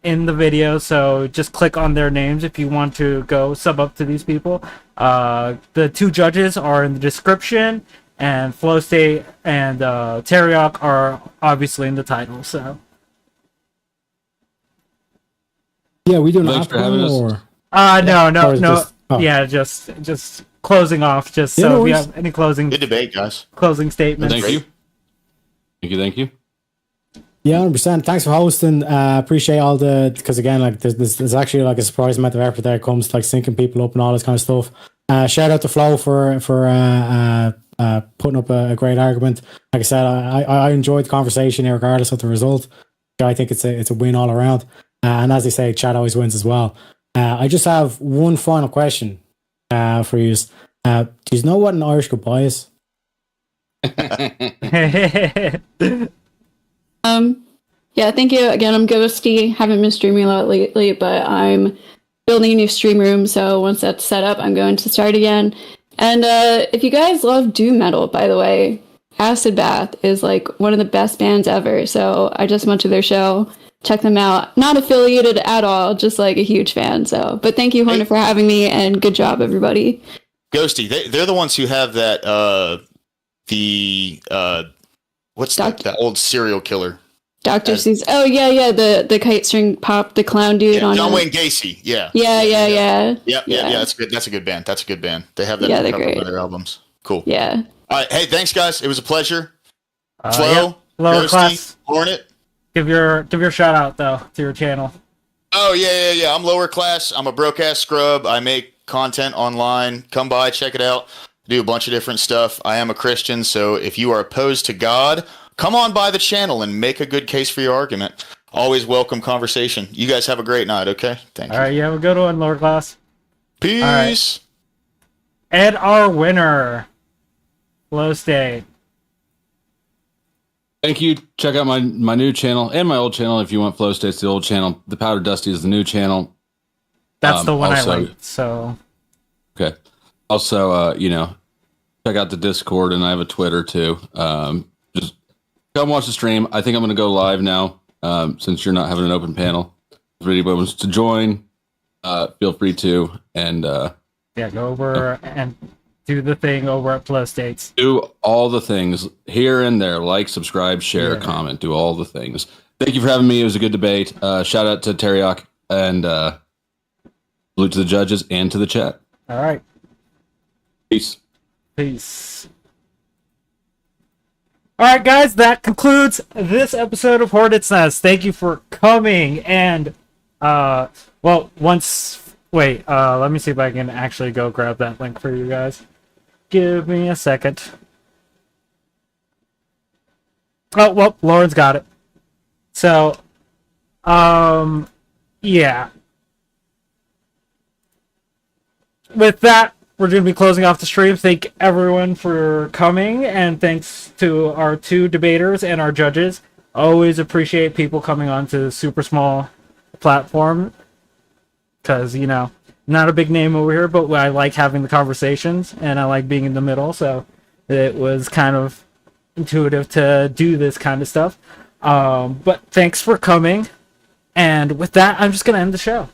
in the video, so just click on their names if you want to go sub up to these people. The 2 judges are in the description, and Flow State and Teriak are obviously in the title. So Yeah, we doing Thanks after for having us. or no, Or is just- oh. yeah, just closing off. Just Yeah, so no if you worries. have any closing Good debate, guys. statements. Thank you. Yeah, 100%. Thanks for hosting. Appreciate all because again, like there's actually like a surprising amount of effort there comes to like syncing people up and all this kind of stuff. Shout out to Flo for putting up a great argument. Like I said, I enjoyed the conversation regardless of the result. I think it's a win all around. And as they say, chat always wins as well. I just have one final question for you. Do you know what an Irish goodbye is? Yeah, thank you again. I'm Ghosty. Haven't been streaming a lot lately, but I'm building a new stream room. So once that's set up, I'm going to start again. And if you guys love doom metal, by the way, Acid Bath is like one of the best bands ever. So I just went to their show. Check them out. Not affiliated at all, just like a huge fan. So, but thank you, Hornet, for having me, and good job, everybody. Ghosty, they're the ones who have that what's that old serial killer? Dr. Seuss. Oh yeah, the kite string pop, the clown dude on John it. Wayne Gacy. Yeah. Yeah. Yeah. That's good. That's a good band. They have that Yeah, on they're cover great. of their albums. Cool. Yeah. All right. Hey, thanks, guys. It was a pleasure. Flo, Yep. Lower Ghosty, class. Hornet. Give your shout out though to your channel. Oh yeah. I'm lower class. I'm a broke ass scrub. I make content online. Come by, check it out. I do a bunch of different stuff. I am a Christian, so if you are opposed to God, come on by the channel and make a good case for your argument. Always welcome conversation. You guys have a great night, okay? Thank you. All right, you have a good one, lower class. Peace. All right. And our winner, Flow State. Thank you. Check out my new channel and my old channel if you want. Flow State's the old channel. The Powder Dusty is the new channel. That's the one also, I liked. So okay. Also, check out the Discord, and I have a Twitter too. Just come watch the stream. I think I'm going to go live now since you're not having an open panel. If anybody wants to join, feel free to. And yeah, go over and do the thing over at Flow States. do all the things here and there. Like, subscribe, share, comment. Do all the things. Thank you for having me. It was a good debate. Shout out to Teriak and salute to the judges and to the chat. All right. Peace. Peace. All right, guys, that concludes this episode of Hornets Nest. Thank you for coming. And, let me see if I can actually go grab that link for you guys. Give me a second. Oh, well, Lauren's got it. So, yeah. With that, we're going to be closing off the stream. Thank everyone for coming, and thanks to our 2 debaters and our judges. Always appreciate people coming onto the super small platform, because, not a big name over here, but I like having the conversations, and I like being in the middle, so it was kind of intuitive to do this kind of stuff. But thanks for coming, and with that, I'm just going to end the show.